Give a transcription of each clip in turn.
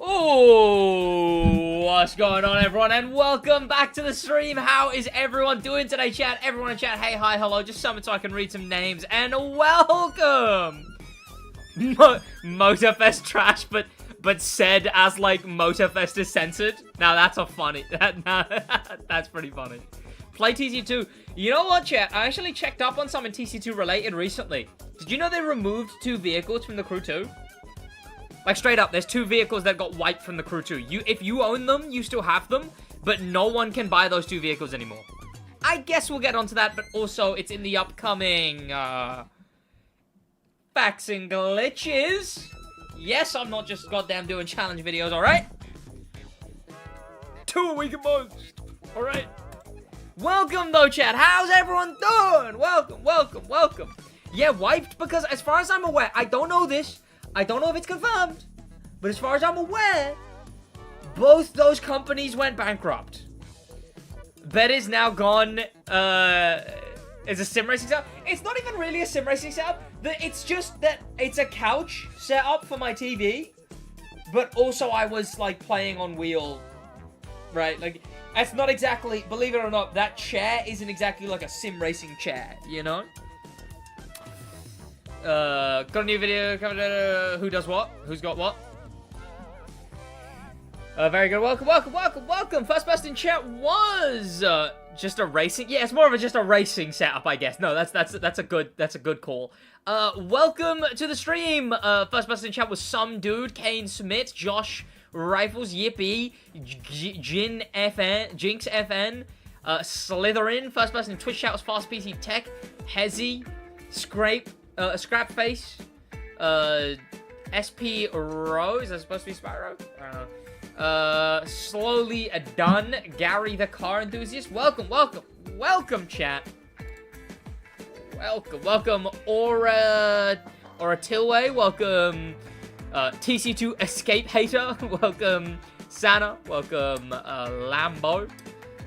Ooh, what's going on, everyone, and welcome back to the stream. How is everyone doing today, chat? Everyone in chat, hey, hi, hello, just summon so I can read some names, and welcome! Motorfest trash, but said as, like, Motorfest is censored. Now, that's a funny, that's pretty funny. Play TC2. You know what, chat? I actually checked up on some in TC2 related recently. Did you know they removed 2 vehicles from the crew 2? Like, straight up, there's 2 vehicles that got wiped from the crew 2. If you own them, you still have them, but no one can buy those 2 vehicles anymore. I guess we'll get onto that, but also it's in the upcoming, facts and glitches. Yes, I'm not just goddamn doing challenge videos, alright? 2 a week at most, alright? Welcome, though, chat. How's everyone doing? Welcome, welcome, welcome. Yeah, wiped because, as far as I'm aware, I don't know this. I don't know if it's confirmed, but as far as I'm aware, both those companies went bankrupt. Bet is now gone, as a sim racing setup. It's not even really a sim racing setup. It's just that it's a couch setup for my TV, but also I was, like, playing on wheel, right? Like, that's not exactly, believe it or not, that chair isn't exactly like a sim racing chair, you know? Got a new video coming. Who does what? Who's got what? Very good. Welcome, welcome, welcome, welcome. First person in chat was just a racing. Yeah, it's more of just a racing setup, I guess. No, that's a good call. Welcome to the stream. First person in chat was some dude, Kane Smith, Josh Rifles, Yippee, Jin FN, Jinx FN, Slytherin. First person in Twitch chat was Fast PC Tech, Hezzy, Scrapface, SP Row, is that supposed to be Spyro? I don't know. Slowly Done, Gary the Car Enthusiast. Welcome, welcome, welcome, chat. Welcome, welcome, Aura Tilway. Welcome, TC2 Escape Hater. Welcome, Santa. Welcome, Lambo.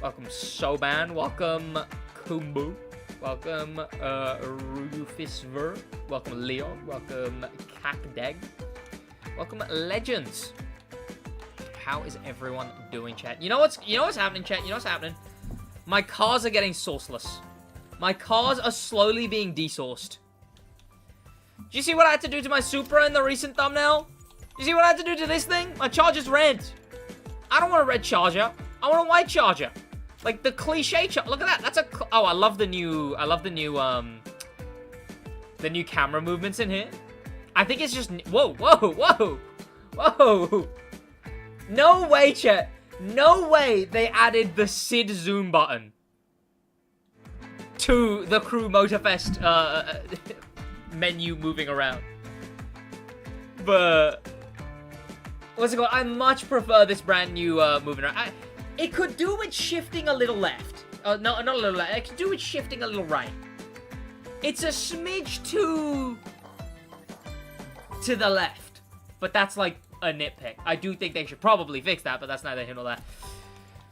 Welcome, Soban. Welcome, Kumbu. Welcome, Rufisver. Welcome, Leo. Welcome, Kakdeg. Welcome, Legends. How is everyone doing, chat? You know what's happening, chat? You know what's happening? My cars are getting sourceless. My cars are slowly being desourced. Do you see what I had to do to my Supra in the recent thumbnail? You see what I had to do to this thing? My Charger's red. I don't want a red Charger. I want a white Charger. Like the cliche Charger. Look at that. That's a. Oh, I love the new camera movements in here. I think it's just. Whoa, whoa, whoa, whoa. No way, chat. No way they added the Sid zoom button to the Crew Motorfest menu moving around. But what's it called? I much prefer this brand new moving around. It could do with shifting a little left. No, not a little left. It could do with shifting a little right. It's a smidge to the left, but that's like a nitpick. I do think they should probably fix that, but that's neither here nor there.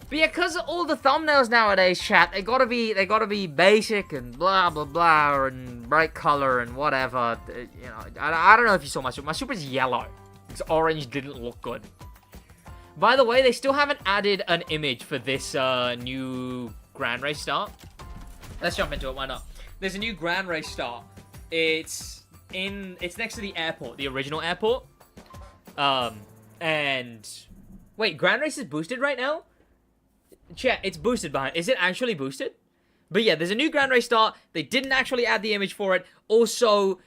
But yeah, because all the thumbnails nowadays, chat, they gotta be basic and blah blah blah and bright color and whatever. You know, I don't know if you saw my Supra. My Supra's yellow. This orange didn't look good. By the way, they still haven't added an image for this new Grand Race start. Let's jump into it. Why not? There's a new Grand Race start. It's next to the airport, the original airport. And wait, Grand Race is boosted right now? Chat, it's boosted behind. Is it actually boosted? But yeah, there's a new Grand Race start. They didn't actually add the image for it. Also,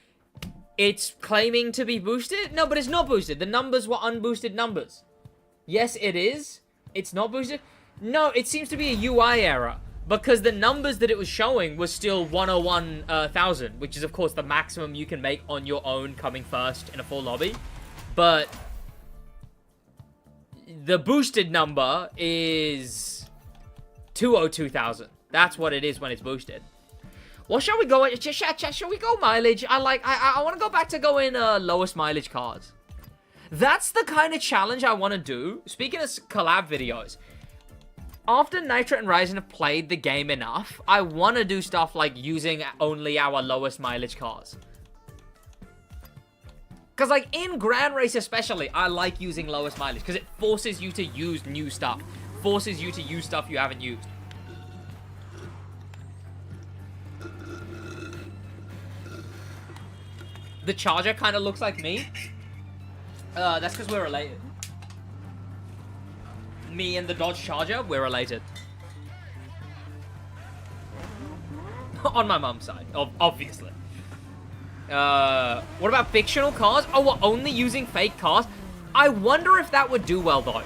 it's claiming to be boosted. No, but it's not boosted. The numbers were unboosted numbers. Yes, it is. It's not boosted. No, it seems to be a UI error. Because the numbers that it was showing was still 101,000. Which is, of course, the maximum you can make on your own coming first in a full lobby. But the boosted number is 202,000. That's what it is when it's boosted. Well, shall we go? Shall we go mileage? I want to go back to going lowest mileage cars. That's the kind of challenge I want to do. Speaking of collab videos, after Nitro and Ryzen have played the game enough, I want to do stuff like using only our lowest mileage cars. Because, like, in Grand Race especially, I like using lowest mileage. Because it forces you to use new stuff. Forces you to use stuff you haven't used. The Charger kind of looks like me. That's because we're related. Me and the Dodge Charger, we're related. On my mum's side, obviously. What about fictional cars? Oh, we're only using fake cars? I wonder if that would do well, though.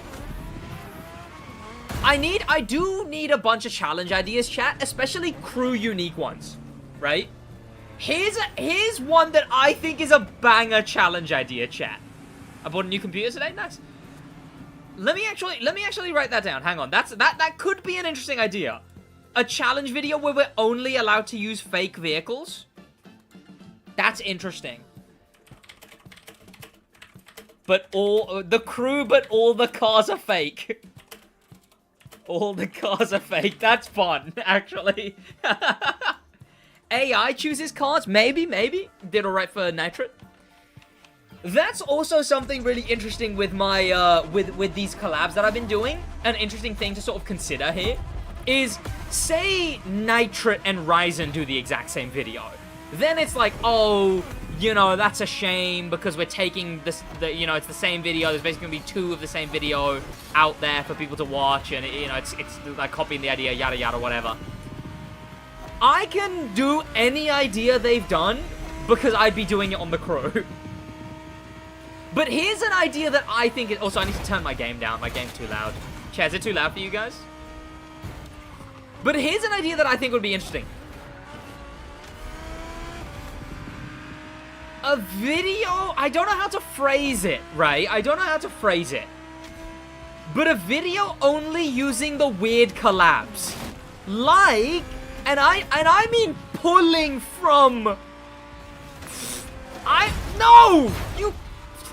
I do need a bunch of challenge ideas, chat, especially crew unique ones, right? Here's one that I think is a banger challenge idea, chat. I bought a new computer today, nice. Let me actually write that down. Hang on, that could be an interesting idea. A challenge video where we're only allowed to use fake vehicles. That's interesting. But all the crew, but all the cars are fake. All the cars are fake. That's fun, actually. AI chooses cars? Maybe. Did alright for Nitro. That's also something really interesting with my, with these collabs that I've been doing. An interesting thing to sort of consider here is, say Nitro and Ryzen do the exact same video. Then it's like, oh, you know, that's a shame because we're taking this, you know, it's the same video. There's basically gonna be two of the same video out there for people to watch, and you know, it's like copying the idea, yada yada, whatever. I can do any idea they've done because I'd be doing it on the crew. But here's an idea that I think is... Also, I need to turn my game down. My game's too loud. Chat, is it too loud for you guys? But here's an idea that I think would be interesting. A video... I don't know how to phrase it, right? I don't know how to phrase it. But a video only using the weird collabs. Like... And I mean pulling from... No! You...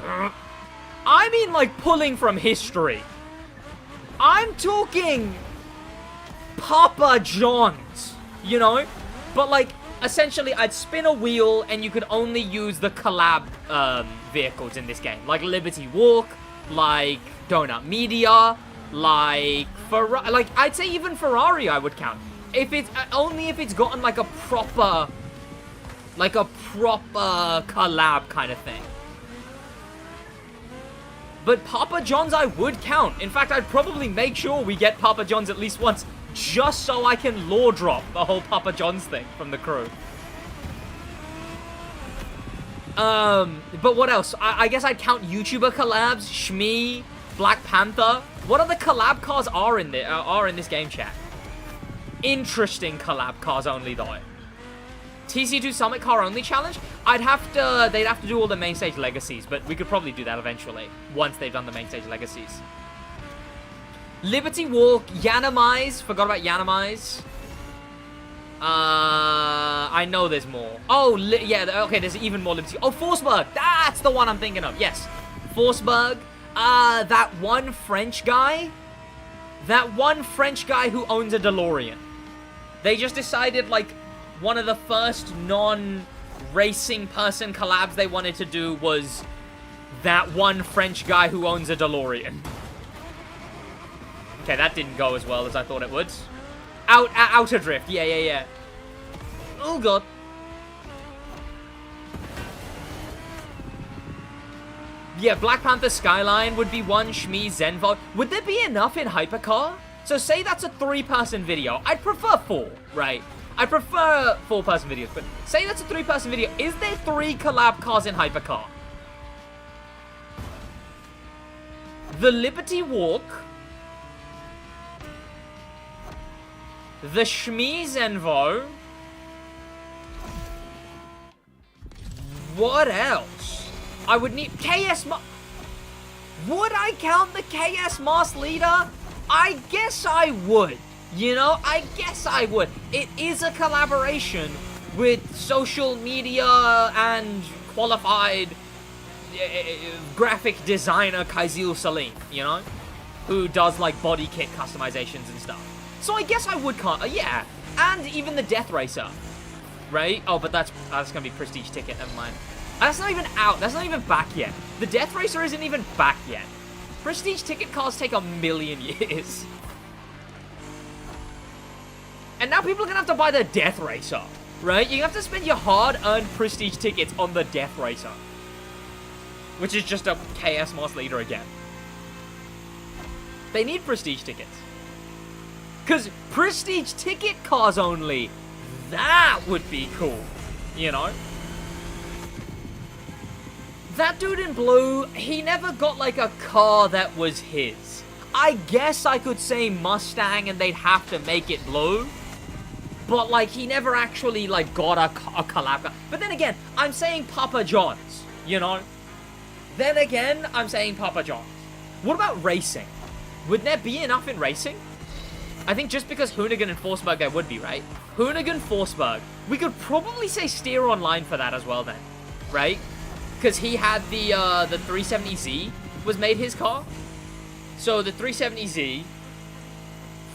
I mean, like, pulling from history. I'm talking Papa John's, you know? But, like, essentially, I'd spin a wheel, and you could only use the collab vehicles in this game. Like Liberty Walk, like Donut Media, like Ferrari. Like, I'd say even Ferrari I would count. If it's only if it's gotten like a proper collab kind of thing. But Papa John's I would count. In fact, I'd probably make sure we get Papa John's at least once, just so I can lore drop the whole Papa John's thing from the crew. But what else? I guess I'd count YouTuber collabs, Shmee, Black Panther. What other collab cars are in this game, chat? Interesting collab cars only, though. TC2 Summit car only challenge? They'd have to do all the main stage legacies, but we could probably do that eventually, once they've done the main stage legacies. Liberty Walk, Yanamize, forgot about Yanamize. I know there's more. Oh, yeah, okay, there's even more Liberty. Oh, Forsberg, that's the one I'm thinking of, yes. Forsberg, that one French guy who owns a DeLorean. They just decided, like, one of the first non-racing person collabs they wanted to do was that one French guy who owns a DeLorean. Okay, that didn't go as well as I thought it would. Outer Drift, yeah. Oh, God. Yeah, Black Panther Skyline would be one, Shmee, Zenvo. Would there be enough in Hypercar? So say that's a 3-person video. I'd prefer 4, right? I prefer 4-person videos, but say that's a 3-person video. Is there 3 collab cars in Hypercar? The Liberty Walk, the Shmee Zenvo. What else? I would need KS. Would I count the KS Moss Leader? I guess I would. You know, I guess I would. It is a collaboration with social media and qualified graphic designer Kaisil Salim, you know? Who does, like, body kit customizations and stuff. So I guess I would count, yeah. And even the Death Racer, right? Oh, but that's gonna be Prestige Ticket, never mind. That's not even out, that's not even back yet. The Death Racer isn't even back yet. Prestige Ticket cars take a million years. And now people are gonna have to buy the Death Racer, right? You have to spend your hard-earned Prestige tickets on the Death Racer. Which is just a KS Moss Leader again. They need Prestige tickets. Because Prestige ticket cars only, that would be cool, you know? That dude in blue, he never got like a car that was his. I guess I could say Mustang and they'd have to make it blue. But like, he never actually like got a collab car. But then again, I'm saying Papa John's, you know? Then again, I'm saying Papa John's. What about racing? Would there be enough in racing? I think just because Hoonigan and Forsberg there would be, right? Hoonigan, Forsberg. We could probably say Steer Online for that as well then, right? Because he had the 370Z was made his car. So the 370Z,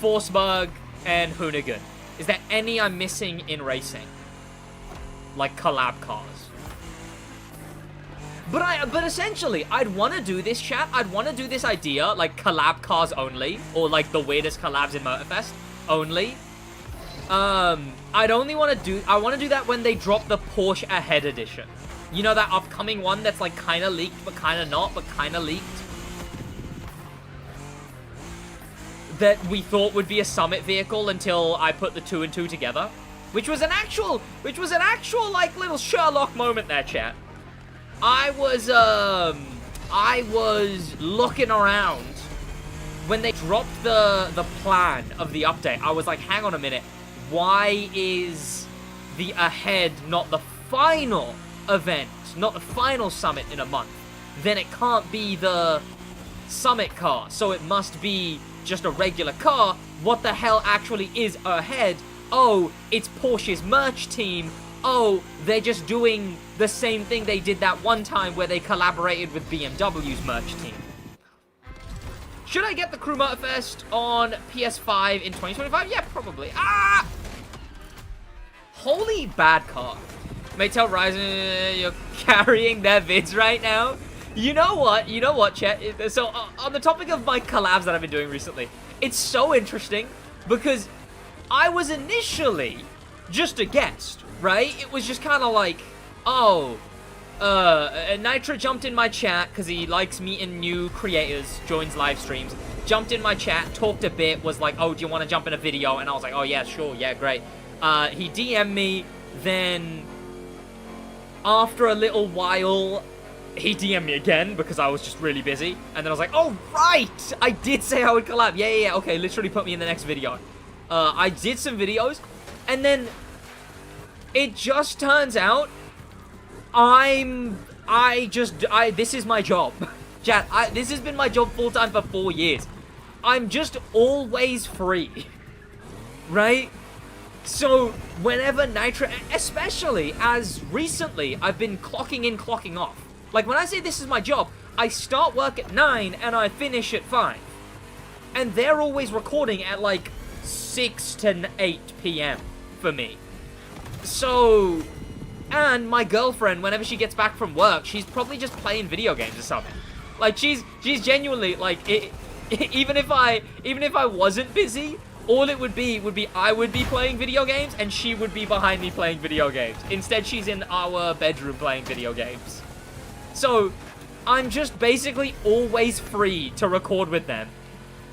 Forsberg, and Hoonigan. Is there any I'm missing in racing? Like collab cars. But essentially, I'd want to do this, chat. I'd want to do this idea, like collab cars only, or like the weirdest collabs in Motorfest only. I'd only want to do, I want to do that when they drop the Porsche Ahead Edition. You know, that upcoming one that's like kind of leaked, but kind of not, but kind of leaked. That we thought would be a Summit vehicle until I put the 2 and 2 together. Which was an actual like little Sherlock moment there, chat. I was looking around when they dropped the plan of the update. I was like, hang on a minute. Why is the Ahead not the final event, not the final Summit in a month? Then it can't be the Summit car, so it must be just a regular car. What the hell actually is Ahead? Oh, it's Porsche's merch team. Oh, they're just doing the same thing they did that one time where they collaborated with BMW's merch team. Should I get the Crew Motorfest on PS5 in 2025? Yeah, probably. Ah! Holy bad car. May tell Ryzen you're carrying their vids right now. You know what? You know what, chat? So, on the topic of my collabs that I've been doing recently, it's so interesting because I was initially just a guest, right? It was just kind of like, oh, Nitra jumped in my chat because he likes meeting new creators, joins live streams, jumped in my chat, talked a bit, was like, oh, do you want to jump in a video? And I was like, oh, yeah, sure, yeah, great. He DM'd me, then after a little while, he DM'd me again because I was just really busy. And then I was like, oh, right! I did say I would collab. Yeah, okay, literally put me in the next video. I did some videos, and then it just turns out this is my job. Chat, this has been my job full-time for 4 years. I'm just always free. Right? So, whenever Nitra, especially as recently, I've been clocking in, clocking off. Like, when I say this is my job, I start work at 9 and I finish at 5. And they're always recording at, like, 6 to 8 p.m. for me. So, and my girlfriend, whenever she gets back from work, she's probably just playing video games or something. Like, she's genuinely, like, even if I wasn't busy, all it would be I would be playing video games and she would be behind me playing video games. Instead, she's in our bedroom playing video games. So, I'm just basically always free to record with them.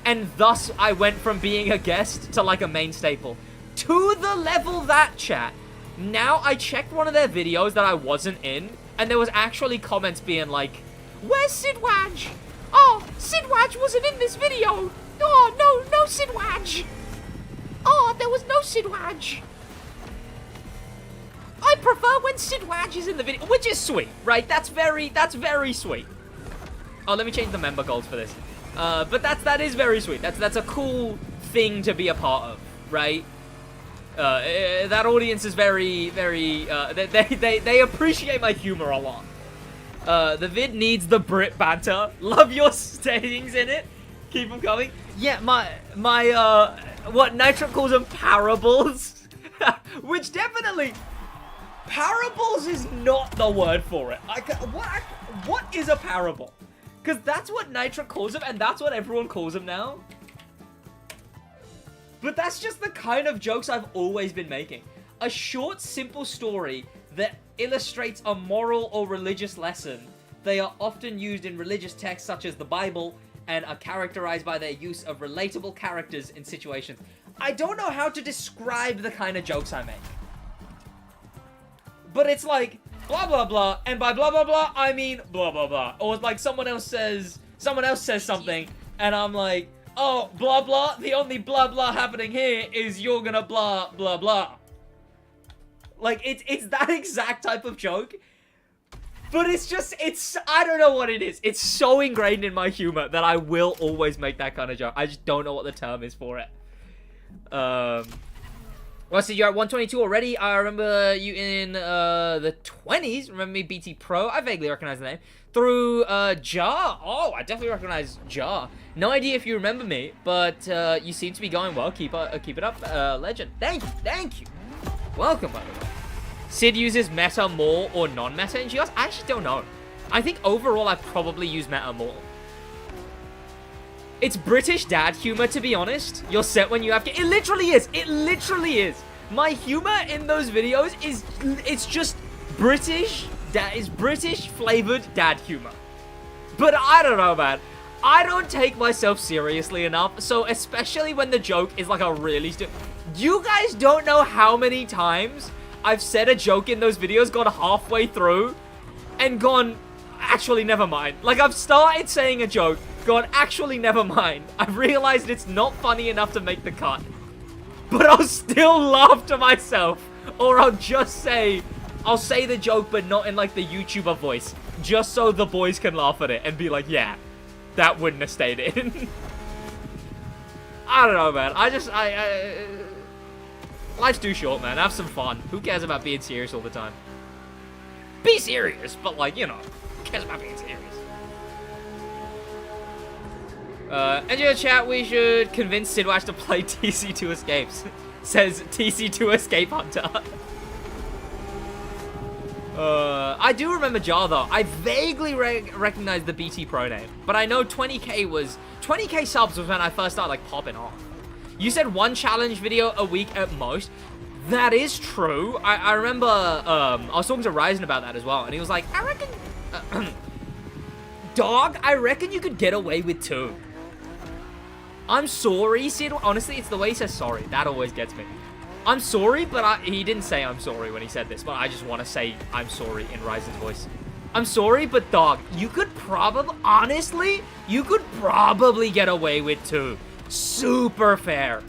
And thus, I went from being a guest to like a main staple. To the level that, chat, now I checked one of their videos that I wasn't in, and there was actually comments being like, where's SidWaj? Oh, SidWaj wasn't in this video. Oh, no SidWaj. Oh, there was no SidWaj. I prefer when SidWaj is in the video, which is sweet, right? That's very sweet. Oh, let me change the member goals for this. But that is very sweet. That's a cool thing to be a part of, right? That audience is very, they appreciate my humor a lot. The vid needs the Brit banter. Love your sayings in it. Keep them coming. Yeah, what Nitra calls them parables, which definitely, parables is not the word for it. What is a parable? Because that's what Nitra calls them, and that's what everyone calls them now. But that's just the kind of jokes I've always been making. A short, simple story that illustrates a moral or religious lesson. They are often used in religious texts such as the Bible and are characterized by their use of relatable characters in situations. I don't know how to describe the kind of jokes I make. But it's like, blah, blah, blah, and by blah, blah, blah, I mean blah, blah, blah. Or like someone else says something, and I'm like, oh, blah, blah, the only blah, blah happening here is you're gonna blah, blah, blah. Like, it's that exact type of joke. But I don't know what it is. It's so ingrained in my humor that I will always make that kind of joke. I just don't know what the term is for it. Well, so you're at 122 already. I remember you in the 20s. Remember me, BT Pro? I vaguely recognize the name. Through Jar. Oh, I definitely recognize Jar. No idea if you remember me, but you seem to be going well. Keep it up, legend. Thank you. Welcome, by the way. Sid uses meta more or non-meta in GeoS? I actually don't know. I think overall I probably use meta more. It's British dad humor, to be honest. You're set when you have to. It literally is. It literally is. My humor in those videos it's just British flavored dad humor. But I don't know, man. I don't take myself seriously enough. So especially when the joke is like a really you guys don't know how many times I've said a joke in those videos, gone halfway through, and gone, actually, never mind. Like, I've started saying a joke, gone, actually, never mind. I've realized it's not funny enough to make the cut. But I'll still laugh to myself. Or I'll say the joke, but not in, like, the YouTuber voice. Just so the boys can laugh at it and be like, yeah, that wouldn't have stayed in. I don't know, man. Life's too short, man. Have some fun. Who cares about being serious all the time? Be serious, but like, you know, who cares about being serious? In your chat, we should convince SidWaj to play TC2 Escapes. Says TC2 Escape Hunter. I do remember Jar, though. I vaguely recognize the BT Pro name. But I know 20k subs was when I first started, like, popping off. You said one challenge video a week at most. That is true. I remember, I was talking to Ryzen about that as well. And he was like, I reckon... Dog, I reckon you could get away with 2. I'm sorry, Sid. Honestly, it's the way he says sorry. That always gets me. I'm sorry, but he didn't say I'm sorry when he said this, but I just want to say I'm sorry in Ryzen's voice. I'm sorry, but dog, you could probably, honestly, you could probably get away with 2. Super fair.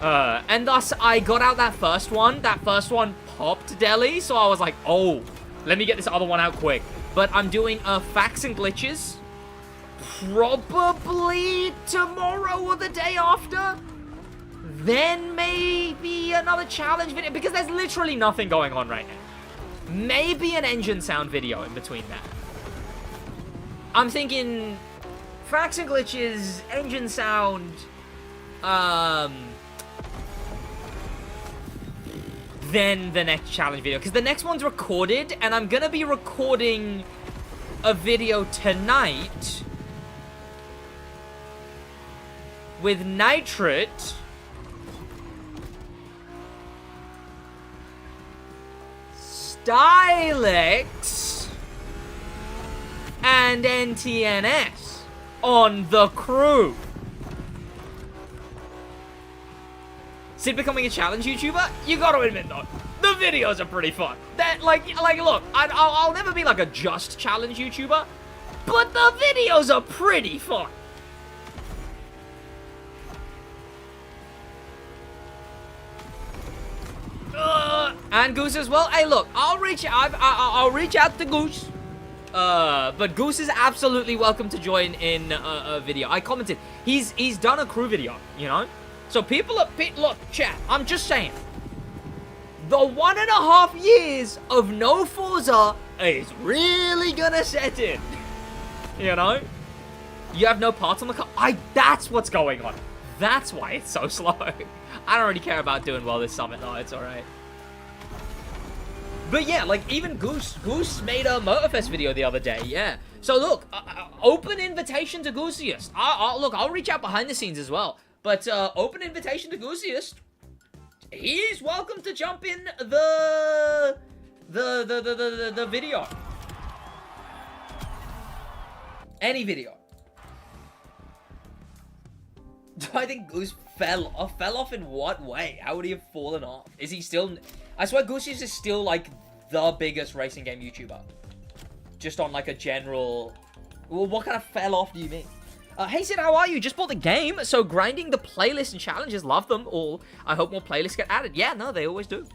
And thus, I got out that first one. That first one popped Deli, so I was like, oh, let me get this other one out quick. But I'm doing facts and glitches. Probably tomorrow or the day after. Then maybe another challenge video, because there's literally nothing going on right now. Maybe an engine sound video in between that. I'm thinking facts and glitches, engine sound, then the next challenge video, because the next one's recorded, and I'm gonna be recording a video tonight with Nitrate, Stylex, and NTNS on the crew. Sid becoming a challenge YouTuber? You gotta admit though, the videos are pretty fun. That like look, I'll never be like a just challenge YouTuber, but the videos are pretty fun. And Goose as well. Hey, look, I'll reach out to Goose. But Goose is absolutely welcome to join in a video. I commented. He's done a crew video, you know. So look, chat. I'm just saying. The 1.5 years of no Forza is really gonna set in. You know. You have no parts on the car. That's what's going on. That's why it's so slow. I don't really care about doing well this summit though. It's all right. But yeah, like even Goose made a Motorfest video the other day. Yeah. So look, open invitation to Goosiest. Look, I'll reach out behind the scenes as well. But open invitation to Goosiest. He's welcome to jump in the video. Any video. Do I think Goose fell off? Fell off in what way? How would he have fallen off? Is he still... I swear Goosiest is still, like, the biggest racing game YouTuber. Just on, like, a general... Well, what kind of fell off do you mean? Hey, Sid, how are you? Just bought the game, so grinding the playlist and challenges. Love them all. I hope more playlists get added. Yeah, no, they always do.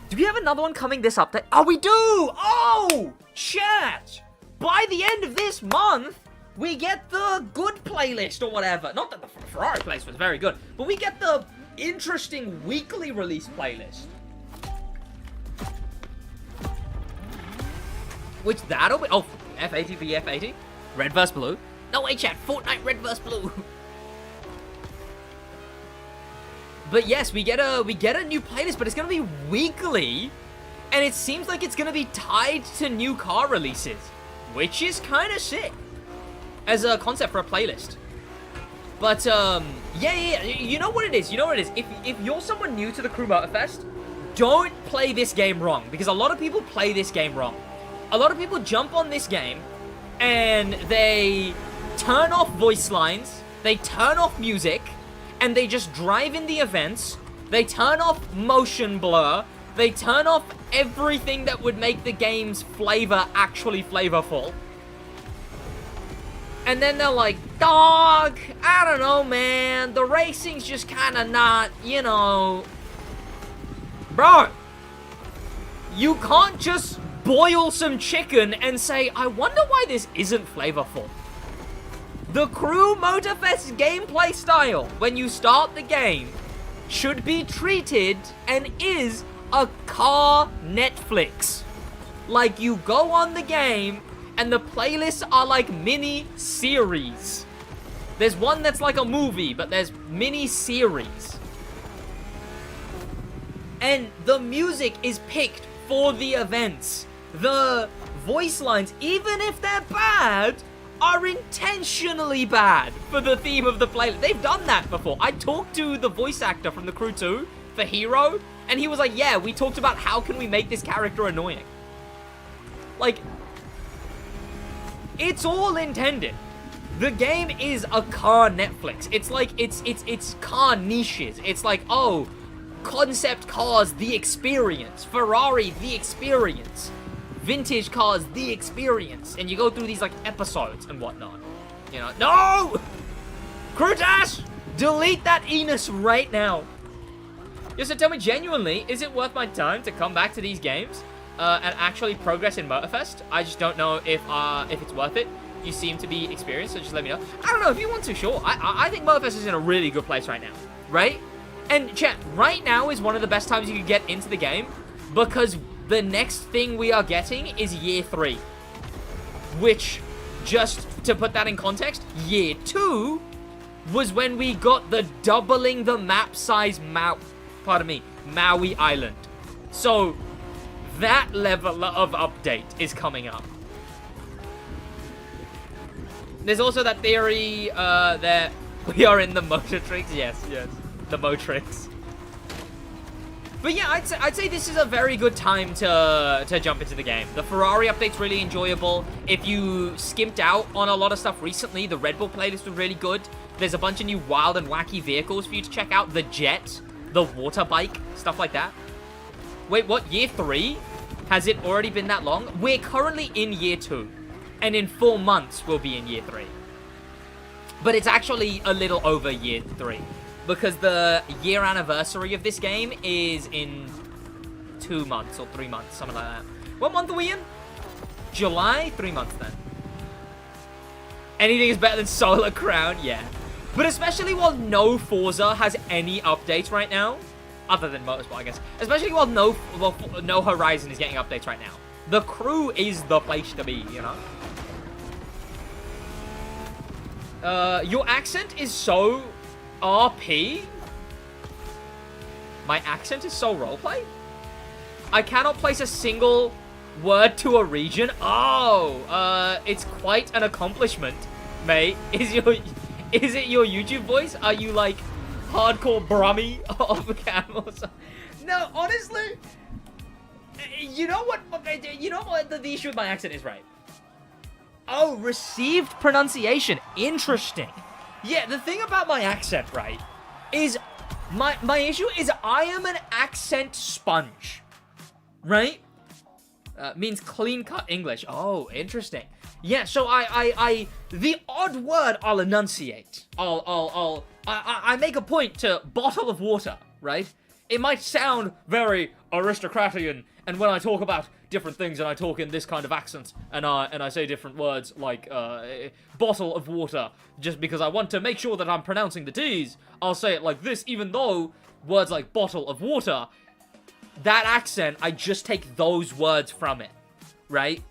Do we have another one coming this update? Oh, we do! Oh! Chat! By the end of this month... we get the good playlist or whatever. Not that the Ferrari playlist was very good, but we get the interesting weekly release playlist. Which that'll be... oh, F80 v F80. Red vs. blue. No way, chat. Fortnite red vs. blue. But yes, we get a new playlist, but it's going to be weekly. And it seems like it's going to be tied to new car releases. Which is kind of sick. As a concept for a playlist. But, yeah, you know what it is, If you're someone new to the Crew Motorfest, don't play this game wrong, because a lot of people play this game wrong. A lot of people jump on this game, and they turn off voice lines, they turn off music, and they just drive in the events, they turn off motion blur, they turn off everything that would make the game's flavor actually flavorful. And then they're like, dog, I don't know, man. The racing's just kind of not, you know. Bro, you can't just boil some chicken and say, I wonder why this isn't flavorful. The Crew Motorfest gameplay style, when you start the game, should be treated and is a car Netflix. Like, you go on the game... and the playlists are like mini-series. There's one that's like a movie, but there's mini-series. And the music is picked for the events. The voice lines, even if they're bad, are intentionally bad for the theme of the playlist. They've done that before. I talked to the voice actor from The Crew 2 for Hero, and he was like, yeah, we talked about how can we make this character annoying. Like, it's all intended. The game is a car Netflix. It's like, it's car niches. It's like, oh, concept cars, the experience. Ferrari, the experience. Vintage cars, the experience. And you go through these, like, episodes and whatnot. You know, no! Crutash! Delete that Enos right now. Yeah, so tell me, genuinely, is it worth my time to come back to these games and actually progress in Motorfest? I just don't know if it's worth it. You seem to be experienced, so just let me know. I don't know, if you want to, sure. I think Motorfest is in a really good place right now, right? And chat, right now is one of the best times you can get into the game because the next thing we are getting is Year 3. Which, just to put that in context, Year 2 was when we got the doubling the map size Maui Island. So, that level of update is coming up. There's also that theory that we are in the Motortrix. Yes, the Motortrix. But yeah, I'd say this is a very good time to jump into the game. The Ferrari update's really enjoyable. If you skimped out on a lot of stuff recently, the Red Bull playlist was really good. There's a bunch of new wild and wacky vehicles for you to check out. The Jet, the water bike, stuff like that. Wait, what? Year 3? Has it already been that long? We're currently in Year 2. And in 4 months, we'll be in Year 3. But it's actually a little over Year 3. Because the year anniversary of this game is in 2 months or 3 months, something like that. What month are we in? July? 3 months then. Anything is better than Solar Crown? Yeah. But especially while no Forza has any updates right now, other than Motorsport, I guess. Especially while no Horizon is getting updates right now. The Crew is the place to be, you know? Your accent is so RP? My accent is so roleplay? I cannot place a single word to a region? Oh, it's quite an accomplishment, mate. Is it your YouTube voice? Are you like hardcore Brummy of camels? No, honestly, you know what the issue with my accent is, right? Oh, received pronunciation. Interesting. Yeah, the thing about my accent, right, is my issue is I am an accent sponge, right? Means clean-cut English. Oh, interesting. Yeah, so the odd word I'll enunciate. I make a point to bottle of water, right? It might sound very aristocratian, and when I talk about different things and I talk in this kind of accent and I say different words like bottle of water just because I want to make sure that I'm pronouncing the T's, I'll say it like this, even though words like bottle of water, that accent, I just take those words from it, right?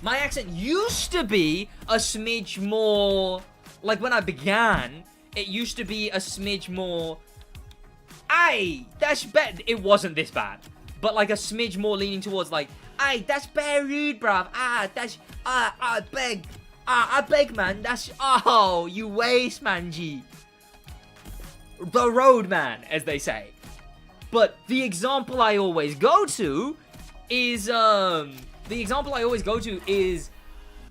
My accent used to be a smidge more, like when I began, it used to be a smidge more, aye, that's bad. It wasn't this bad. But like a smidge more leaning towards like, aye, that's bare rude, bruv. That's, I beg, man. That's, oh, you waste, man, G. The road, man, as they say. But the example I always go to is,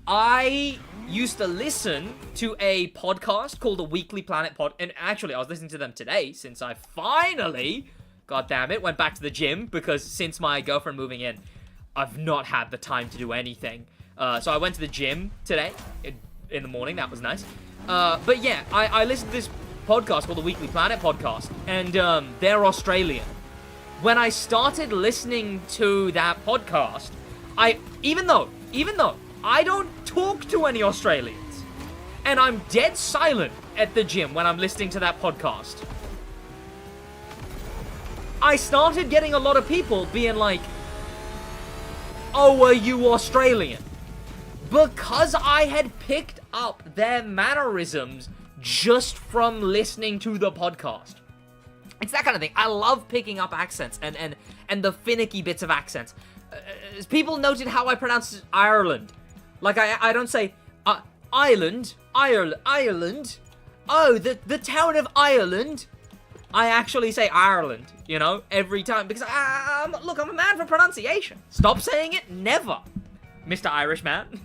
I used to listen to a podcast called The Weekly Planet Pod, and actually I was listening to them today since I finally, god damn it, went back to the gym because since my girlfriend moving in, I've not had the time to do anything. So I went to the gym today in the morning. That was nice. But yeah, I listened to this podcast called The Weekly Planet Podcast, and they're Australian. When I started listening to that podcast, even though I don't talk to any Australians, and I'm dead silent at the gym when I'm listening to that podcast, I started getting a lot of people being like, oh, are you Australian? Because I had picked up their mannerisms just from listening to the podcast. It's that kind of thing. I love picking up accents and the finicky bits of accents. People noted how I pronounce Ireland. Like, I don't say, Ireland. Oh, the town of Ireland. I actually say Ireland, you know, every time. Because, look, I'm a man for pronunciation. Stop saying it, never, Mr. Irishman.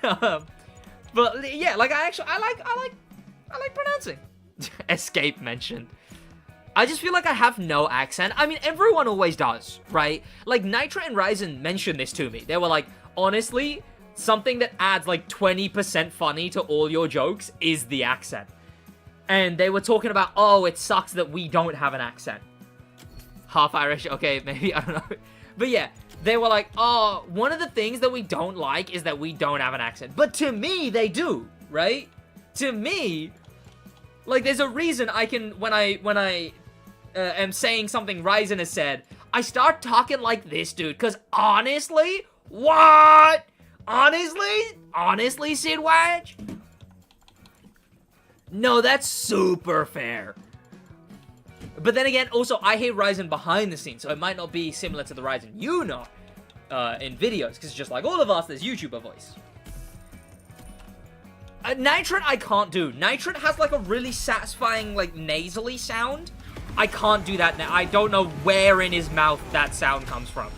But, yeah, like, I like pronouncing. Escape mentioned. I just feel like I have no accent. I mean, everyone always does, right? Like, Nitra and Ryzen mentioned this to me. They were like, honestly, something that adds like 20% funny to all your jokes is the accent. And they were talking about, oh, it sucks that we don't have an accent. Half Irish, okay, maybe, I don't know. But yeah, they were like, oh, one of the things that we don't like is that we don't have an accent. But to me, they do, right? To me, like, there's a reason I can, when I am saying something Ryzen has said, I start talking like this, dude. Because honestly, what? Honestly, SidWaj? No, that's super fair. But then again, also, I hear Ryzen behind the scenes, so it might not be similar to the Ryzen you know in videos, because just like all of us, there's YouTuber voice. Nitrit, I can't do. Nitrit has like a really satisfying, like, nasally sound. I can't do that now. I don't know where in his mouth that sound comes from.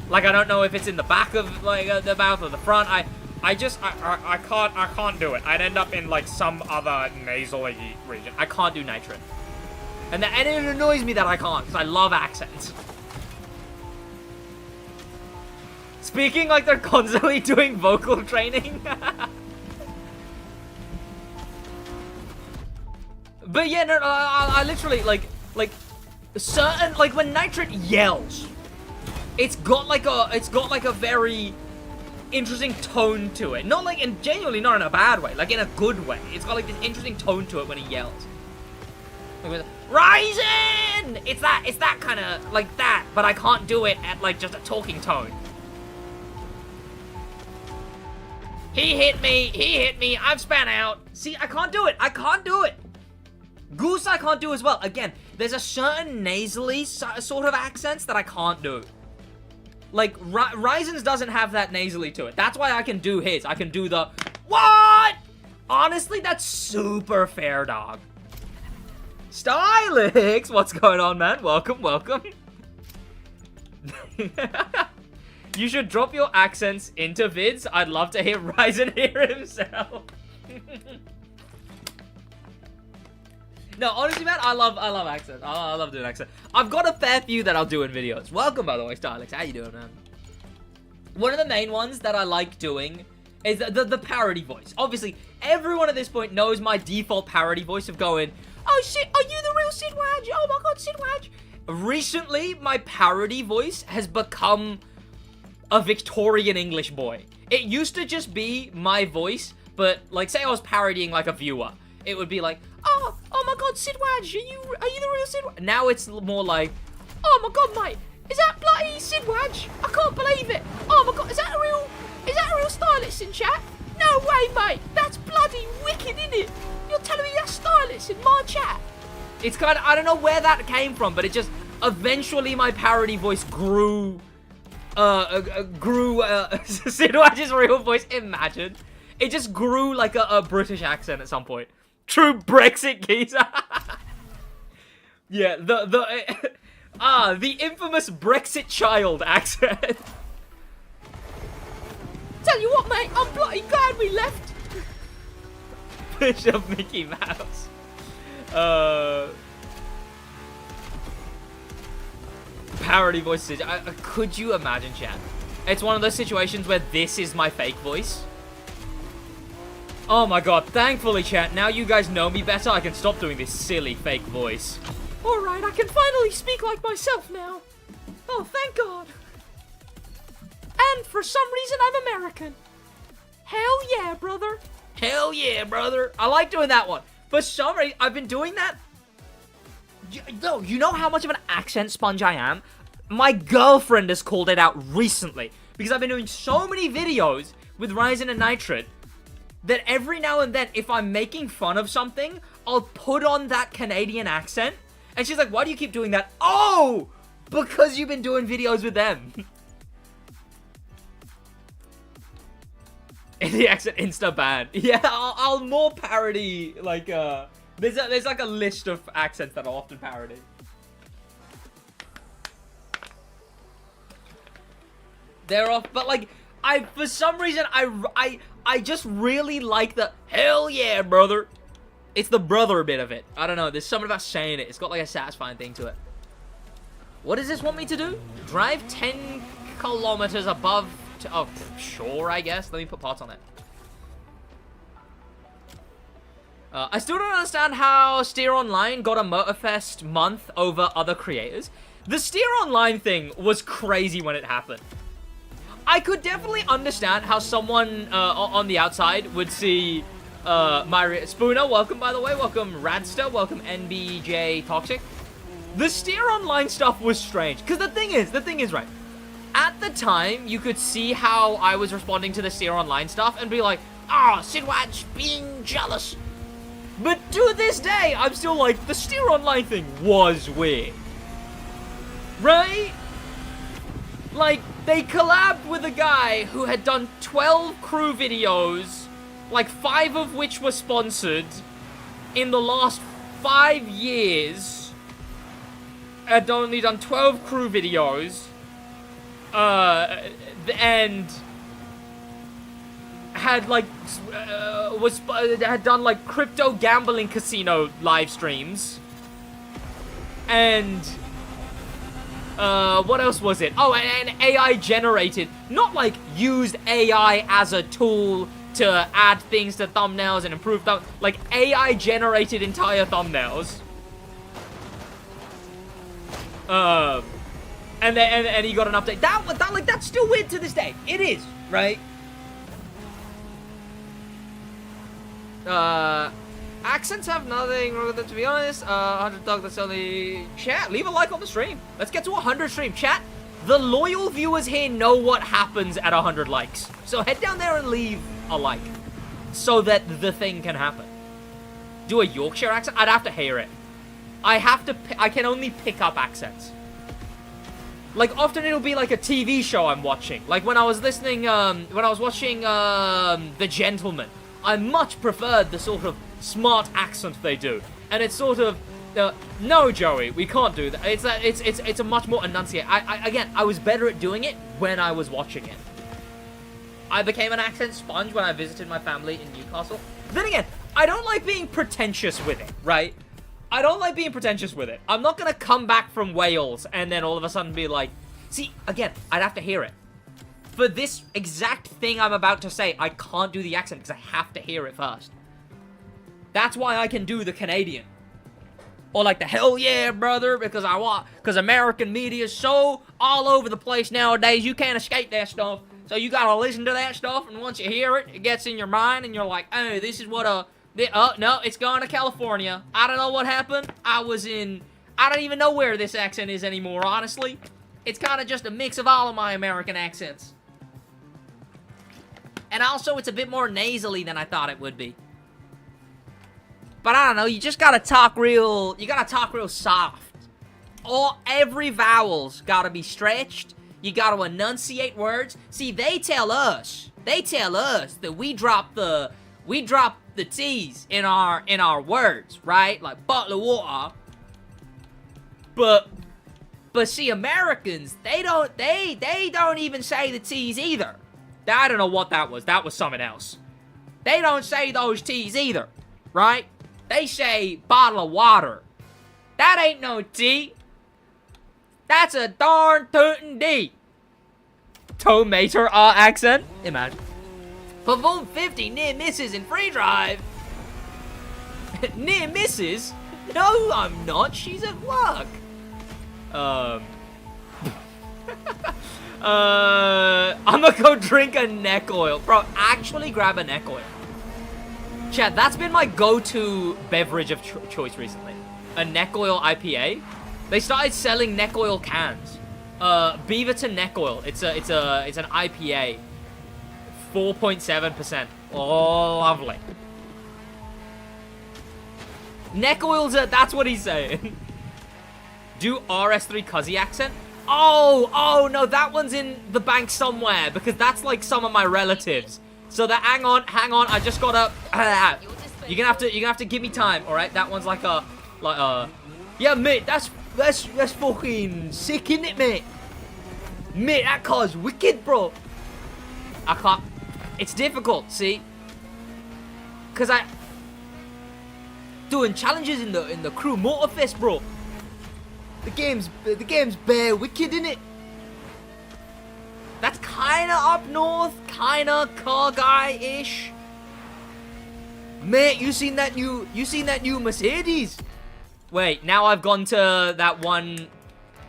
Like, I don't know if it's in the back of, like, the mouth or the front. I can't do it. I'd end up in, like, some other nasally region. I can't do Nitrit. And it annoys me that I can't, because I love accents. Speaking like they're constantly doing vocal training. But yeah, no, I literally, like, certain, like, when Nitrit yells, it's got like a very interesting tone to it. Not like, and genuinely not in a bad way, like in a good way. It's got like this interesting tone to it when he yells. Like, Ryzen! It's that kind of, like that, but I can't do it at, like, just a talking tone. He hit me, I've span out. See, I can't do it. Goose I can't do as well. Again, there's a certain nasally sort of accents that I can't do. Like, Ryzen's doesn't have that nasally to it. That's why I can do his. I can do the, what? Honestly, that's super fair, dog. Stylix, what's going on, man? Welcome. You should drop your accents into vids. I'd love to hear Ryzen hear himself. No, honestly, man, I love accents. I love doing accents. I've got a fair few that I'll do in videos. Welcome, by the way, Stylix. How you doing, man? One of the main ones that I like doing is the parody voice. Obviously, everyone at this point knows my default parody voice of going, oh shit, are you the real SidWaj? Oh my god, SidWaj. Recently, my parody voice has become a Victorian English boy. It used to just be my voice, but like, say I was parodying like a viewer. It would be like, oh my god, SidWaj, are you the real SidWaj? Now it's more like, oh my god, mate, is that bloody SidWaj? I can't believe it. Oh my god, is that a real stylist in chat? No way, mate, that's bloody wicked, innit? You're telling me that's stylist in my chat? It's kind of, I don't know where that came from, but it just, eventually my parody voice grew SidWaj's real voice, imagine. It just grew like a British accent at some point. True Brexit geezer. Yeah, the infamous Brexit child accent. Tell you what, mate, I'm bloody glad we left. Bishop Mickey Mouse. Parody voices. Could you imagine, chat? It's one of those situations where this is my fake voice. Oh my god, thankfully, chat, now you guys know me better, I can stop doing this silly fake voice. Alright, I can finally speak like myself now. Oh, thank god. And for some reason, I'm American. Hell yeah, brother. Hell yeah, brother. I like doing that one. For some reason, I've been doing that. No, you know how much of an accent sponge I am? My girlfriend has called it out recently. Because I've been doing so many videos with Ryzen and Nitrit that every now and then, if I'm making fun of something, I'll put on that Canadian accent. And she's like, why do you keep doing that? Oh, because you've been doing videos with them. The accent insta ban. Yeah, I'll more parody, like, there's like a list of accents that I'll often parody. They're off, but like, for some reason, I just really like the, hell yeah, brother. It's the brother bit of it. I don't know, there's something about saying it. It's got like a satisfying thing to it. What does this want me to do? Drive 10 kilometers above, oh, sure, I guess. Let me put parts on it. I still don't understand how Steer Online got a Motorfest month over other creators. The Steer Online thing was crazy when it happened. I could definitely understand how someone on the outside would see Spooner, welcome by the way, welcome Radster, welcome NBJ Toxic. The Steer Online stuff was strange, because the thing is, right, at the time, you could see how I was responding to the Steer Online stuff and be like, ah, SidWaj being jealous. But to this day, I'm still like, the Steer Online thing was weird. Right? Like, they collabed with a guy who had done 12 crew videos, like 5 of which were sponsored, in the last 5 years. Had only done 12 crew videos. And had like had done like crypto gambling casino live streams, and what else was it? Oh, and AI generated, not like used AI as a tool to add things to thumbnails and improve them, like AI generated entire thumbnails. And then he got an update. That's still weird to this day. It is, right? Accents have nothing wrong with them, to be honest. 100 dog, that's only... Chat, leave a like on the stream. Let's get to 100 stream. Chat, the loyal viewers here know what happens at 100 likes. So head down there and leave a like, so that the thing can happen. Do a Yorkshire accent? I'd have to hear it. I can only pick up accents. Like, often it'll be like a TV show I'm watching. Like, when I was listening, when I was watching, The Gentleman, I much preferred the sort of smart accent they do. And it's sort of, no, Joey, we can't do that. It's a much more enunciate. Again, I was better at doing it when I was watching it. I became an accent sponge when I visited my family in Newcastle. Then again, I don't like being pretentious with it, right? I don't like being pretentious with it. I'm not gonna come back from Wales and then all of a sudden be like... See, again, I'd have to hear it. For this exact thing I'm about to say, I can't do the accent because I have to hear it first. That's why I can do the Canadian. Or like the hell yeah, brother, because American media is so all over the place nowadays, you can't escape that stuff. So you gotta listen to that stuff, and once you hear it, it gets in your mind, and you're like, oh, this is what a... Oh, no, it's gone to California. I don't know what happened. I don't even know where this accent is anymore, honestly. It's kind of just a mix of all of my American accents. And also, it's a bit more nasally than I thought it would be. But I don't know, you just gotta talk real... You gotta talk real soft. Every vowel's gotta be stretched. You gotta enunciate words. See, they tell us that we drop the T's in our words, right? Like bottle of water. But see, Americans, they don't even say the T's either. I don't know what that was. That was something else. They don't say those T's either, right? They say bottle of water. That ain't no T. That's a darn tootin' D. Tomato accent. Imagine. Pavoom 50 near misses in free drive. Near misses? No, I'm not. She's at work. I'm gonna go drink a neck oil. Bro, actually grab a neck oil. Chat, that's been my go-to beverage of choice recently. A neck oil IPA. They started selling neck oil cans. Beaverton neck oil. It's an IPA. 4.7%. Oh, lovely. Neck oilser, that's what he's saying. Do RS3 Cuzzy accent? Oh, no, that one's in the bank somewhere, because that's like some of my relatives. So that, hang on, I just gotta, you're gonna have to give me time, alright? That one's like yeah, mate, that's fucking sick, isn't it, mate? Mate, that car's wicked, bro. I can't, it's difficult, see? Because doing challenges in the crew motorfest, bro. The game's bare wicked, innit? That's kinda up north, kinda car guy-ish. Mate, you seen that new Mercedes? Wait, now I've gone to that one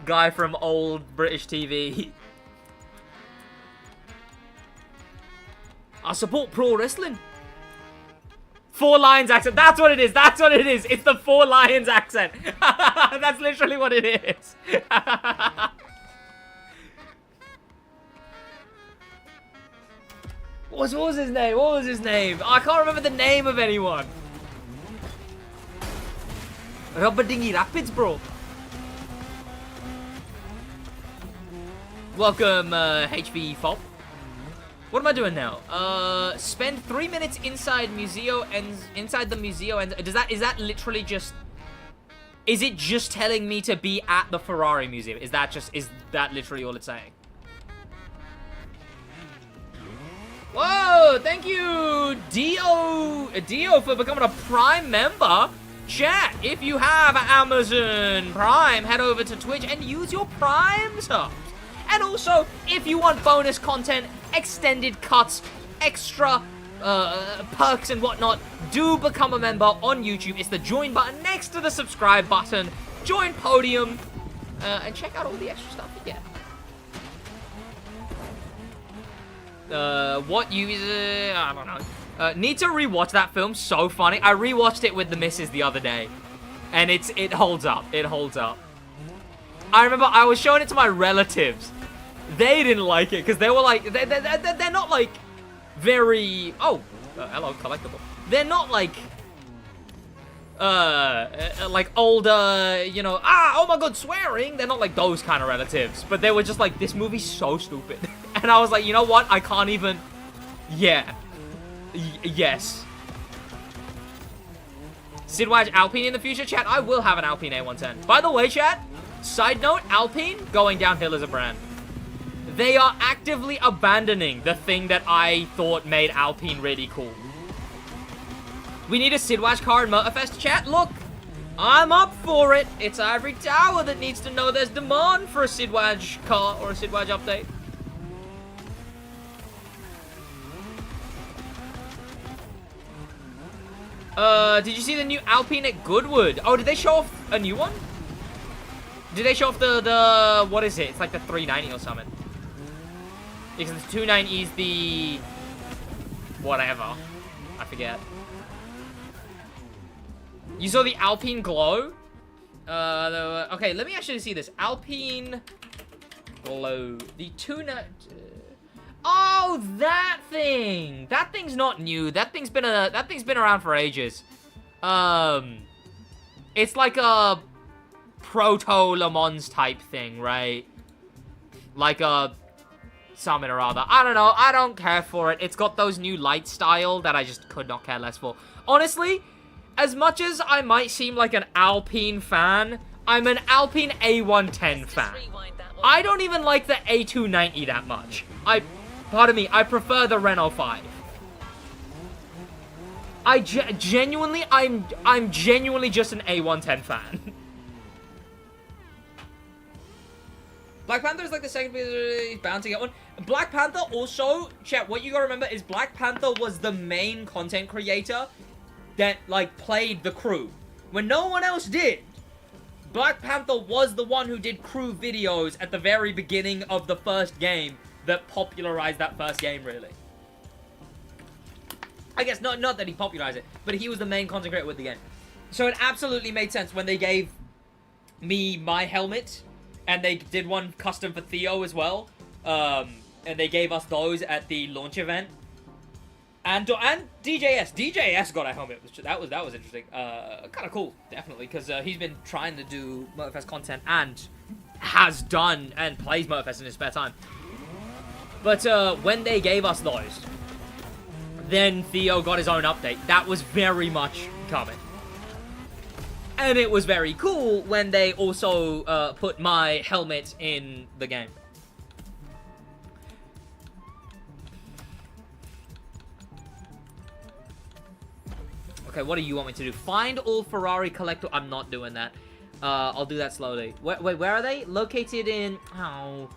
guy from old British TV. I support pro wrestling. Four Lions accent. That's what it is. That's what it is. It's the Four Lions accent. That's literally what it is. What was his name? What was his name? I can't remember the name of anyone. Rubber Dinghy Rapids, bro. Welcome, HV Fob. What am I doing now? Spend 3 minutes inside museo and inside the museo and is that literally just? Is it just telling me to be at the Ferrari museum? Is that literally all it's saying? Whoa! Thank you, Dio, for becoming a Prime member. Chat, if you have Amazon Prime, head over to Twitch and use your Prime subs. And also, if you want bonus content, extended cuts, extra perks and whatnot, do become a member on YouTube. It's the join button next to the subscribe button. Join Podium, and check out all the extra stuff you get. What user? I don't know. Need to rewatch that film. So funny. I rewatched it with the missus the other day, and it holds up. It holds up. I remember I was showing it to my relatives. They didn't like it because they were like, they're not like very. Oh, hello, collectible. They're not like older, you know. Oh my god, swearing. They're not like those kind of relatives. But they were just like, this movie's so stupid. And I was like, you know what? I can't even. Yeah. Yes. SidWaj Alpine in the future, chat. I will have an Alpine A110. By the way, chat. Side note, Alpine going downhill as a brand. They are actively abandoning the thing that I thought made Alpine really cool. We need a SidWaj car in Motorfest, chat. Look, I'm up for it. It's Ivory Tower that needs to know there's demand for a SidWaj car or a SidWaj update. Did you see the new Alpine at Goodwood? Oh, did they show off a new one? Did they show off the what is it? It's like the 390 or something. Because the 290 is the whatever. I forget. You saw the Alpine Glow? Okay, let me actually see this. Alpine Glow. The 290. Oh, that thing! That thing's not new. That thing's been around for ages. It's like a proto Le Mans type thing, right? Like a something or other. I don't know. I don't care for it. It's got those new light style that I just could not care less for. Honestly, as much as I might seem like an Alpine fan, I'm an Alpine A110 fan. I don't even like the A290 that much. Pardon me, I prefer the Renault 5. I'm genuinely just an A110 fan. Black Panther is like the second he's bound to get one. Black Panther also, chat, what you gotta remember is Black Panther was the main content creator that, like, played the crew. When no one else did, Black Panther was the one who did crew videos at the very beginning of the first game that popularized that first game, really. I guess, not that he popularized it, but he was the main content creator with the game. So it absolutely made sense when they gave me my helmet, and they did one custom for Theo as well, and they gave us those at the launch event. And DJS got a helmet. That was interesting. Kind of cool, definitely, because he's been trying to do Motorfest content and has done and plays Motorfest in his spare time. But when they gave us those, then Theo got his own update. That was very much coming. And it was very cool when they also put my helmet in the game. Okay, what do you want me to do? Find all Ferrari collector. I'm not doing that. I'll do that slowly. Wait, where are they? Located in... Oh.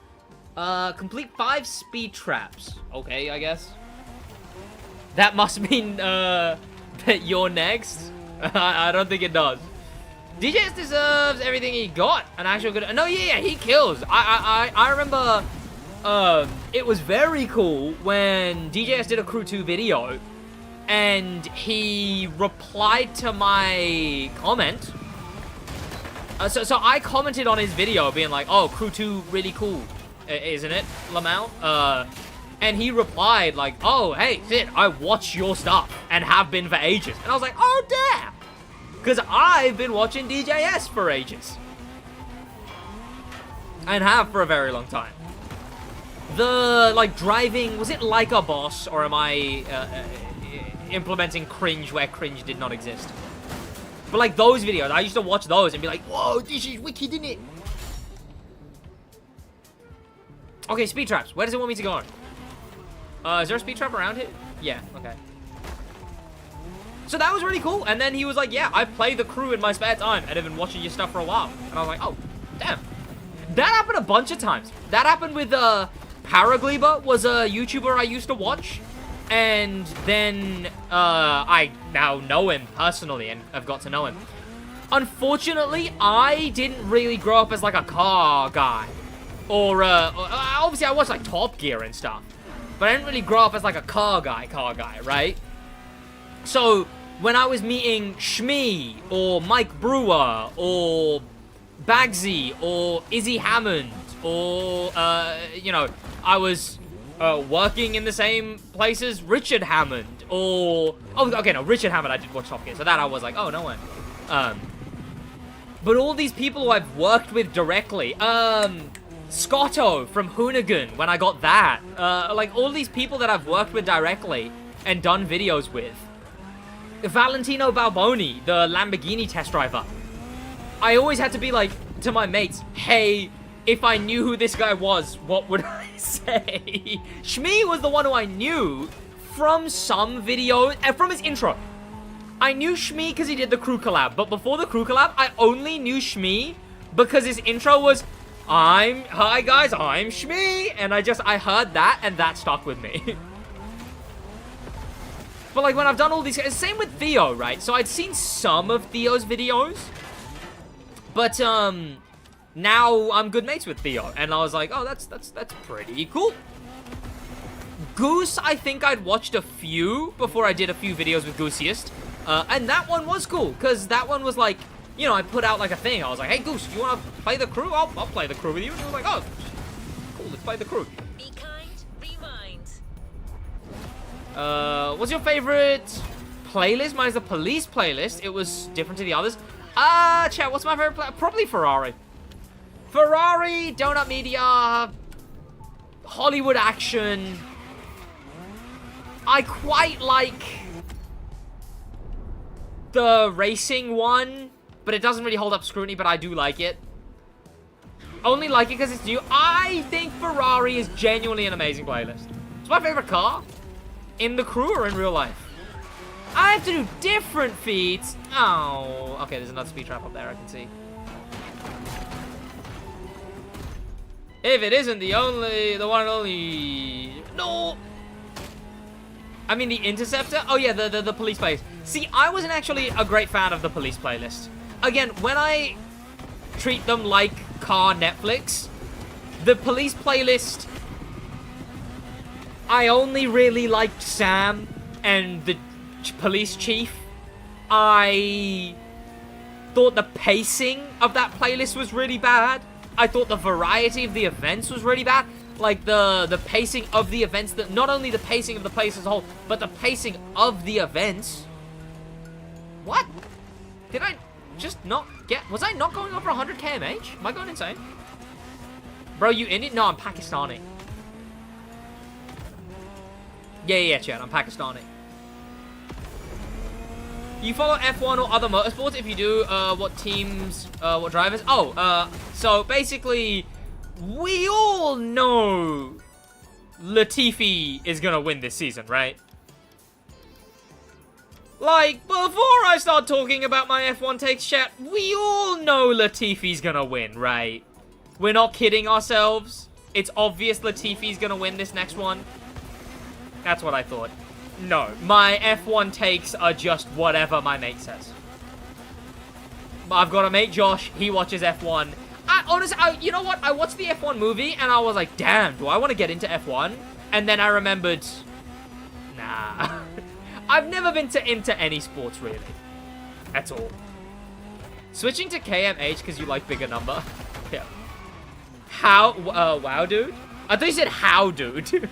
Complete 5 speed traps. Okay, I guess. That must mean, that you're next? I don't think it does. DJS deserves everything he got. An actual good... No, yeah, he kills. I remember... it was very cool when DJS did a Crew 2 video... And he replied to my comment. So I commented on his video being like, oh, Crew 2 really cool, isn't it, Lamau? And he replied like, oh, hey, Sid, I watch your stuff and have been for ages. And I was like, oh, damn. Because I've been watching DJS for ages. And have for a very long time. The, like, driving, was it like a boss? Or am I... implementing cringe where cringe did not exist. But like those videos, I used to watch those and be like, whoa, this is wicked, isn't it? Okay, speed traps. Where does it want me to go? Is there a speed trap around here? Yeah, okay. So that was really cool. And then he was like, yeah, I play the Crew in my spare time and have been watching your stuff for a while. And I was like, oh, damn. That happened a bunch of times. That happened with, Paragleber was a YouTuber I used to watch. And then, I now know him personally and have got to know him. Unfortunately, I didn't really grow up as, like, a car guy. Or, obviously I watched, like, Top Gear and stuff. But I didn't really grow up as, like, a car guy, right? So, when I was meeting Shmee, or Mike Brewer, or Bagsy, or Izzy Hammond, or, you know, I was... working in the same place as Richard Hammond, or... Oh, okay, no, Richard Hammond, I did watch Top Gear, so that I was like, oh, no one. But all these people who I've worked with directly, Scotto from Hoonigan, when I got that, like, all these people that I've worked with directly and done videos with. Valentino Balboni, the Lamborghini test driver. I always had to be like, to my mates, hey... If I knew who this guy was, what would I say? Shmee was the one who I knew from some video, and from his intro. I knew Shmee because he did the Crew collab, but before the Crew collab, I only knew Shmee because his intro was, hi guys, I'm Shmee, and I heard that, and that stuck with me. But like when I've done all these, same with Theo, right? So I'd seen some of Theo's videos, but now I'm good mates with Theo, and I was like, oh, that's pretty cool. Goose, I think I'd watched a few before I did a few videos with Goosiest, and that one was cool, because that one was like, you know, I put out like a thing. I was like, hey, Goose, you want to play the Crew? I'll play the Crew with you. And he was like, oh, cool, let's play the Crew. Be kind, be mind. What's your favorite playlist? Mine is the police playlist. It was different to the others. Chat, what's my favorite Probably Ferrari. Ferrari, Donut Media, Hollywood Action. I quite like the racing one, but it doesn't really hold up scrutiny, but I do like it. Only like it because it's new. I think Ferrari is genuinely an amazing playlist. It's my favorite car. In the Crew or in real life? I have to do different feats. Oh, okay, there's another speed trap up there, I can see. If it isn't the one and only... No! I mean the Interceptor? Oh yeah, the police playlist. See, I wasn't actually a great fan of the police playlist. Again, when I treat them like car Netflix, the police playlist... I only really liked Sam and the police chief. I thought the pacing of that playlist was really bad. I thought the variety of the events was really bad. like the pacing of the events, that not only the pacing of the place as a whole, but the pacing of the events. What? Did I just not get, was I not going over 100 kmh? Am I going insane? Bro, you Indian? No, I'm Pakistani. Yeah, chat, I'm Pakistani. You follow F1 or other motorsports? If you do, what teams, what drivers? Oh, so basically, we all know Latifi is gonna win this season, right? Like, before I start talking about my F1 takes, chat, we all know Latifi's gonna win, right? We're not kidding ourselves. It's obvious Latifi's gonna win this next one. That's what I thought. No, my F1 takes are just whatever my mate says. I've got a mate, Josh. He watches F1. Honestly, you know what? I watched the F1 movie, and I was like, damn, do I want to get into F1? And then I remembered, nah. I've never been into any sports, really. At all. Switching to KMH because you like bigger number. Yeah. How? Wow, dude? I thought you said how, dude.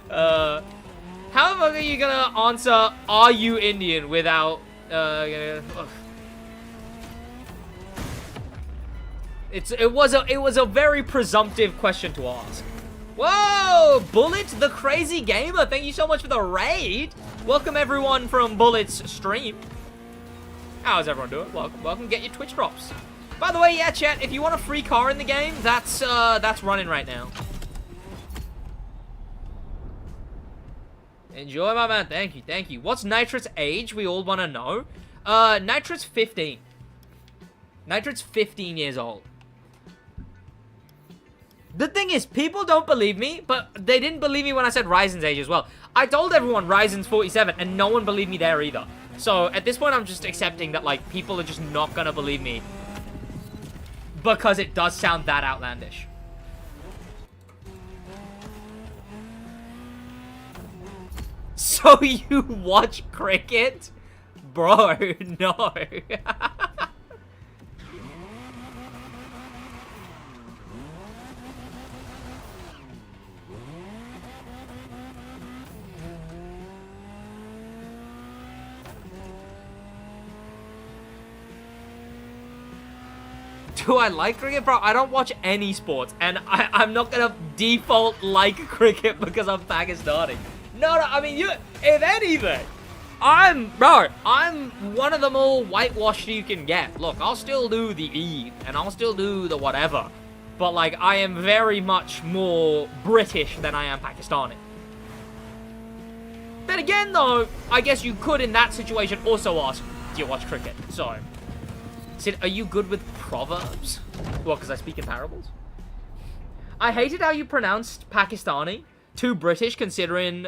How the fuck are you gonna answer, are you Indian, without, It was a very presumptive question to ask. Whoa! Bullet, the crazy gamer, thank you so much for the raid. Welcome everyone from Bullet's stream. How's everyone doing? Welcome, get your Twitch drops. By the way, yeah, chat, if you want a free car in the game, that's running right now. Enjoy, my man. Thank you. What's Nitrate's age? We all want to know. Nitrate's 15. Nitrate's 15 years old. The thing is, people don't believe me, but they didn't believe me when I said Ryzen's age as well. I told everyone Ryzen's 47, and no one believed me there either. So, at this point, I'm just accepting that, like, people are just not gonna believe me. Because it does sound that outlandish. So you watch cricket? Bro, no. Do I like cricket? Bro, I don't watch any sports, and I'm not gonna default like cricket because I'm Pakistani. No, I mean, if anything, I'm one of the more whitewashed you can get. Look, I'll still do the Eid, and I'll still do the whatever, but, like, I am very much more British than I am Pakistani. Then again, though, I guess you could, in that situation, also ask, do you watch cricket? So, Sid, are you good with proverbs? Well, because I speak in parables. I hated how you pronounced Pakistani. Too British, considering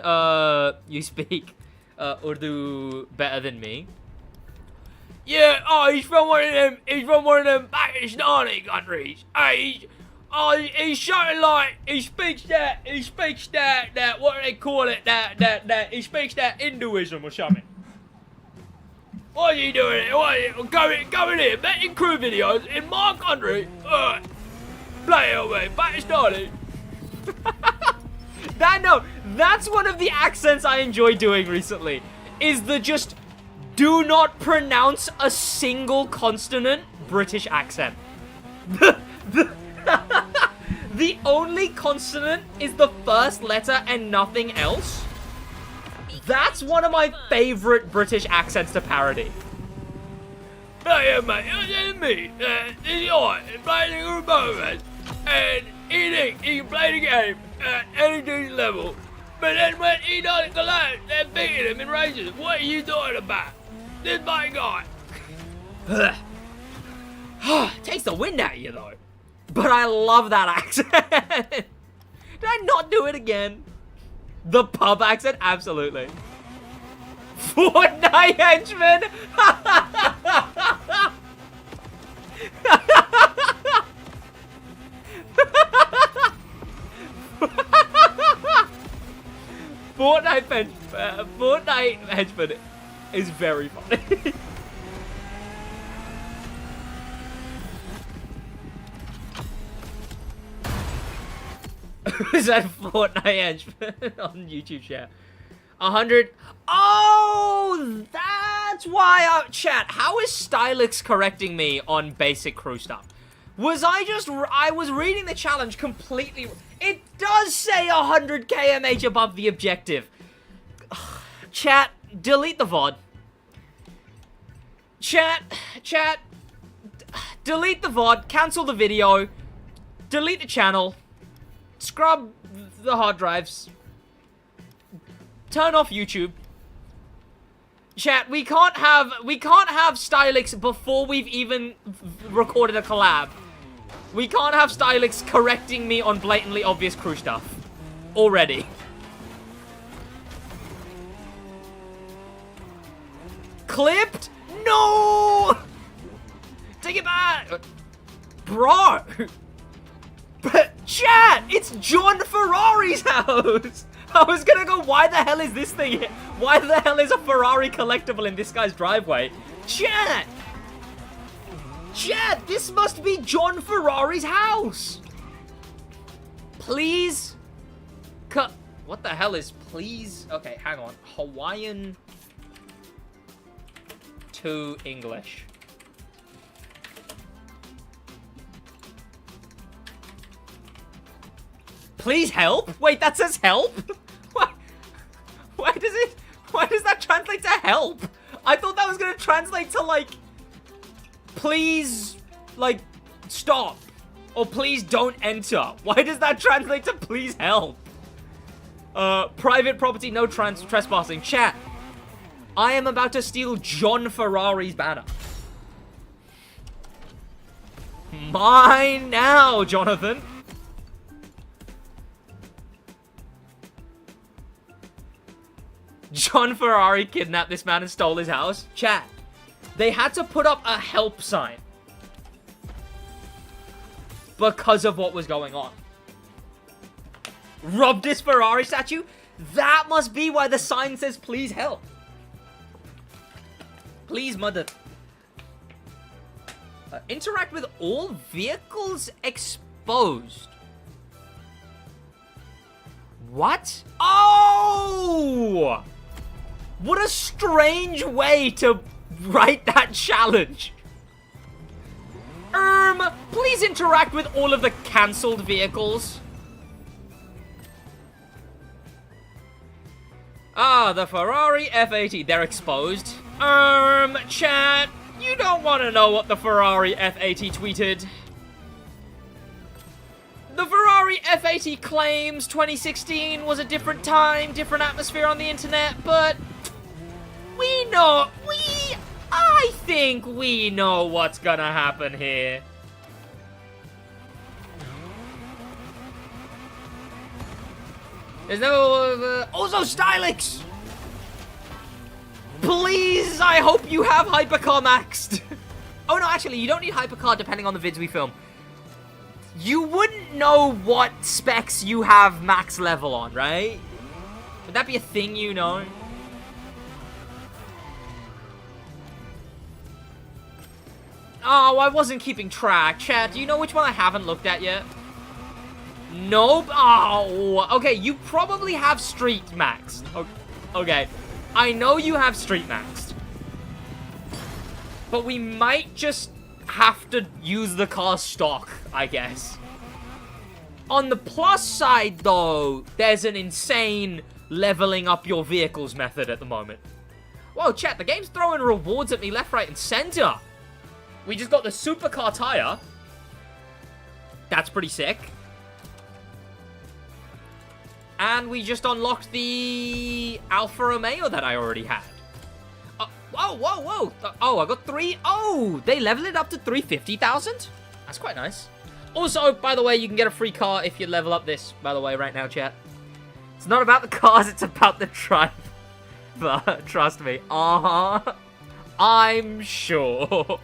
you speak Urdu better than me. Yeah, he's from one of them Pakistani countries. He's something like, he speaks that, what do they call it, he speaks that Hinduism or something. What are you doing? Going here, making crew videos in my country? Play it away, Pakistani. That's one of the accents I enjoy doing recently, is the just do not pronounce a single consonant British accent. The only consonant is the first letter and nothing else. That's one of my favorite British accents to parody. Yeah, mate, it's me. It's alright, playing a moment, and he thinks he can play the game at any decent level, but then when he doesn't collapse, they're beating him in races. What are you talking about? This my guy. Takes the wind out of you, though. But I love that accent. Did I not do it again? The pub accent? Absolutely. Fortnite henchman! Fortnite henchman is very funny. Is that Fortnite Edge on YouTube chat? 100. Oh, that's why chat. How is Stylix correcting me on basic crew stuff? I was reading the challenge completely. It does say 100 kmh above the objective. Chat, delete the VOD. Chat, delete the VOD, cancel the video, delete the channel, scrub the hard drives, turn off YouTube. Chat, we can't have Stylix before we've even recorded a collab. We can't have Stylix correcting me on blatantly obvious crew stuff. Already. Clipped? No! Take it back! Bro! But chat! It's John Ferrari's house! I was gonna go, why the hell is this thing here? Why the hell is a Ferrari collectible in this guy's driveway? Chat! Chat, this must be John Ferrari's house! Please? What the hell is please? Okay, hang on. Hawaiian to English. Please help? Wait, that says help? Why does that translate to help? I thought that was gonna translate to like, please, like, stop. Or please don't enter. Why does that translate to please help? Private property, no trespassing. Chat, I am about to steal John Ferrari's banner. Mine now, Jonathan. John Ferrari kidnapped this man and stole his house. Chat, they had to put up a help sign because of what was going on. Robbed his Ferrari statue? That must be why the sign says please help. Please, mother. Interact with all vehicles exposed. What? Oh! What a strange way to write that challenge. Please interact with all of the cancelled vehicles. Ah, the Ferrari F80, they're exposed. Chat, you don't want to know what the Ferrari F80 tweeted. The Ferrari F80 claims 2016 was a different time, different atmosphere on the internet, but I think we know what's gonna happen here. There's no, also Stylix! Please, I hope you have Hypercar maxed. Oh no, actually, you don't need Hypercar depending on the vids we film. You wouldn't know what specs you have max level on, right? Would that be a thing you know? Oh, I wasn't keeping track. Chat, do you know which one I haven't looked at yet? Nope. Oh, okay, you probably have street maxed. Okay, I know you have street maxed. But we might just have to use the car stock, I guess. On the plus side, though, there's an insane leveling up your vehicles method at the moment. Whoa, chat, the game's throwing rewards at me left, right, and center. We just got the supercar tire. That's pretty sick. And we just unlocked the Alfa Romeo that I already had. Whoa. Oh, I got 3. Oh, they leveled it up to 350,000? That's quite nice. Also, by the way, you can get a free car if you level up this, by the way, right now, chat. It's not about the cars, it's about the drive. But, trust me. I'm sure.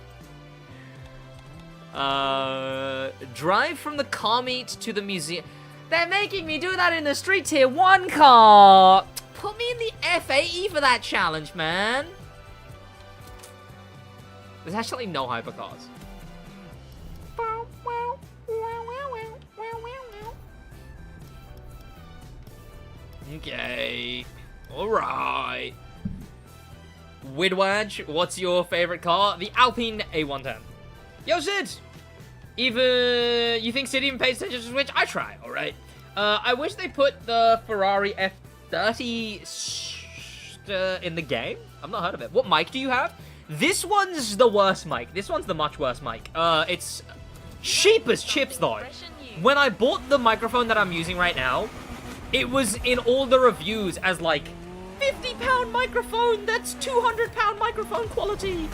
Drive from the car meet to the museum. They're making me do that in the street tier 1 car. Put me in the F80 for that challenge, man. There's actually no hypercars. Okay. Alright. SidWaj, what's your favorite car? The Alpine A110. Yo, Sid! You think Sid even pays attention to Switch? I try, alright. I wish they put the Ferrari F30 in the game. I've not heard of it. What mic do you have? This one's the worst mic. This one's the much worse mic. It's cheap as chips, though. When I bought the microphone that I'm using right now, it was in all the reviews as, like, £50 microphone, that's £200 microphone quality.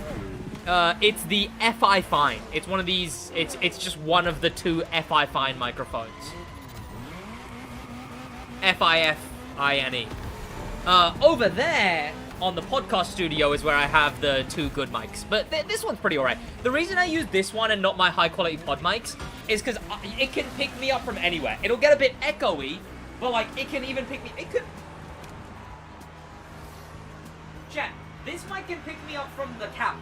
It's the FI Fine. It's one of these, it's just one of the two FI Fine microphones. FIFINE. Over there, on the podcast studio, is where I have the two good mics. But this one's pretty alright. The reason I use this one and not my high quality pod mics is because it can pick me up from anywhere. It'll get a bit echoey, but, like, it can even pick me, it could... Chat, this mic can pick me up from the couch.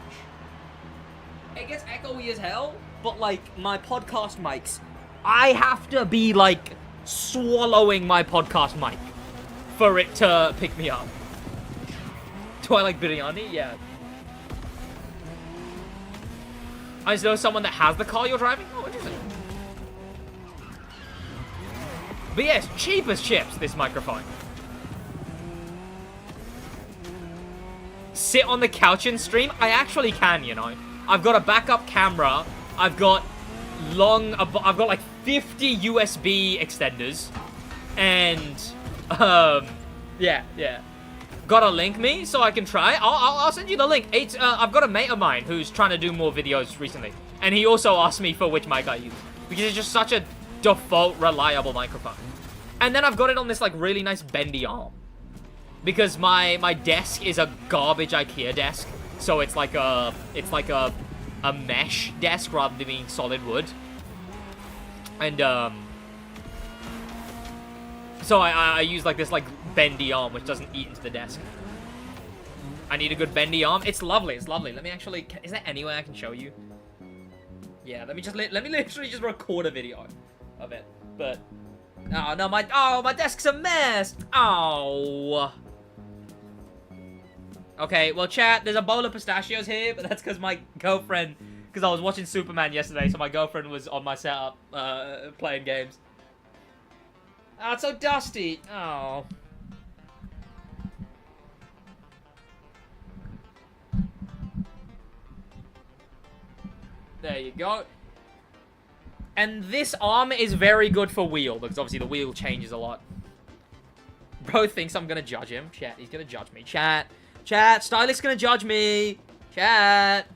It gets echoey as hell, but, like, my podcast mics, I have to be, like, swallowing my podcast mic for it to pick me up. Do I like biryani? Yeah. I just know someone that has the car you're driving? Oh, interesting. But yes, cheap as chips, this microphone. Sit on the couch and stream? I actually can, you know. I've got a backup camera. I've got like 50 USB extenders. And, yeah. Gotta link me so I can try. I'll send you the link. I've got a mate of mine who's trying to do more videos recently. And he also asked me for which mic I use. Because it's just such a default, reliable microphone. And then I've got it on this, like, really nice bendy arm. Because my desk is a garbage IKEA desk, so it's like a mesh desk rather than being solid wood. And so I use like this like bendy arm which doesn't eat into the desk. I need a good bendy arm. It's lovely. It's lovely. Let me actually. Is there any way I can show you? Yeah. Let me literally just record a video of it. But no, my desk's a mess. Oh. Okay, well, chat, there's a bowl of pistachios here, but that's because my girlfriend, because I was watching Superman yesterday, so my girlfriend was on my setup, playing games. Oh, it's so dusty. Oh. There you go. And this arm is very good for wheel, because obviously the wheel changes a lot. Bro thinks I'm gonna judge him. Chat, he's gonna judge me. Chat, Stylist's gonna judge me. Chat.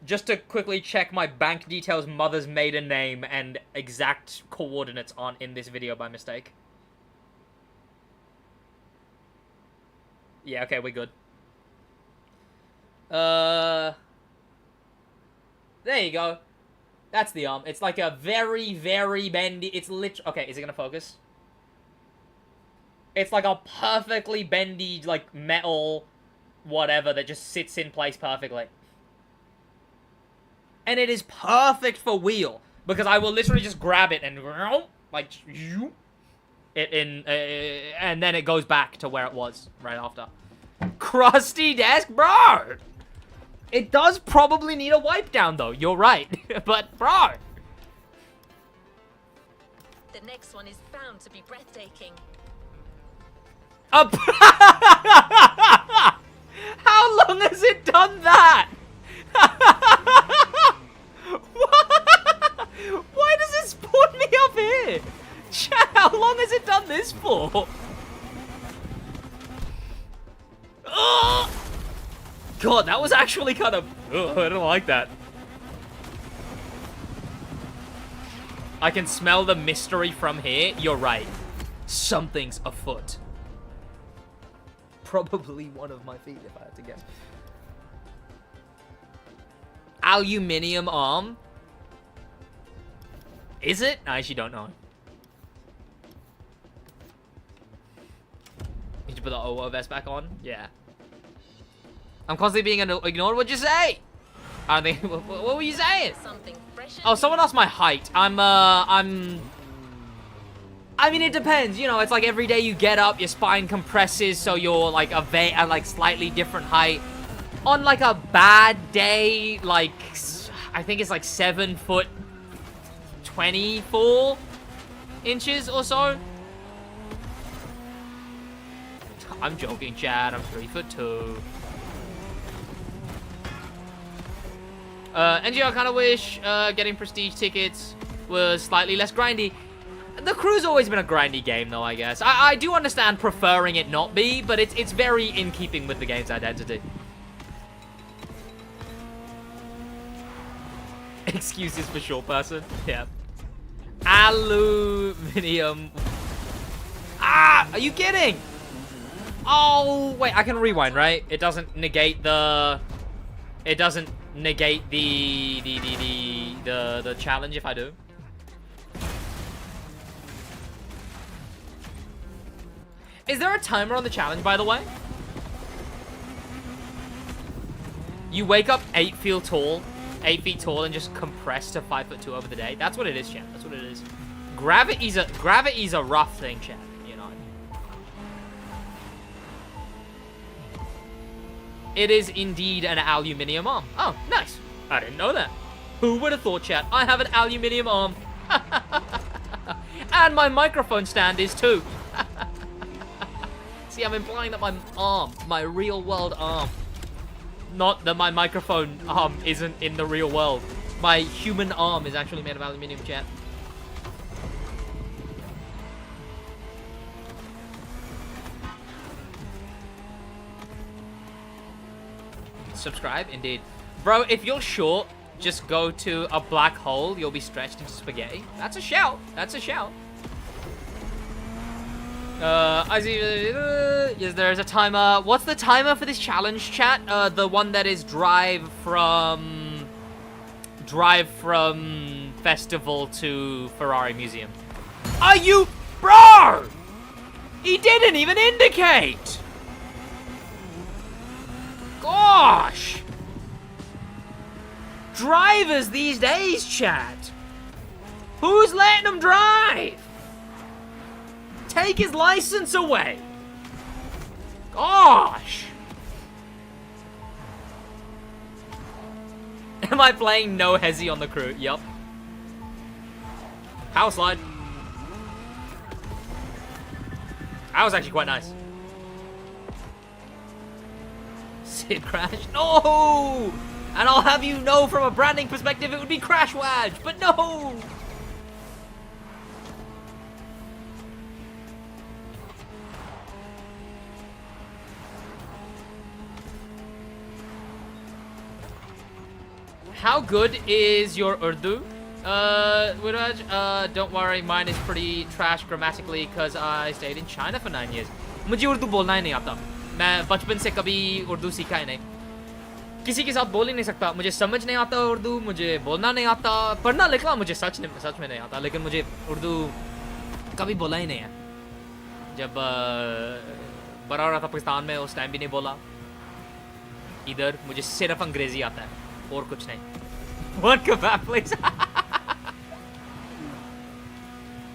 Just to quickly check my bank details, mother's maiden name, and exact coordinates aren't in this video by mistake. Yeah, okay, we're good. There you go. That's the arm. It's like a very, very bendy... It's literally... Okay, is it gonna focus? It's like a perfectly bendy, like, metal... whatever that just sits in place perfectly. And it is perfect for wheel. Because I will literally just grab it and... like... and then it goes back to where it was right after. Crusty desk, bro! It does probably need a wipe down, though. You're right. But, bro! The next one is bound to be breathtaking. How long has it done that? Why does it spawn me up here? Chat, how long has it done this for? Oh! God, that was actually kind of... Ugh, I don't like that. I can smell the mystery from here. You're right. Something's afoot. Probably one of my feet, if I had to guess. Aluminium arm? Is it? I actually don't know. Need to put the OO vest back on? Yeah. I'm constantly being ignored. What'd you say? I think. What were you saying? Something fresh. Oh, someone asked my height. I mean, it depends. You know, it's like every day you get up, your spine compresses, so you're like a like slightly different height. On like a bad day, like I think it's like 7 foot 24 inches or so. I'm joking, Chad. I'm 3'2". NG, I kind of wish getting prestige tickets was slightly less grindy. The crew's always been a grindy game, though, I guess. I do understand preferring it not be, but it's very in keeping with the game's identity. Excuses for short person. Yeah. Aluminium. Ah! Are you kidding? Oh, wait, I can rewind, right? It doesn't negate the... It doesn't negate the challenge if I do. Is there a timer on the challenge, by the way? You wake up 8 feet tall and just compress to 5'2" over the day. That's what it is, chat. That's what it is. Gravity's a rough thing, chat. You know. It is indeed an aluminium arm. Oh, nice. I didn't know that. Who would have thought, chat? I have an aluminium arm. And my microphone stand is too. See, I'm implying that my arm, my real world arm, not that my microphone arm isn't in the real world. My human arm is actually made of aluminium, chat. Subscribe, indeed. Bro, if you're short, just go to a black hole. You'll be stretched into spaghetti. That's a shout. That's a shout. I see. Yes, there's a timer. What's the timer for this challenge, chat? The one that is drive from festival to Ferrari museum. Are you, bro? He didn't even indicate. Gosh. Drivers these days, chat. Who's letting them drive? Take his license away. Gosh. Am I playing no hezzy on the crew? Yup. Power slide. That was actually quite nice. Sid crash. No! And I'll have you know from a branding perspective it would be SidWaj, but no! How good is your Urdu? SidWaj, don't worry, mine is pretty trash grammatically because I stayed in China for 9 years. मुझे उर्दू बोलना ही नहीं आता. मैं बचपन से कभी उर्दू सीखा ही नहीं. किसी के साथ बोल ही नहीं सकता. मुझे समझ नहीं आता उर्दू, मुझे बोलना नहीं आता. पढ़ना लिखना मुझे सच में नहीं आता, लेकिन मुझे उर्दू कभी बोला ही नहीं है. जब बड़ा रहा था पाकिस्तान में उस टाइम भी नहीं बोला. इधर मुझे सिर्फ अंग्रेजी आता है और कुछ नहीं. One kebab, please.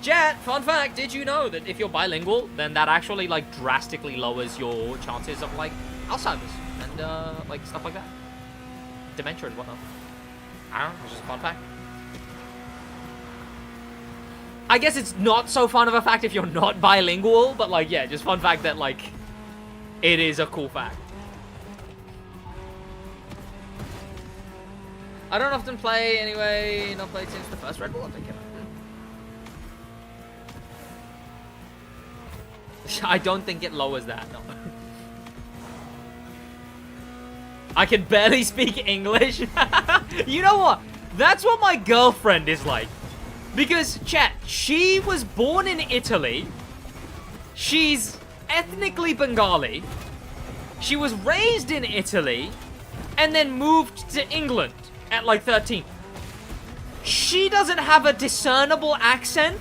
Jet, fun fact, did you know that if you're bilingual, then that actually like drastically lowers your chances of like Alzheimer's and like stuff like that, dementia and whatnot. I don't know, it's just a fun fact. I guess it's not so fun of a fact if you're not bilingual, but like yeah, just fun fact that like it is a cool fact. I don't often play anyway, not played since the first Red Bull update came out. I don't think it lowers that, no. I can barely speak English. You know what? That's what my girlfriend is like. Because, chat, she was born in Italy. She's ethnically Bengali. She was raised in Italy. And then moved to England at like 13. She doesn't have a discernible accent.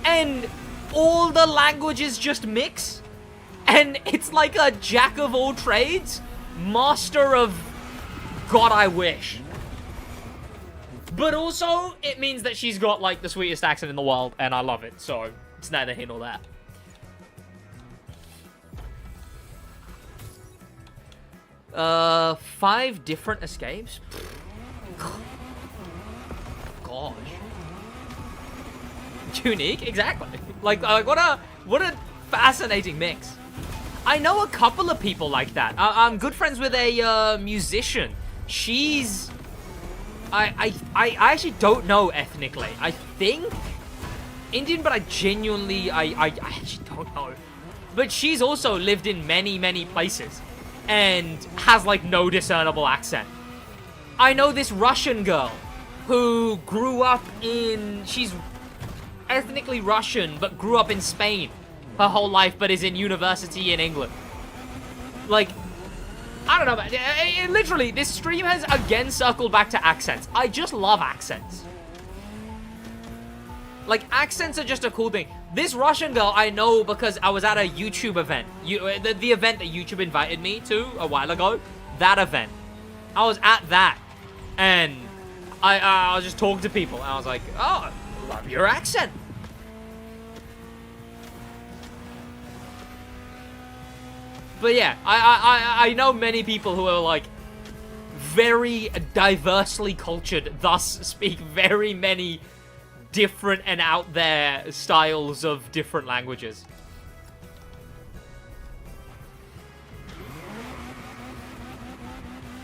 And all the languages just mix. And it's like a jack of all trades. Master of God, I wish. But also, it means that she's got, like, the sweetest accent in the world, and I love it, so it's neither here nor there. 5 different escapes? Gosh. Unique? Exactly. Like what a fascinating mix. I know a couple of people like that. I'm good friends with a musician. She's... I actually don't know ethnically. I think Indian, but I genuinely... I actually don't know. But she's also lived in many, many places. And has, like, no discernible accent. I know this Russian girl who grew up in... She's ethnically Russian, but grew up in Spain her whole life, but is in university in England. Like, I don't know, but literally, this stream has again circled back to accents. I just love accents. Like, accents are just a cool thing. This Russian girl I know because I was at a YouTube event. The event that YouTube invited me to a while ago. That event. I was at that. And I was just talking to people. And I was like, oh, I love your accent. But yeah, I know many people who are, like, very diversely cultured, thus speak very many different and out there styles of different languages.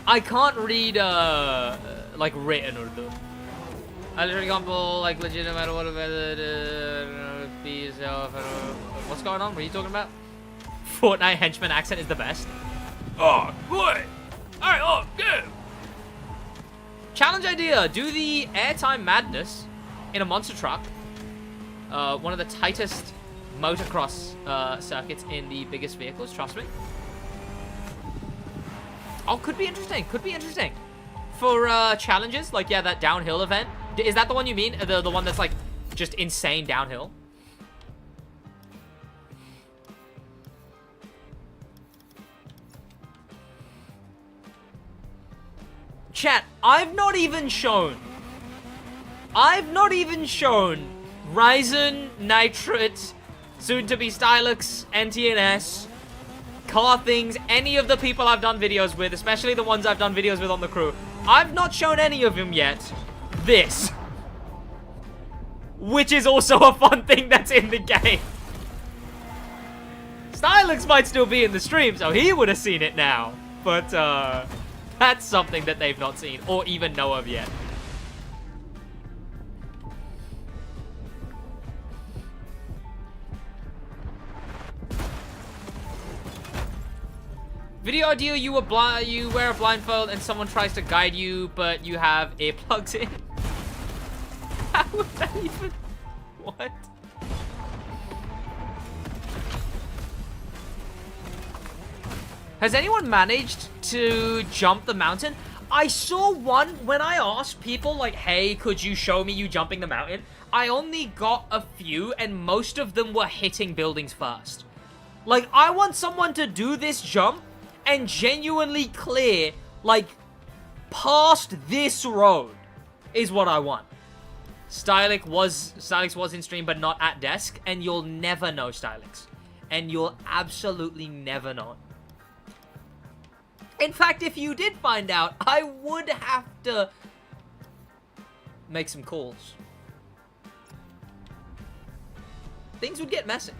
I can't read, like, written Urdu. I literally can't pull, like, legit no matter what be yourself. What's going on? What are you talking about? Fortnite henchman accent is the best. Oh, boy! Alright, oh, good! Challenge idea. Do the airtime madness in a monster truck. One of the tightest motocross circuits in the biggest vehicles, trust me. Oh, could be interesting. Could be interesting. For challenges, like, yeah, that downhill event. Is that the one you mean? The one that's, like, just insane downhill? Chat, I've not even shown Ryzen, Nitrate, soon-to-be Stylix, NTNS, Car Things, any of the people I've done videos with, especially the ones I've done videos with on the crew. I've not shown any of them yet this. Which is also a fun thing that's in the game. Stylix might still be in the stream, so he would have seen it now. But, that's something that they've not seen or even know of yet. Video idea, you wear a blindfold and someone tries to guide you, but you have earplugs in. How would that even... What? Has anyone managed to jump the mountain? I saw one when I asked people, like, hey, could you show me you jumping the mountain? I only got a few, and most of them were hitting buildings first. Like, I want someone to do this jump and genuinely clear, like, past this road is what I want. Stylix was in stream, but not at desk, and you'll never know Stylix. And you'll absolutely never know. In fact, if you did find out, I would have to make some calls. Things would get messy.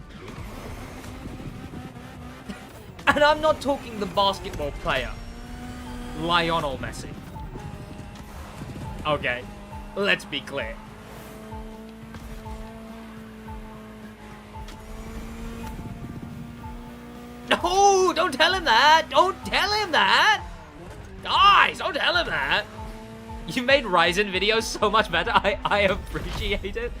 And I'm not talking the basketball player, Lionel Messi. Okay, let's be clear. No, don't tell him that. Don't tell him that. Guys, don't tell him that. You made Ryzen videos so much better. I appreciate it.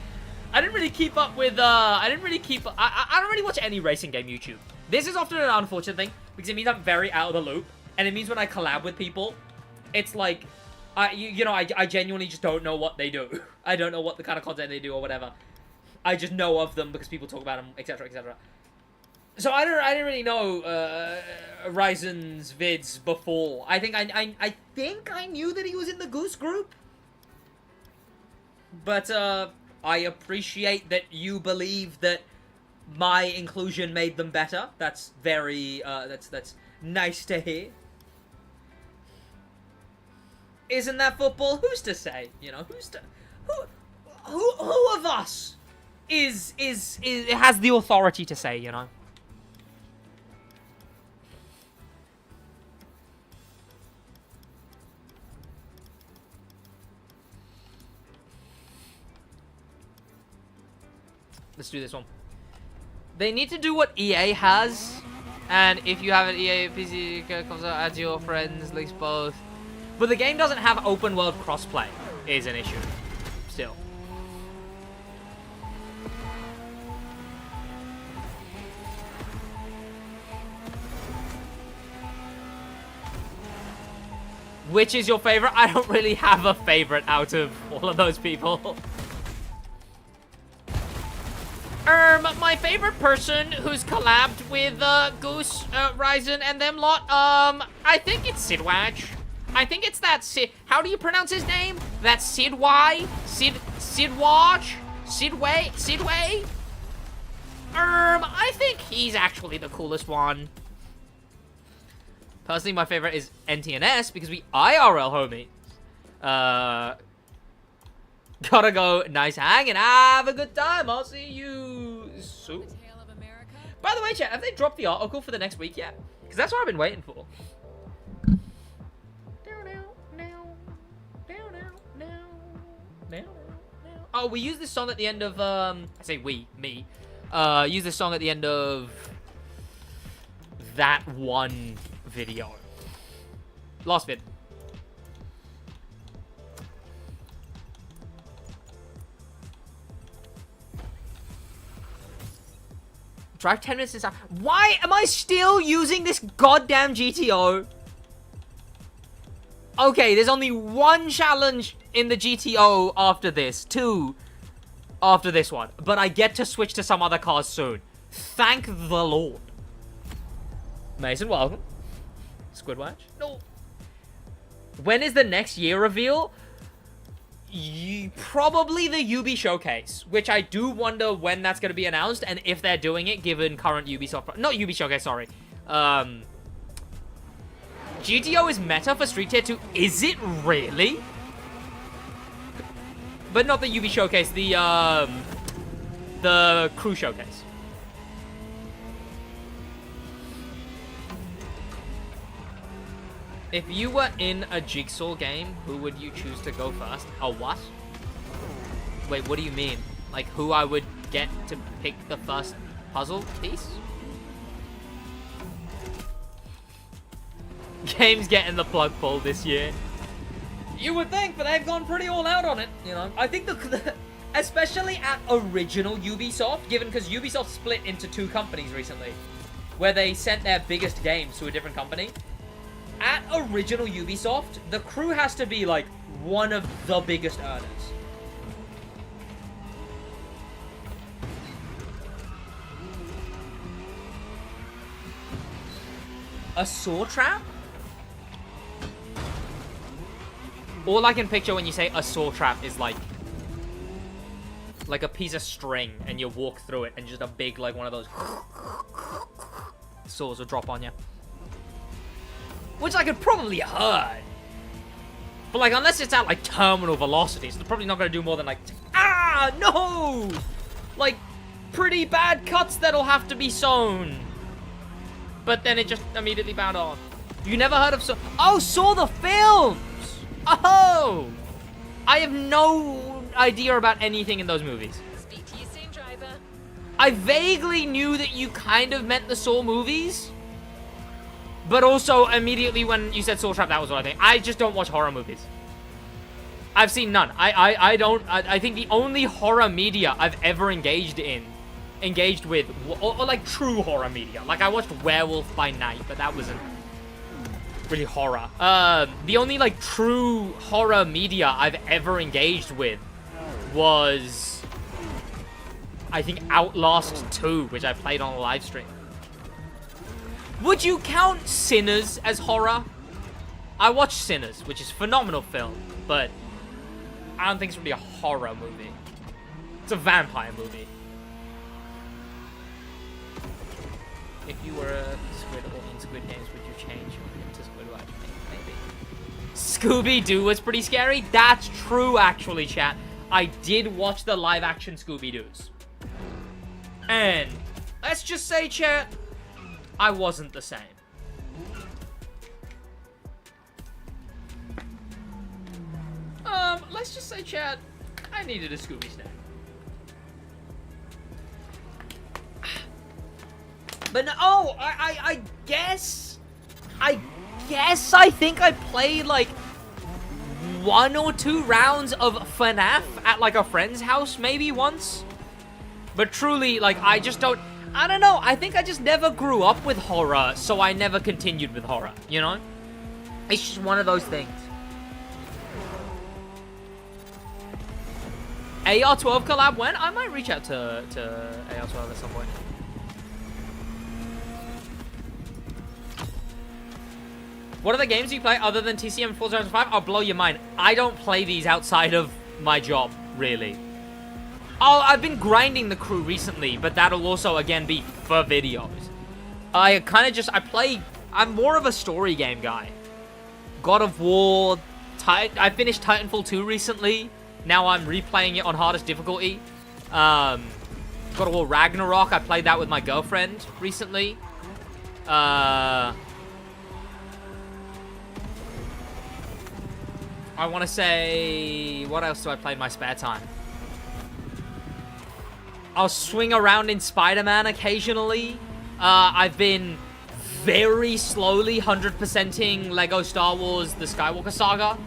I didn't really keep up with, I don't really watch any racing game YouTube. This is often an unfortunate thing because it means I'm very out of the loop. And it means when I collab with people, it's like, I genuinely just don't know what they do. I don't know what the kind of content they do or whatever. I just know of them because people talk about them, etc., etc. So I didn't really know Ryzen's vids before. I think I knew that he was in the Goose group. But, I appreciate that you believe that my inclusion made them better. That's very, that's nice to hear. Isn't that football? Who's to say? You know, who of us has the authority to say, you know? Let's do this one. They need to do what EA has, and if you have an EA PC, comes out, add your friends, links both. But the game doesn't have open world crossplay, is an issue. Still. Which is your favorite? I don't really have a favorite out of all of those people. My favorite person who's collabed with Goose, Ryzen, and them lot, I think it's SidWaj. I think it's that how do you pronounce his name? That's SidWaj? SidWaj? Sidway? I think he's actually the coolest one. Personally, my favorite is NTNS because we IRL homies. Gotta go. Nice hang and have a good time. I'll see you soon. By the way, chat, have they dropped the article for the next week yet? Because that's what I've been waiting for. Oh, we use this song at the end of, I say we, me. Use this song at the end of that one video. Last vid. Drive 10 minutes inside. Why am I still using this goddamn GTO? Okay, there's only one challenge in the GTO after this. Two after this one. But I get to switch to some other cars soon. Thank the Lord. Mason, welcome. SidWaj? No. When is the next year reveal? Probably the Ubi Showcase, which I do wonder when that's going to be announced and if they're doing it given current Ubisoft... Not Ubi Showcase, sorry. GTO is meta for Street Tier 2. Is it really? But not the Ubi Showcase, the Crew Showcase. If you were in a Jigsaw game, who would you choose to go first? A what? Wait, what do you mean? Like, who I would get to pick the first puzzle piece? Game's getting the plug pulled this year. You would think, but they've gone pretty all out on it, you know. I think especially at original Ubisoft, given because Ubisoft split into two companies recently, where they sent their biggest games to a different company. At original Ubisoft, the Crew has to be, like, one of the biggest earners. A saw trap? All I can picture when you say a saw trap is, like a piece of string, and you walk through it, and just a big, like, one of those saws will drop on you. Which I could probably hurt. But, like, unless it's at, like, terminal velocities, they're probably not going to do more than, like, ah, no! Like, pretty bad cuts that'll have to be sewn. But then it just immediately bound on. You never heard of Saw? Oh, Saw the films! Oh! I have no idea about anything in those movies. Speak to you soon, driver. I vaguely knew that you kind of meant the Saw movies. But also, immediately when you said Saw Trap, that was what I think. I just don't watch horror movies. I've seen none. I think the only horror media I've ever engaged with, or like true horror media. Like, I watched Werewolf by Night, but that wasn't really horror. The only, like, true horror media I've ever engaged with was, I think, Outlast 2, which I played on a live stream. Would you count Sinners as horror? I watched Sinners, which is a phenomenal film, but I don't think it's really a horror movie. It's a vampire movie. If you were a squid or in Squid Games, would you change to SidWaj? Maybe. Scooby-Doo was pretty scary. That's true, actually, chat. I did watch the live-action Scooby-Doos. And let's just say, chat, I wasn't the same. Let's just say, chat, I needed a Scooby snack. But no, oh, I guess I think I played like 1 or 2 rounds of FNAF at like a friend's house maybe once. But truly, like, I don't know, I think I just never grew up with horror, so I never continued with horror, you know? It's just one of those things. AR12 collab when? I might reach out to AR12 at some point. What are the games you play other than TCM 4005? I'll blow your mind. I don't play these outside of my job, really. Oh, I've been grinding the crew recently, but that'll also, again, be for videos. I kind of just, I'm more of a story game guy. God of War, I finished Titanfall 2 recently. Now I'm replaying it on hardest difficulty. God of War Ragnarok, I played that with my girlfriend recently. I want to say, what else do I play in my spare time? I'll swing around in Spider-Man occasionally. I've been very slowly 100%ing Lego Star Wars The Skywalker Saga.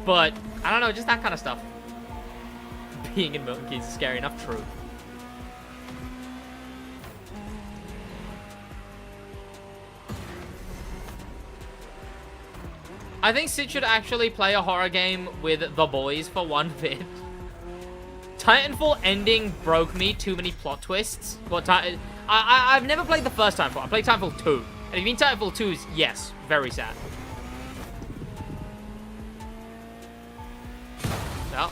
But, I don't know, just that kind of stuff. Being in Milton Keynes is scary enough, true. I think Sid should actually play a horror game with the boys for one vid. Titanfall ending broke me. Too many plot twists. But I've never played the first Titanfall. I played Titanfall 2. And if you mean Titanfall 2's, yes, very sad. Well,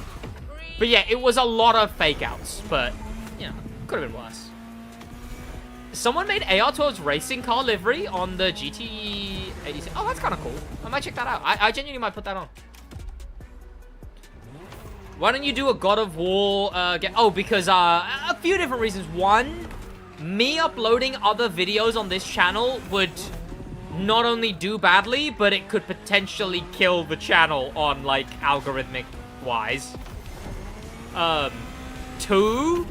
but yeah, it was a lot of fake outs. But, you know, could have been worse. Someone made AR12's racing car livery on the GT86. Oh, that's kind of cool. I might check that out. I genuinely might put that on. Why don't you do a God of War because a few different reasons. One, me uploading other videos on this channel would not only do badly, but it could potentially kill the channel on, like, algorithmic wise. Two,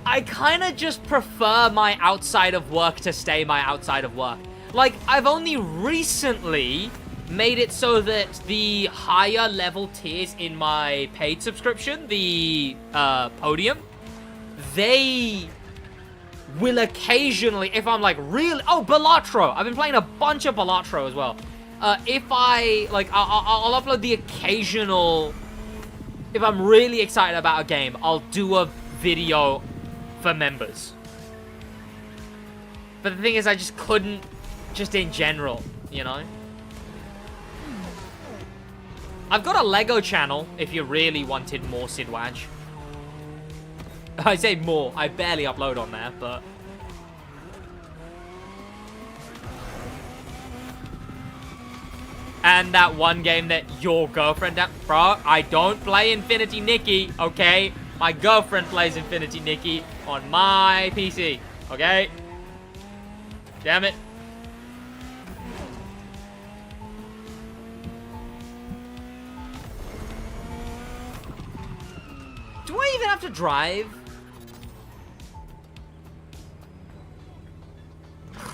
I kind of just prefer my outside of work to stay my outside of work. Like, I've only recently made it so that the higher level tiers in my paid subscription, the podium, they will occasionally, if I'm like really, oh, Balatro, I've been playing a bunch of Balatro as well. If I, like, I'll upload the occasional, if I'm really excited about a game, I'll do a video for members. But the thing is, I just couldn't, just in general, you know? I've got a Lego channel, if you really wanted more SidWaj. I say more, I barely upload on there, but... And that one game that your girlfriend... Bro, I don't play Infinity Nikki, okay? My girlfriend plays Infinity Nikki on my PC, okay? Damn it. Do I even have to drive?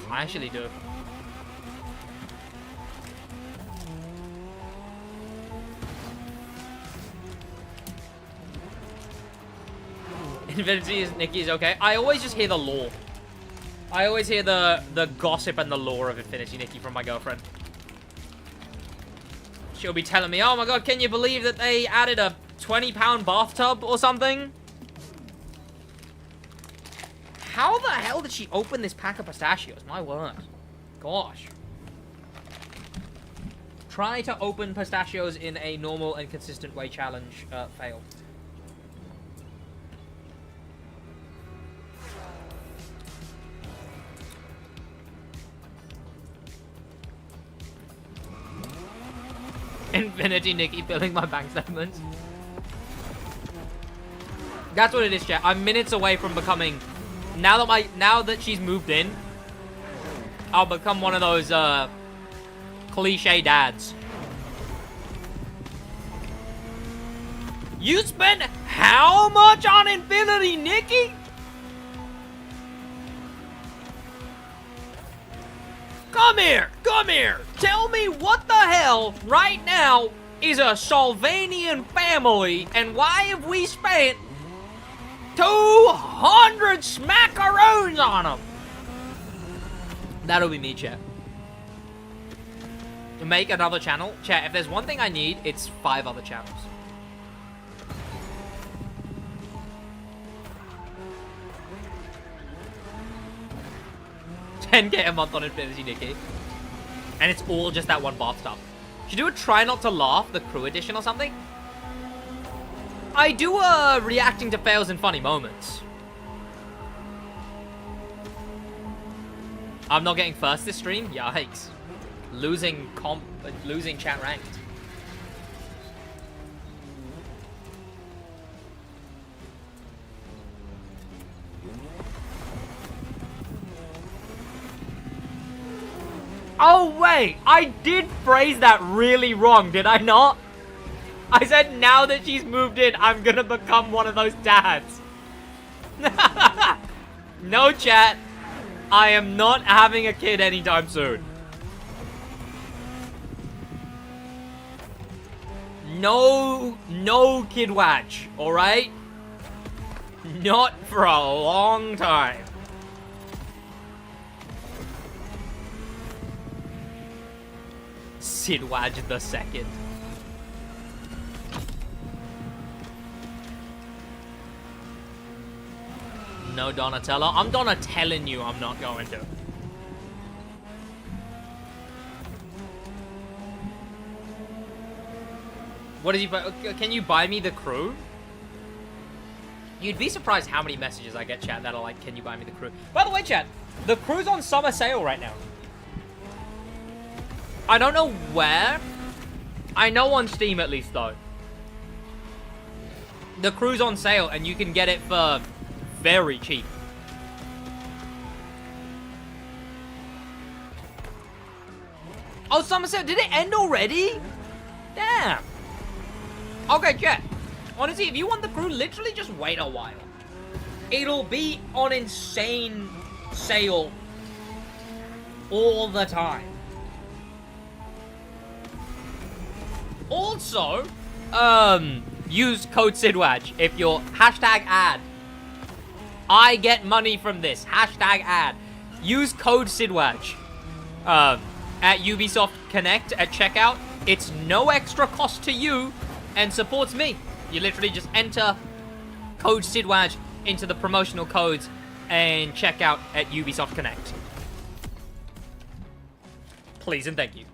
I actually do. Infinity Nikki is okay. I always just hear the lore. I always hear the gossip and the lore of Infinity Nikki from my girlfriend. She'll be telling me, oh my god, can you believe that they added a 20-pound bathtub or something? How the hell did she open this pack of pistachios? My word. Gosh. Try to open pistachios in a normal and consistent way challenge failed. Infinity Nikki filling my bank statements. That's what it is, chat. I'm minutes away from becoming... Now that she's moved in, I'll become one of those, cliche dads. You spent how much on Infinity Nikki? Come here, come here. Tell me what the hell right now is a Solvanian family and why have we spent 200 smackaroons on them? That'll be me, chat. To make another channel. Chat, if there's one thing I need, it's 5 other channels. 10k a month on Infinity Nikki. And it's all just that one bathtub. Should do a try not to laugh, the crew edition or something? I do reacting to fails and funny moments. I'm not getting first this stream? Yikes. Losing chat ranked. Oh wait, I did phrase that really wrong, did I not? I said now that she's moved in, I'm gonna become one of those dads. No, chat. I am not having a kid anytime soon. No SidWaj, alright? Not for a long time. SidWaj the second. No Donatello. I'm Donatelling you, I'm not going to. What is he? Can you buy me the crew? You'd be surprised how many messages I get, chat, that are like, can you buy me the crew? By the way, chat, the crew's on summer sale right now. I don't know where. I know on Steam at least, though. The crew's on sale, and you can get it for very cheap. Oh, summer sale. Did it end already? Damn. Okay, chat. Honestly, if you want the crew, literally just wait a while. It'll be on insane sale all the time. Also, use code SidWaj if you're #ad. I get money from this. #ad. Use code SidWaj at Ubisoft Connect at checkout. It's no extra cost to you and supports me. You literally just enter code SidWaj into the promotional codes and check out at Ubisoft Connect. Please and thank you.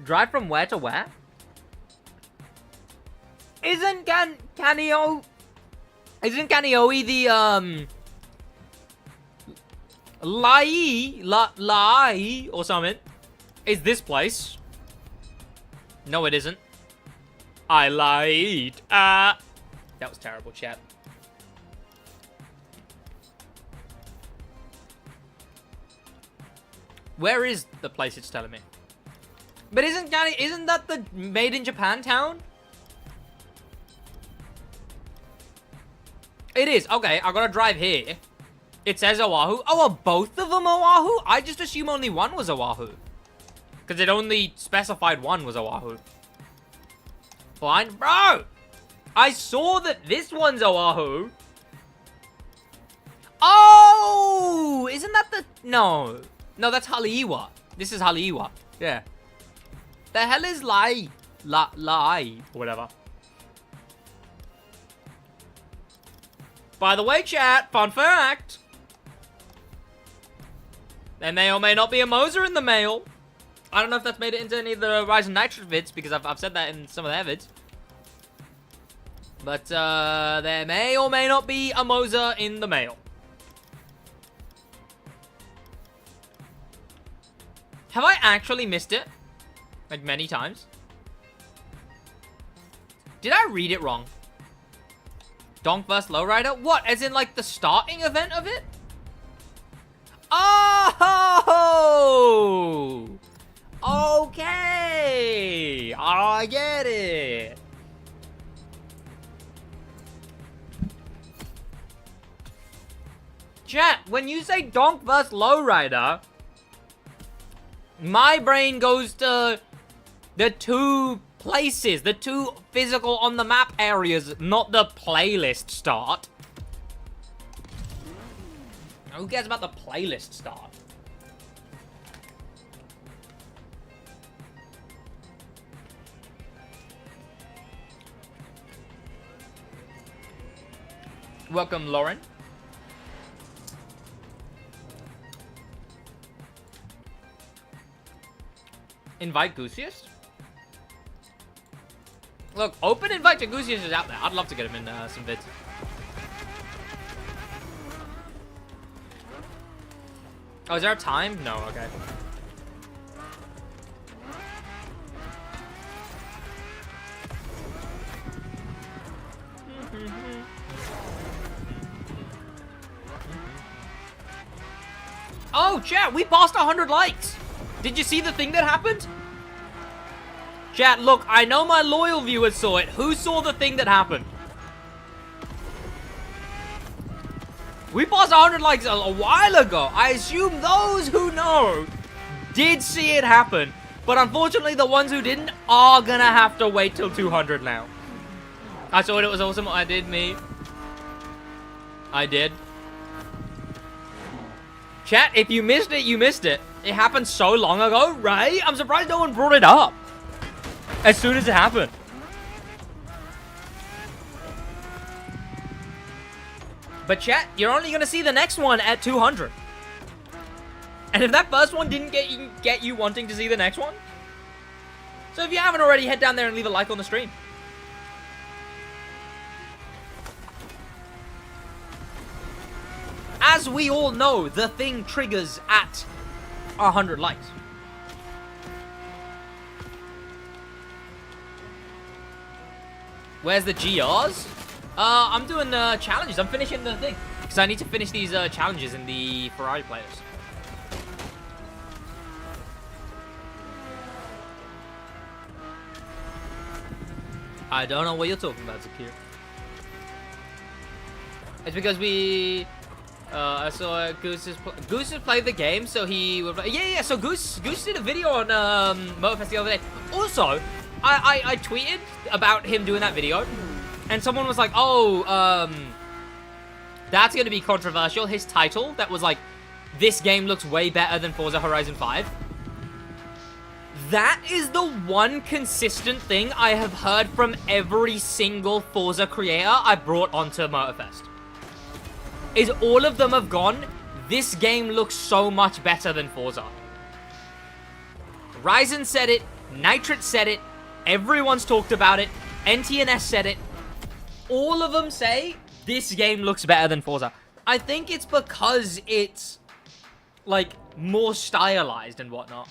Drive from where to where? Isn't Canioe the Lai or something? Is this place? No, it isn't. I lied. That was terrible, chat. Where is the place it's telling me? But isn't that the Made in Japan town? It is. Okay, I gotta drive here. It says Oahu. Oh, are both of them Oahu? I just assume only one was Oahu. Because it only specified one was Oahu. Fine. Bro! I saw that this one's Oahu. Oh! Isn't that the... No. No, that's Haleiwa. This is Haleiwa. Yeah. The hell is lie? Lie. Whatever. By the way, chat, fun fact. There may or may not be a Moser in the mail. I don't know if that's made it into any of the Rise and Nitrate vids, because I've said that in some of their vids. But, there may or may not be a Moser in the mail. Have I actually missed it? Like, many times? Did I read it wrong? Donk vs. Lowrider? What? As in, like, the starting event of it? Oh! Okay! I get it. Chat, when you say Donk vs. Lowrider, my brain goes to the two places, the two physical on the map areas, not the playlist start. Who cares about the playlist start? Welcome, Lauren. Invite Goosius? Look, open invite to Goosius is out there. I'd love to get him in some vids. Oh, is there a time? No, okay. Oh, chat, we passed 100 likes. Did you see the thing that happened? Chat, look, I know my loyal viewers saw it. Who saw the thing that happened? We passed 100 likes a while ago. I assume those who know did see it happen. But unfortunately, the ones who didn't are gonna have to wait till 200 now. I saw it. It was awesome. I did, me. I did. Chat, if you missed it, you missed it. It happened so long ago, right? I'm surprised no one brought it up as soon as it happened. But chat, you're only gonna see the next one at 200. And if that first one didn't get you wanting to see the next one, so if you haven't already, head down there and leave a like on the stream. As we all know, the thing triggers at 100 likes. Where's the GRs? I'm doing challenges. I'm finishing the thing. Because I need to finish these challenges in the Ferrari players. I don't know what you're talking about, Zakir. It's because we... I saw Goose has played the game, so he would... Yeah, so Goose did a video on Motorfest the other day. Also, I tweeted about him doing that video, and someone was like, oh, that's going to be controversial. His title, that was like, this game looks way better than Forza Horizon 5. That is the one consistent thing I have heard from every single Forza creator I brought onto Motorfest. Is all of them have gone, this game looks so much better than Forza. Ryzen said it, Nitrate said it, everyone's talked about it, NTNS said it. All of them say, this game looks better than Forza. I think it's because it's, like, more stylized and whatnot.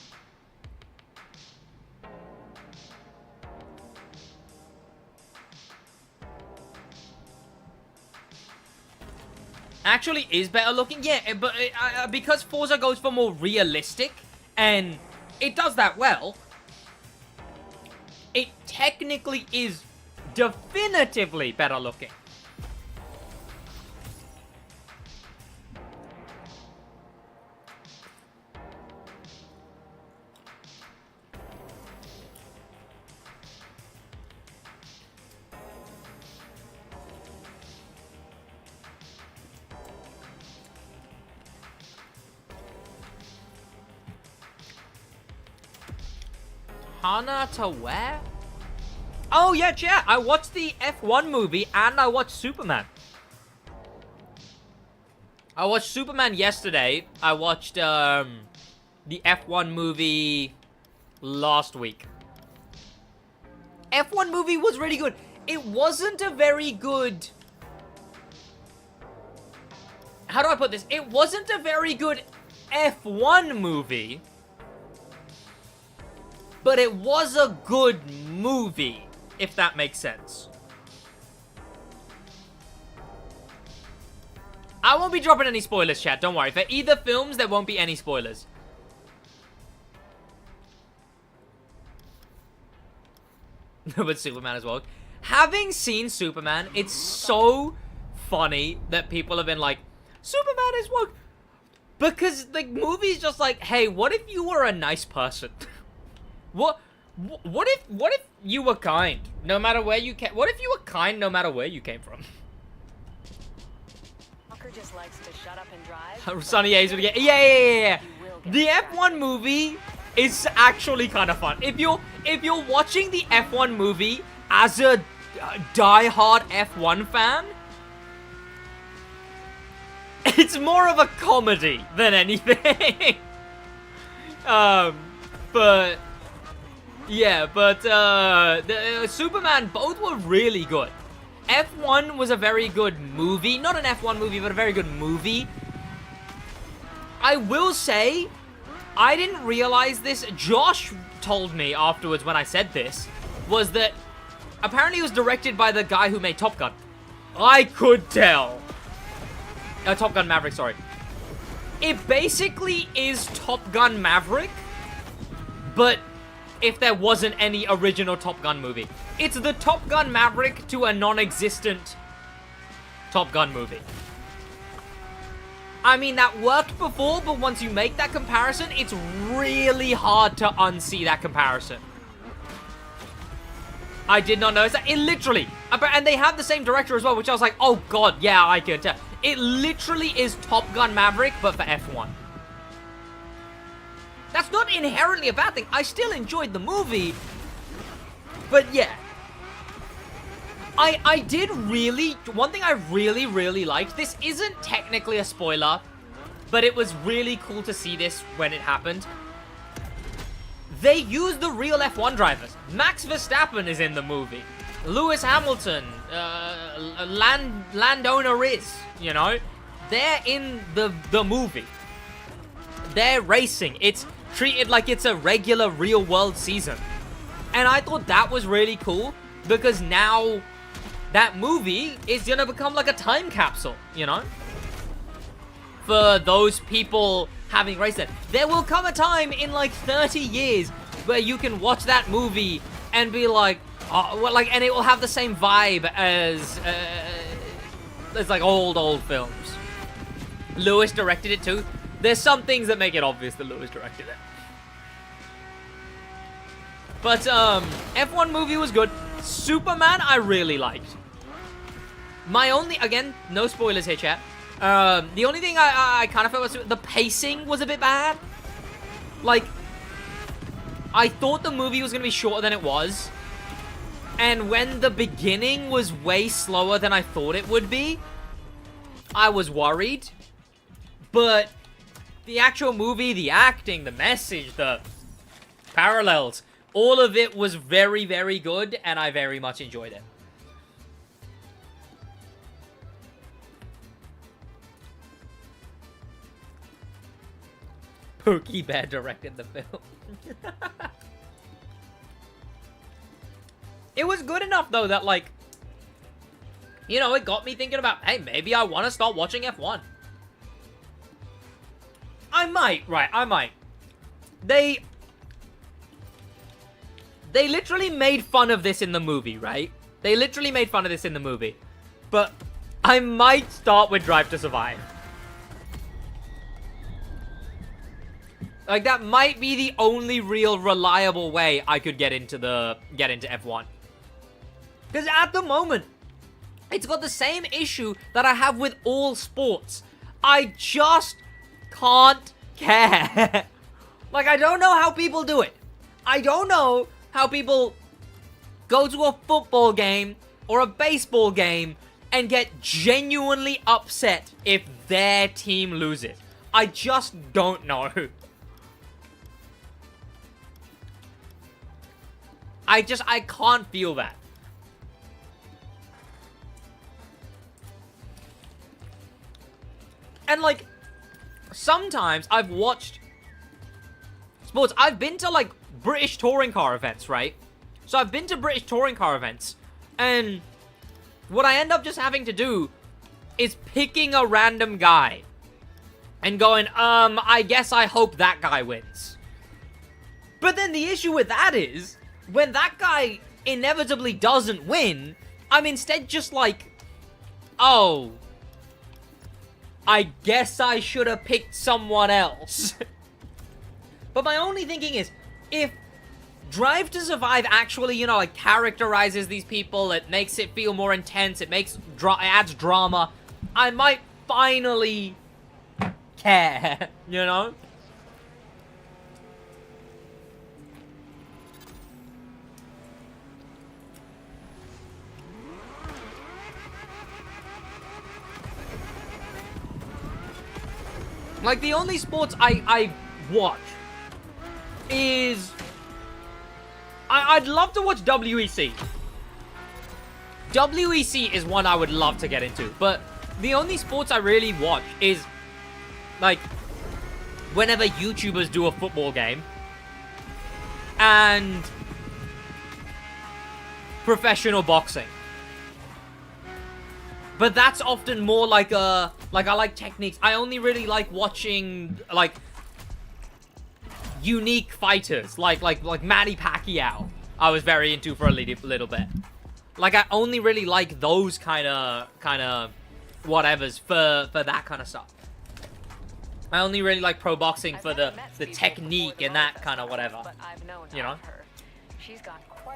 Actually is better looking, yeah, but because Forza goes for more realistic, and it does that well, it technically is definitively better looking. Hana to where? Oh, yeah, chat. I watched the F1 movie and I watched Superman. I watched Superman yesterday. I watched, the F1 movie last week. F1 movie was really good. It wasn't a very good... How do I put this? It wasn't a very good F1 movie. But it was a good movie, if that makes sense. I won't be dropping any spoilers, chat. Don't worry. For either films, there won't be any spoilers. But Superman as well. Having seen Superman, it's so funny that people have been like, Superman is woke. Because the movie's just like, hey, what if you were a nice person? What if you were kind, no matter where you came? What if you were kind, no matter where you came from? Walker just likes to shut up and drive. Sonny A's would get, yeah. The F1 movie is actually kind of fun. If you're watching the F1 movie as a die-hard F1 fan, it's more of a comedy than anything. But yeah, the Superman, both were really good. F1 was a very good movie. Not an F1 movie, but a very good movie. I will say, I didn't realize this. Josh told me afterwards when I said this, was that apparently it was directed by the guy who made Top Gun. I could tell. Top Gun Maverick, sorry. It basically is Top Gun Maverick, but if there wasn't any original Top Gun movie. It's the Top Gun Maverick to a non-existent Top Gun movie. I mean, that worked before, but once you make that comparison, it's really hard to unsee that comparison. I did not notice that. It literally, and they have the same director as well, which I was like, oh god, yeah, I can tell. It literally is Top Gun Maverick, but for F1. That's not inherently a bad thing. I still enjoyed the movie. But yeah. I did really... One thing I really liked. This isn't technically a spoiler, but it was really cool to see this when it happened. They used the real F1 drivers. Max Verstappen is in the movie. Lewis Hamilton. Landowner is, you know. They're in the movie. They're racing. It's treated like it's a regular real-world season. And I thought that was really cool, because now that movie is gonna become like a time capsule, you know? For those people having raced it. There will come a time in like 30 years where you can watch that movie and be like, oh, well, like, and it will have the same vibe as like old films. Lewis directed it too. There's some things that make it obvious that Lewis directed it. But, F1 movie was good. Superman, I really liked. My only, again, no spoilers here, chat. The only thing I kind of felt was the pacing was a bit bad. Like, I thought the movie was going to be shorter than it was. And when the beginning was way slower than I thought it would be, I was worried. But the actual movie, the acting, the message, the parallels, all of it was very good, and I very much enjoyed it. Pookie Bear directed the film. It was good enough, though, that, like, you know, it got me thinking about, hey, maybe I want to start watching F1. I might, right, I might. They literally made fun of this in the movie, right? They literally made fun of this in the movie. But I might start with Drive to Survive. Like, that might be the only real reliable way I could get into F1. Because at the moment, it's got the same issue that I have with all sports. I just can't care. Like, I don't know how people do it. I don't know how people go to a football game or a baseball game and get genuinely upset if their team loses. I just don't know. I can't feel that. And, like, sometimes I've watched sports. I've been to, like, British touring car events, right? So I've been to British touring car events, and what I end up just having to do is picking a random guy and going, I guess I hope that guy wins. But then the issue with that is, when that guy inevitably doesn't win, I'm instead just like, oh, I guess I should have picked someone else. But my only thinking is, if Drive to Survive actually, you know, like, characterizes these people, it makes it feel more intense, it adds drama, I might finally care, you know? Like, the only sports I watch is... I'd love to watch WEC. WEC is one I would love to get into, but the only sports I really watch is, like, whenever YouTubers do a football game, and professional boxing. But that's often more like I like techniques. I only really like watching, like, unique fighters, like Manny Pacquiao. I was very into for a little bit. Like, I only really like those kind of whatevers for that kind of stuff. I only really like pro boxing for the technique and that kind of whatever. You know?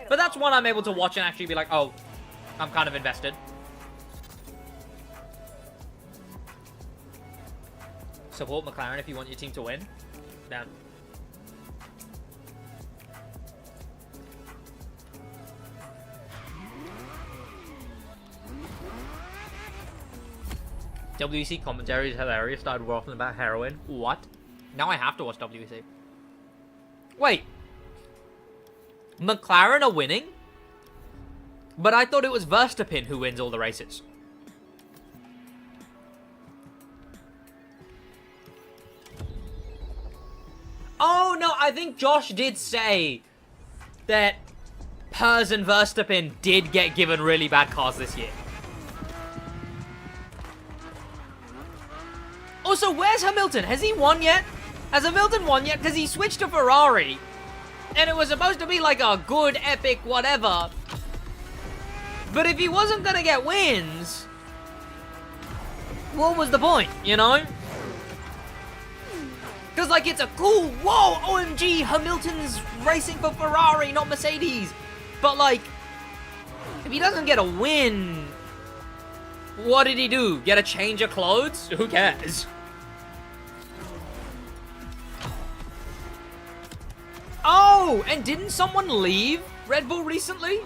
But that's one I'm able to watch and actually be like, oh, I'm kind of invested. Support McLaren if you want your team to win. Damn. WEC commentary is hilarious. Started waffling about heroin. What? Now I have to watch WEC. Wait. McLaren are winning? But I thought it was Verstappen who wins all the races. Oh, no, I think Josh did say that Pers and Verstappen did get given really bad cars this year. Also, where's Hamilton? Has he won yet? Has Hamilton won yet? Because he switched to Ferrari. And it was supposed to be like a good, epic, whatever. But if he wasn't going to get wins, what was the point, you know? Because, like, it's a cool, whoa, OMG, Hamilton's racing for Ferrari, not Mercedes. But, like, if he doesn't get a win, what did he do? Get a change of clothes? Who cares? Oh, and didn't someone leave Red Bull recently?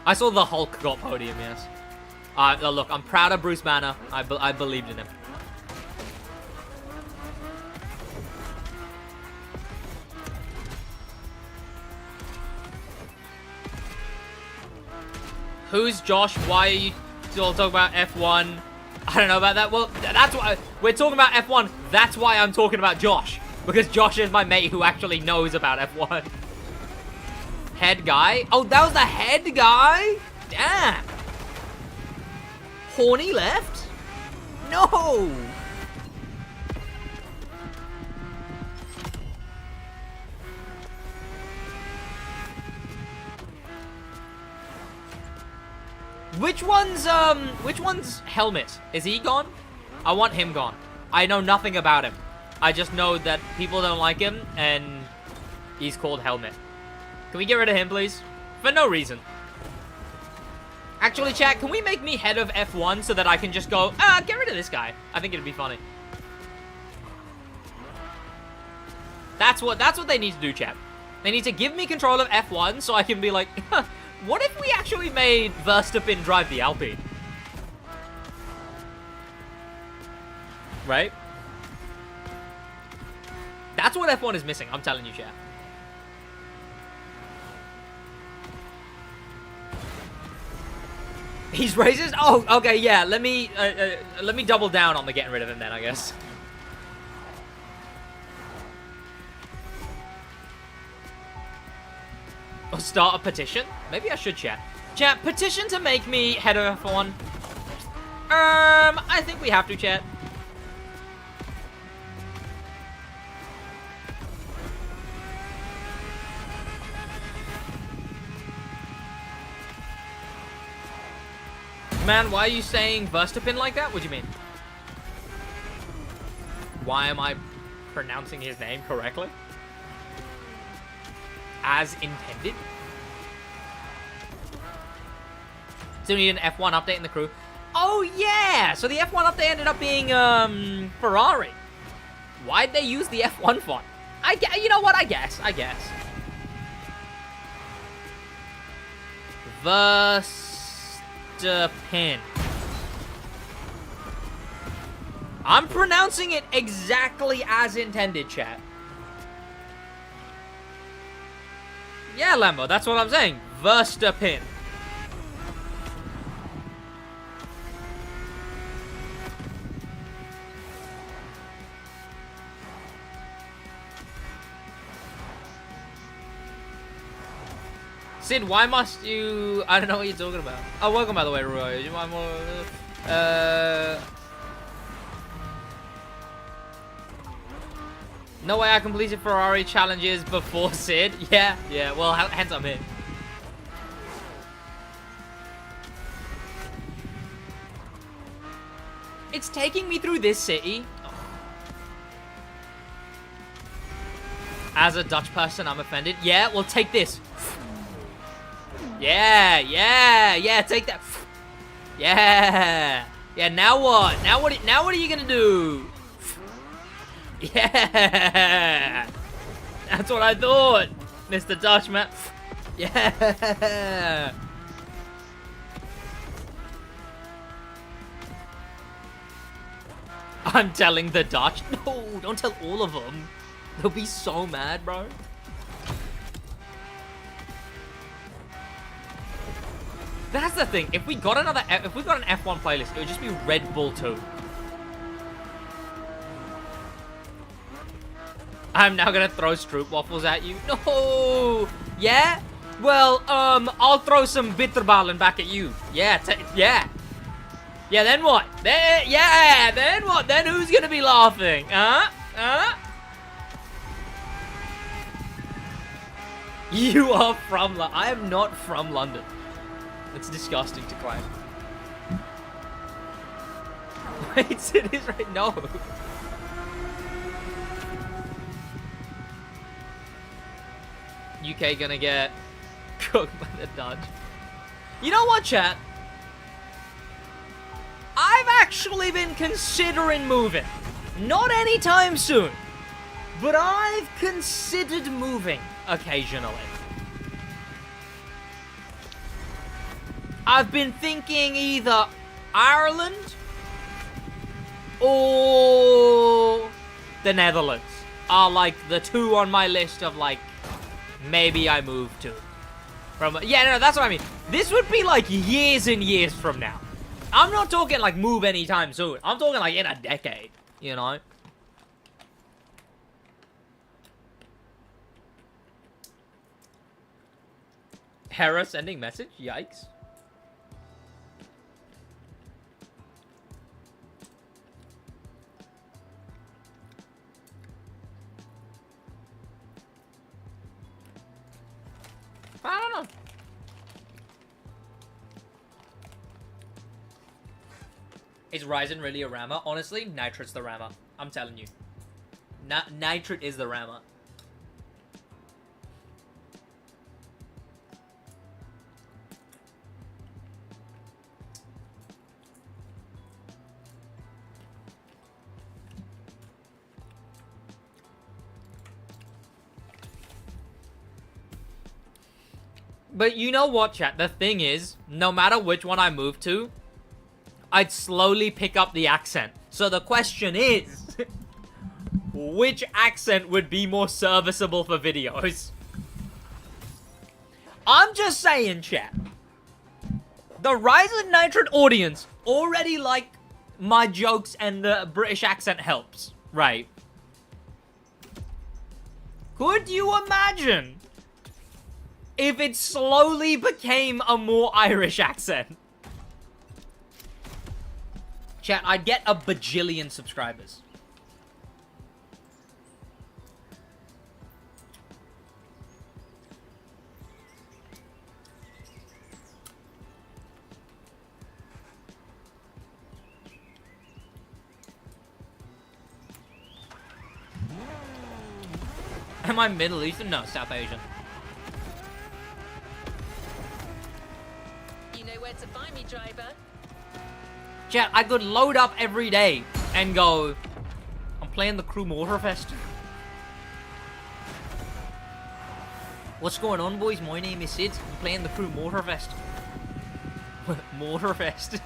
I saw the Hulk got podium, yes. Look, I'm proud of Bruce Banner. I believed in him. Who's Josh? Why are you still talking about F1? I don't know about that. Well, that's why we're talking about F1. That's why I'm talking about Josh. Because Josh is my mate who actually knows about F1. Head guy? Oh, that was the head guy? Damn. Horny left? No. Which one's Helmet? Is he gone? I want him gone. I know nothing about him. I just know that people don't like him, and he's called Helmet. Can we get rid of him, please? For no reason. Actually, chat, can we make me head of F1 so that I can just go, get rid of this guy? I think it'd be funny. That's what they need to do, chat. They need to give me control of F1 so I can be like, what if we actually made Verstappen drive the Alpine? Right? That's what F1 is missing, I'm telling you, chat. He's racist? Oh, okay, yeah. Let me double down on the getting rid of him then, I guess. Or start a petition? Maybe I should, chat. Chat, petition to make me head of F1. I think we have to, chat. Man, why are you saying Verstappen like that? What do you mean? Why am I pronouncing his name correctly? As intended? So we need an F1 update in the crew. Oh, yeah! So the F1 update ended up being, Ferrari. Why'd they use the F1 font? You know what? I guess. Verstappen. I'm pronouncing it exactly as intended, chat. Yeah, Lambo, that's what I'm saying. Verstappen. Sid, why must you... I don't know what you're talking about. Oh, welcome, by the way, Roy. You want more... No way I completed Ferrari challenges before Sid. Yeah, well, hence I'm here. It's taking me through this city. Oh. As a Dutch person, I'm offended. Yeah, well, take this. Yeah, take that. Yeah, now what? Now what are you gonna do? Yeah, that's what I thought, Mr. Dutchman. Yeah. I'm telling the Dutch. No, don't tell all of them. They'll be so mad, bro. That's the thing. If we got an F1 playlist, it would just be Red Bull 2. I'm now gonna throw Stroop waffles at you. No. Yeah. Well, I'll throw some bitterballen back at you. Yeah. Yeah. Then what? Then what? Then who's gonna be laughing? You are from London. I am not from London. It's disgusting to claim. Wait, it is right. No. UK gonna get cooked by the Dutch. You know what, chat? I've actually been considering moving. Not anytime soon. But I've considered moving occasionally. I've been thinking either Ireland or the Netherlands are like the two on my list of like maybe I move to. Yeah, no, that's what I mean. This would be like years and years from now. I'm not talking like move anytime soon. I'm talking like in a decade, you know? Hera sending message? Yikes. I don't know. Is Ryzen really a rammer? Honestly, Nitrit's the rammer. I'm telling you. Nitrit is the rammer. But you know what, chat? The thing is, no matter which one I move to, I'd slowly pick up the accent. So the question is, which accent would be more serviceable for videos? I'm just saying, chat. The Rise of Nitrate audience already like my jokes and the British accent helps, right? Could you imagine if it slowly became a more Irish accent? Chat, I'd get a bajillion subscribers. Am I Middle Eastern? No, South Asian. You know where to find me, driver. Chat, I could load up every day and go, I'm playing the Crew Motorfest. What's going on, boys? My name is Sid. I'm playing the Crew Motorfest. Motorfest.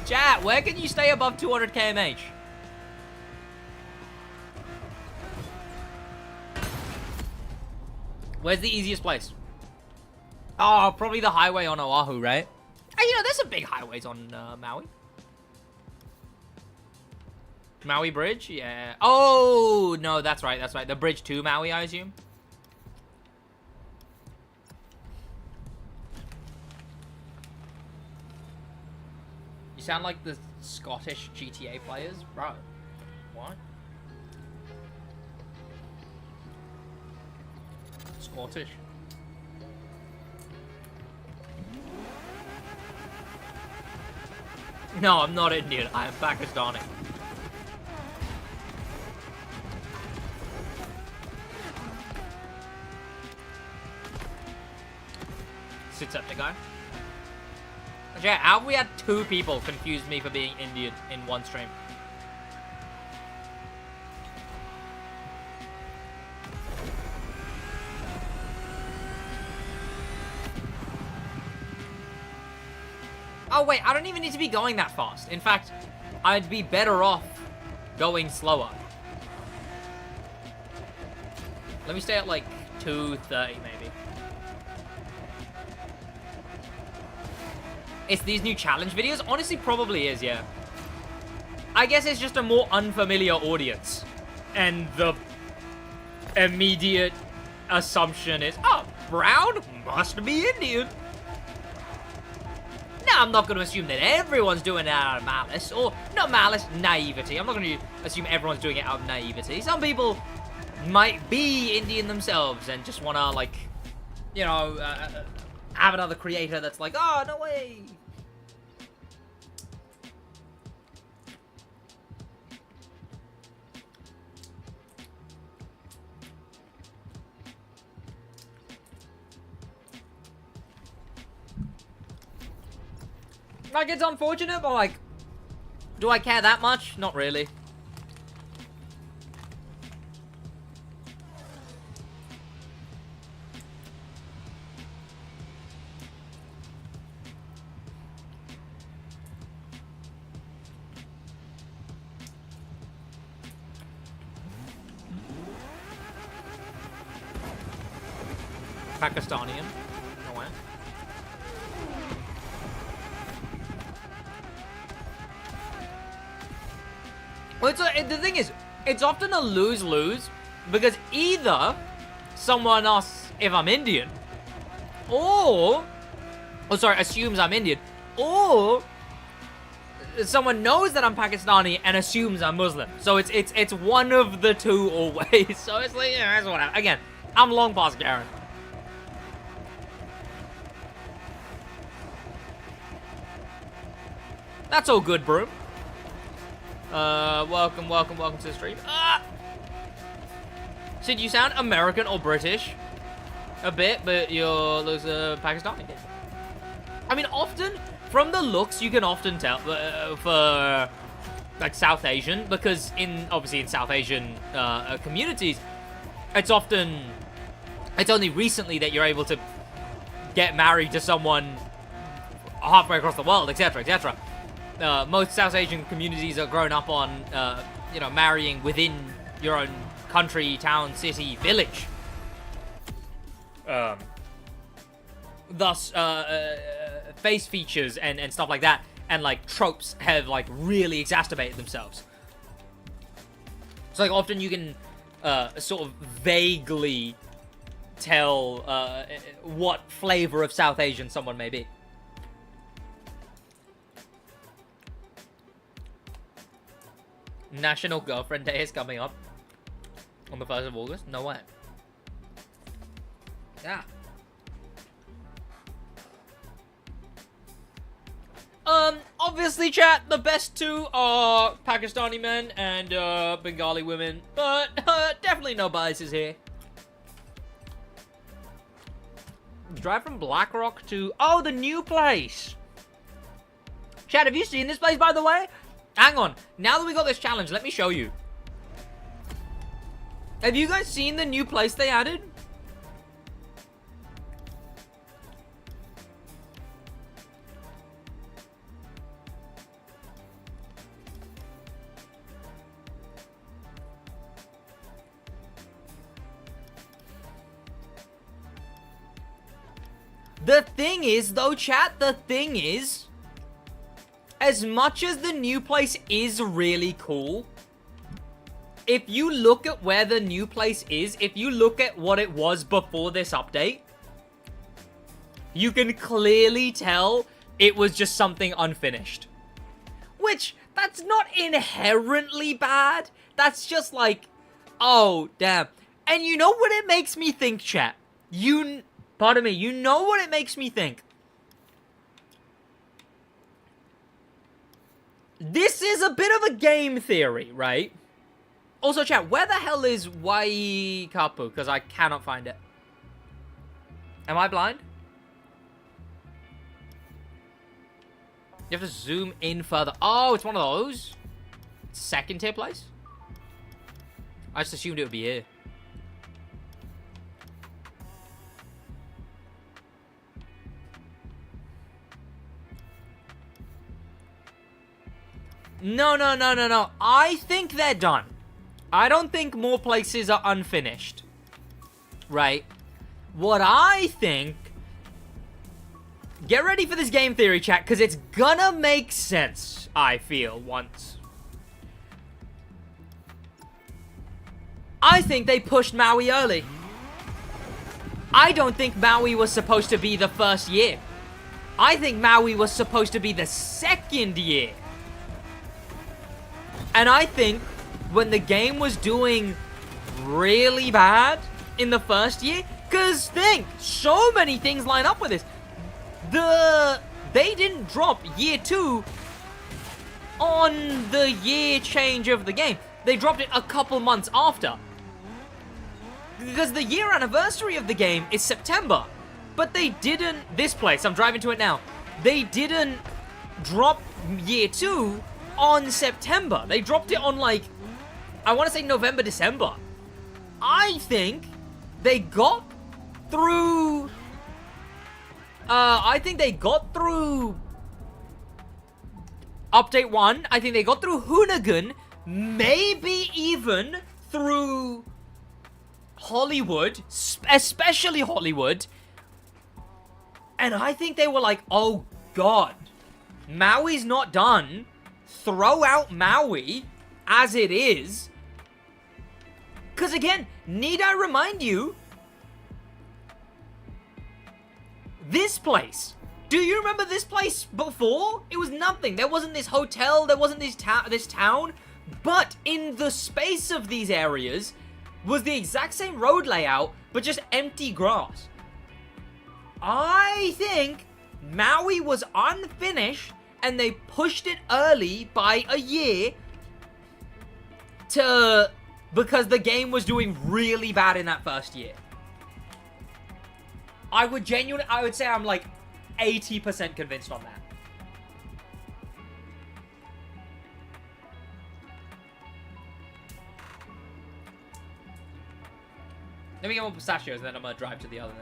Chat, where can you stay above 200 kmh? Where's the easiest place? Oh, probably the highway on Oahu, right? Hey, you know, there's some big highways on Maui. Maui Bridge? Yeah. Oh, no, that's right, that's right. The bridge to Maui, I assume. You sound like the Scottish GTA players, bro. What? Scottish. No, I'm not Indian. I am Pakistani. Sits up the guy. Yeah, how have we had 2 people confuse me for being Indian in one stream? Oh, wait, I don't even need to be going that fast. In fact, I'd be better off going slower. Let me stay at, like, 230, maybe. It's these new challenge videos? Honestly, probably is, yeah. I guess it's just a more unfamiliar audience. And the immediate assumption is, oh, brown? Must be Indian. Now, I'm not going to assume that everyone's doing it out of malice, or not malice, naivety. I'm not going to assume everyone's doing it out of naivety. Some people might be Indian themselves and just want to, like, you know, have another creator that's like, oh, no way. Like, it's unfortunate, but, like, do I care that much? Not really. Pakistani. No way. Well, the thing is, it's often a lose-lose, because either someone asks if I'm Indian, or sorry, assumes I'm Indian, or someone knows that I'm Pakistani and assumes I'm Muslim. So it's one of the two always. So it's like, yeah, that's what I, again, I'm long past Garen. That's all good, bro. Welcome to the stream. Sid, you sound American or British a bit, but you're Pakistani. I mean, often from the looks, you can often tell for like South Asian, because obviously in South Asian communities, it's only recently that you're able to get married to someone halfway across the world, etc., etc. Most South Asian communities are grown up on, you know, marrying within your own country, town, city, village. Thus, face features and stuff like that, and like tropes have like really exacerbated themselves. So like often you can sort of vaguely tell what flavor of South Asian someone may be. National Girlfriend Day is coming up on the 1st of August. No way. Yeah. Obviously, chat, the best two are Pakistani men and Bengali women, but definitely no biases here. Drive from Blackrock to... Oh, the new place! Chat, have you seen this place, by the way? Hang on. Now that we got this challenge, let me show you. Have you guys seen the new place they added? The thing is, though, chat, the thing is, as much as the new place is really cool, if you look at where the new place is, if you look at what it was before this update, you can clearly tell it was just something unfinished. Which, that's not inherently bad. That's just like, oh, damn. And you know what it makes me think, chat? Pardon me, you know what it makes me think? This is a bit of a game theory, right? Also, chat, where the hell is Waikapu? Because I cannot find it. Am I blind? You have to zoom in further. Oh, it's one of those? Second tier place? I just assumed it would be here. No. I think they're done. I don't think more places are unfinished. Right? What I think... Get ready for this game theory, chat, because it's gonna make sense, I feel, once. I think they pushed Maui early. I don't think Maui was supposed to be the first year. I think Maui was supposed to be the second year. And I think when the game was doing really bad in the first year, because think, so many things line up with this. They didn't drop year 2 on the year change of the game. They dropped it a couple months after. Because the year anniversary of the game is September. But they didn't, this place, I'm driving to it now. They didn't drop year 2 on September. They dropped it on like, I want to say November, December. I think they got through, I think they got through Update 1. I think they got through Hoonigan, maybe even through Hollywood, especially Hollywood. And I think they were like, oh god, Maui's not done. Throw out Maui as it is. Because again, need I remind you, this place. Do you remember this place before? It was nothing. There wasn't this hotel. There wasn't this town. But in the space of these areas was the exact same road layout, but just empty grass. I think Maui was unfinished and they pushed it early by a year because the game was doing really bad in that first year. I would say I'm like 80% convinced on that. Let me get more pistachios, then I'm gonna drive to the other thing.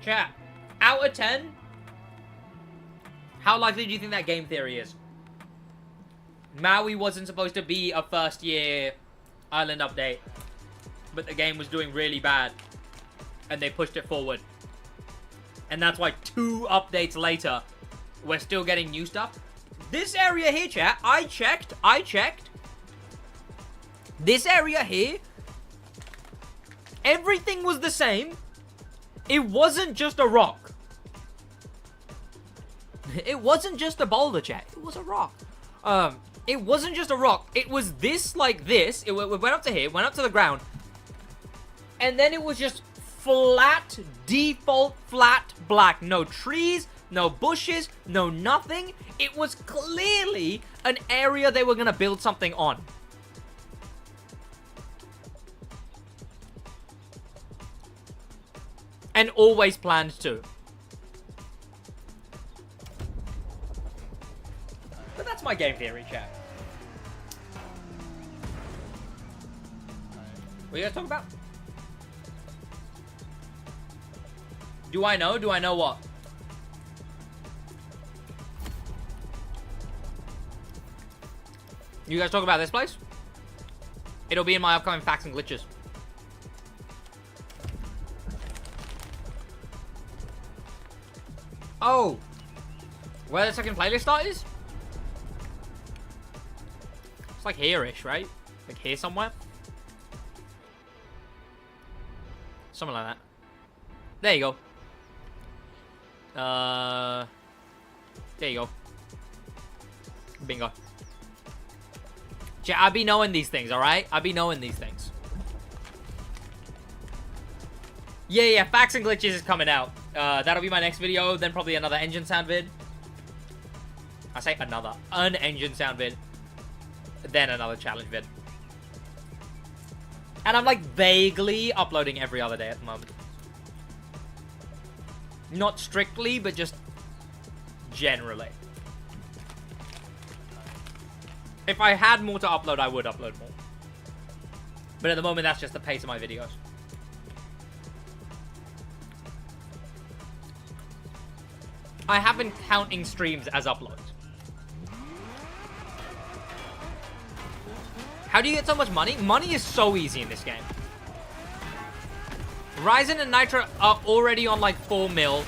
Chat, out of 10, how likely do you think that game theory is? Maui wasn't supposed to be a first-year island update, but the game was doing really bad, and they pushed it forward. And that's why 2 updates later, we're still getting new stuff. This area here, chat, I checked. This area here, everything was the same. It wasn't just a rock. It wasn't just a boulder, chat. It was a rock. It wasn't just a rock. It was this, like this. It went up to here, went up to the ground. And then it was just flat, default, flat, black. No trees, no bushes, no nothing. It was clearly an area they were going to build something on. And always planned to. But that's my game theory, chat. What are you guys talking about? Do I know? Do I know what? You guys talk about this place? It'll be in my upcoming facts and glitches. Oh! Where the second playlist start is? It's like here-ish, right? Like here somewhere? Something like that. There you go. There you go. Bingo. I be knowing these things, alright? I be knowing these things. Yeah, facts and glitches is coming out. That'll be my next video, then probably another engine sound vid. I say another. An engine sound vid. Then another challenge vid. And I'm like vaguely uploading every other day at the moment. Not strictly, but just generally. If I had more to upload, I would upload more. But at the moment, that's just the pace of my videos. I have been counting streams as uploads. How do you get so much money? Money is so easy in this game. Ryzen and Nitro are already on like 4 mil.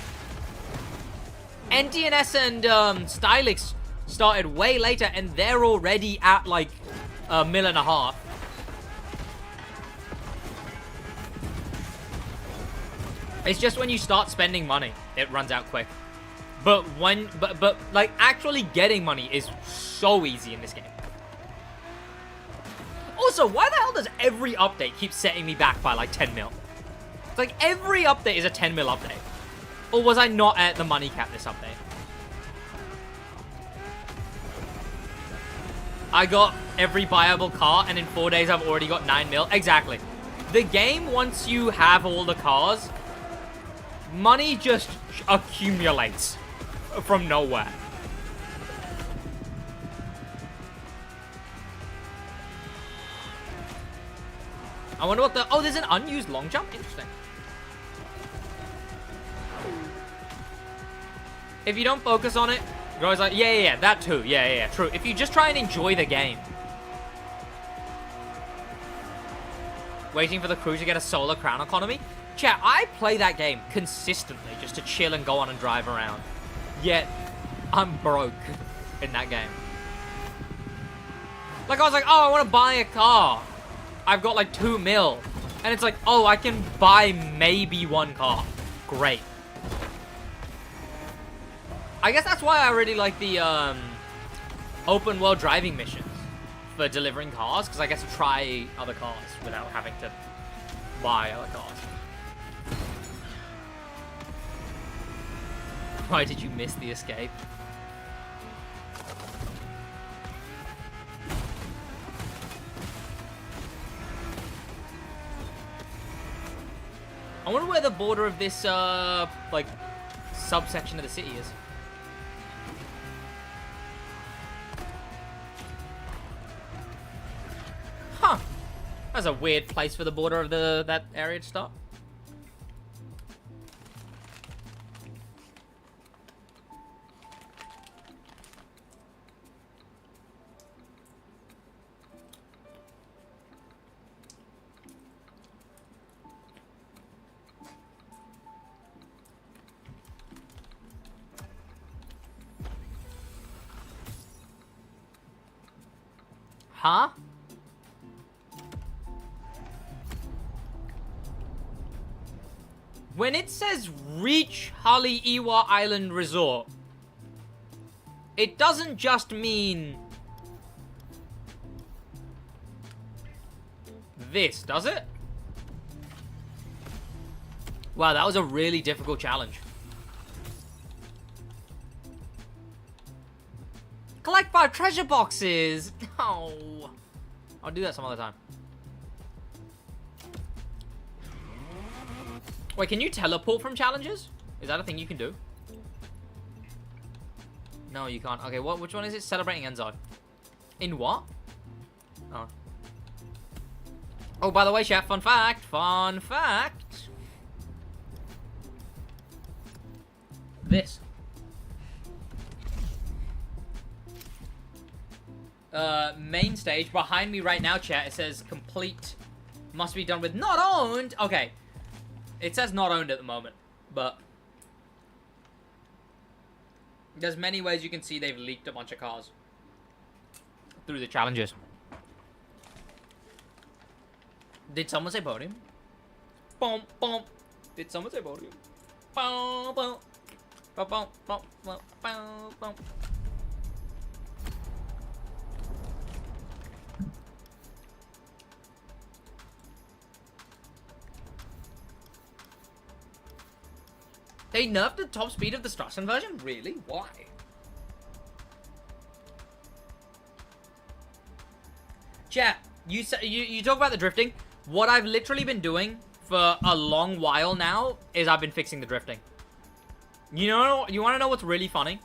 NTNS and Stylix started way later and they're already at like $1.5 million. It's just when you start spending money, it runs out quick. But like actually getting money is so easy in this game. Also, why the hell does every update keep setting me back by like 10 mil? It's like every update is a 10 mil update. Or was I not at the money cap this update? I got every buyable car and in 4 days I've already got 9 mil. Exactly. The game, once you have all the cars, money just accumulates from nowhere. I wonder what the... Oh, there's an unused long jump? Interesting. If you don't focus on it, you're always like, yeah, that too. Yeah, true. If you just try and enjoy the game. Waiting for the crew to get a solar crown economy. Chat, I play that game consistently just to chill and go on and drive around. Yet, I'm broke in that game. Like, I was like, oh, I want to buy a car. I've got like 2 mil. And it's like, oh, I can buy maybe 1 car. Great. I guess that's why I really like the open world driving missions for delivering cars. Because I get to try other cars without having to buy other cars. Why did you miss the escape? I wonder where the border of this, like, subsection of the city is. Huh. That's a weird place for the border of that area to start. Huh? When it says reach Haleiwa Island Resort, it doesn't just mean this, does it? Wow, that was a really difficult challenge. Collect 5 treasure boxes! No. I'll do that some other time. Wait, can you teleport from challenges? Is that a thing you can do? No, you can't. Okay, which one is it? Celebrating Enzo. In what? Oh. Oh, by the way, chat, fun fact. Fun fact. This. Main stage. Behind me right now, chat, it says complete. Must be done with not owned. Okay. It says not owned at the moment, but there's many ways you can see they've leaked a bunch of cars through the challenges. Did someone say podium? Boom, boom. Did someone say podium? Boom, boom. Boom, boom, boom, boom, boom, boom. They nerfed the top speed of the Strassen version? Really? Why? Chat, you talk about the drifting. What I've literally been doing for a long while now is I've been fixing the drifting. You know, you want to know what's really funny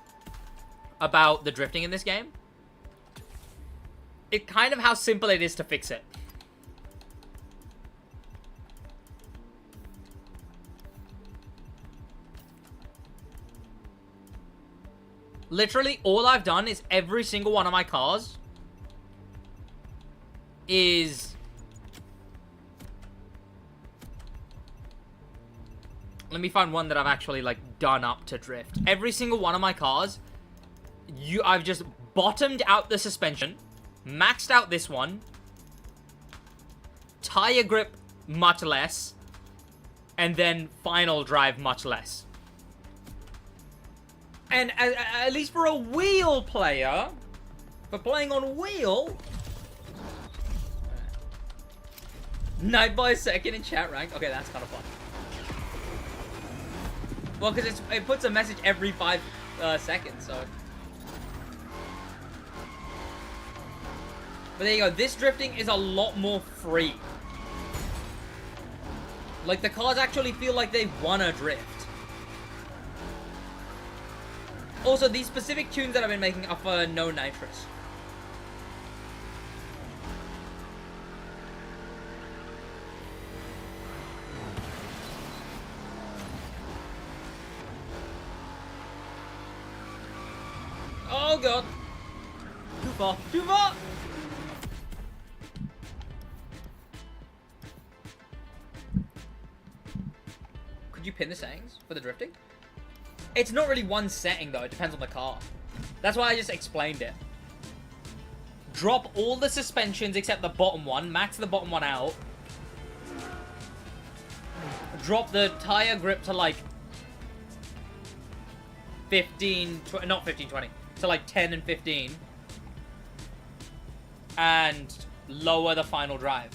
about the drifting in this game? It's kind of how simple it is to fix it. Literally, all I've done is every single one of my cars is... Let me find one that I've actually, like, done up to drift. Every single one of my cars, I've just bottomed out the suspension, maxed out this one, tire grip much less, and then final drive much less. And at least for a wheel player, for playing on wheel, Nightboy second in chat rank. Okay, that's kind of fun. Well, because it puts a message every 5 seconds, so. But there you go. This drifting is a lot more free. Like, the cars actually feel like they wanna drift. Also, these specific tunes that I've been making are for no nitrous. Oh god. Too far. Too far! Could you pin the settings for the drifting? It's not really one setting though, it depends on the car. That's why I just explained it. Drop all the suspensions except the bottom one, max the bottom one out. Drop the tire grip to like 15, not 15, 20. To like 10 and 15. And lower the final drive.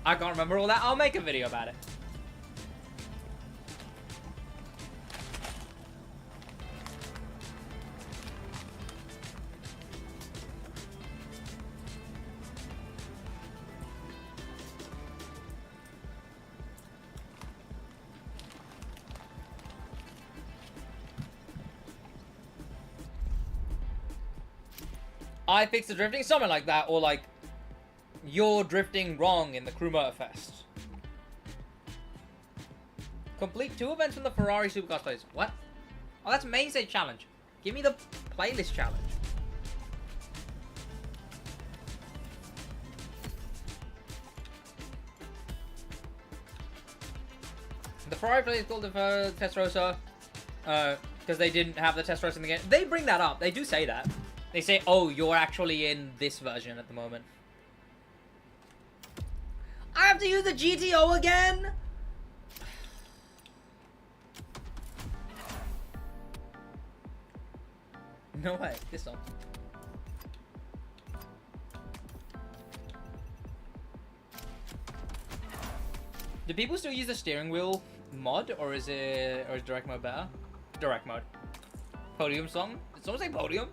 I can't remember all that. I'll make a video about it. I fixed the drifting, something like that, or like, you're drifting wrong in the Crew Motor Fest. Complete 2 events from the Ferrari Supercars playlist. What? Oh, that's main stage challenge. Give me the playlist challenge. The Ferrari playlist called the Testarossa. because they didn't have the test race in the game. They bring that up. They do say that. They say, oh, you're actually in this version at the moment. I have to use the GTO again? No way. This one. Do people still use the steering wheel mod, or is direct mode better? Direct mode. Podium song? Did someone say podium?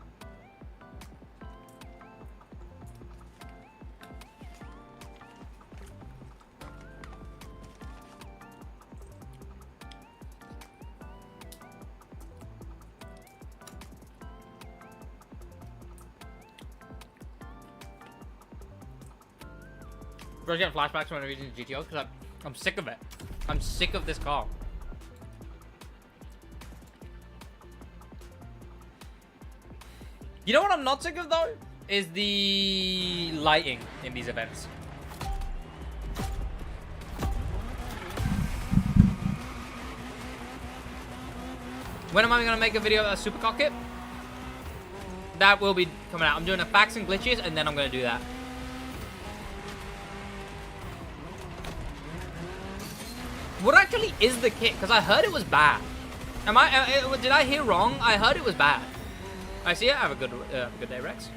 I was getting flashbacks when I was using GTO because I'm sick of it. I'm sick of this car. You know what I'm not sick of though? Is the lighting in these events. When am I going to make a video of a supercar kit? That will be coming out. I'm doing a facts and glitches and then I'm going to do that. What actually is the kit? Because I heard it was bad. Did I hear wrong? I heard it was bad. I see it. Have a good day, Rex.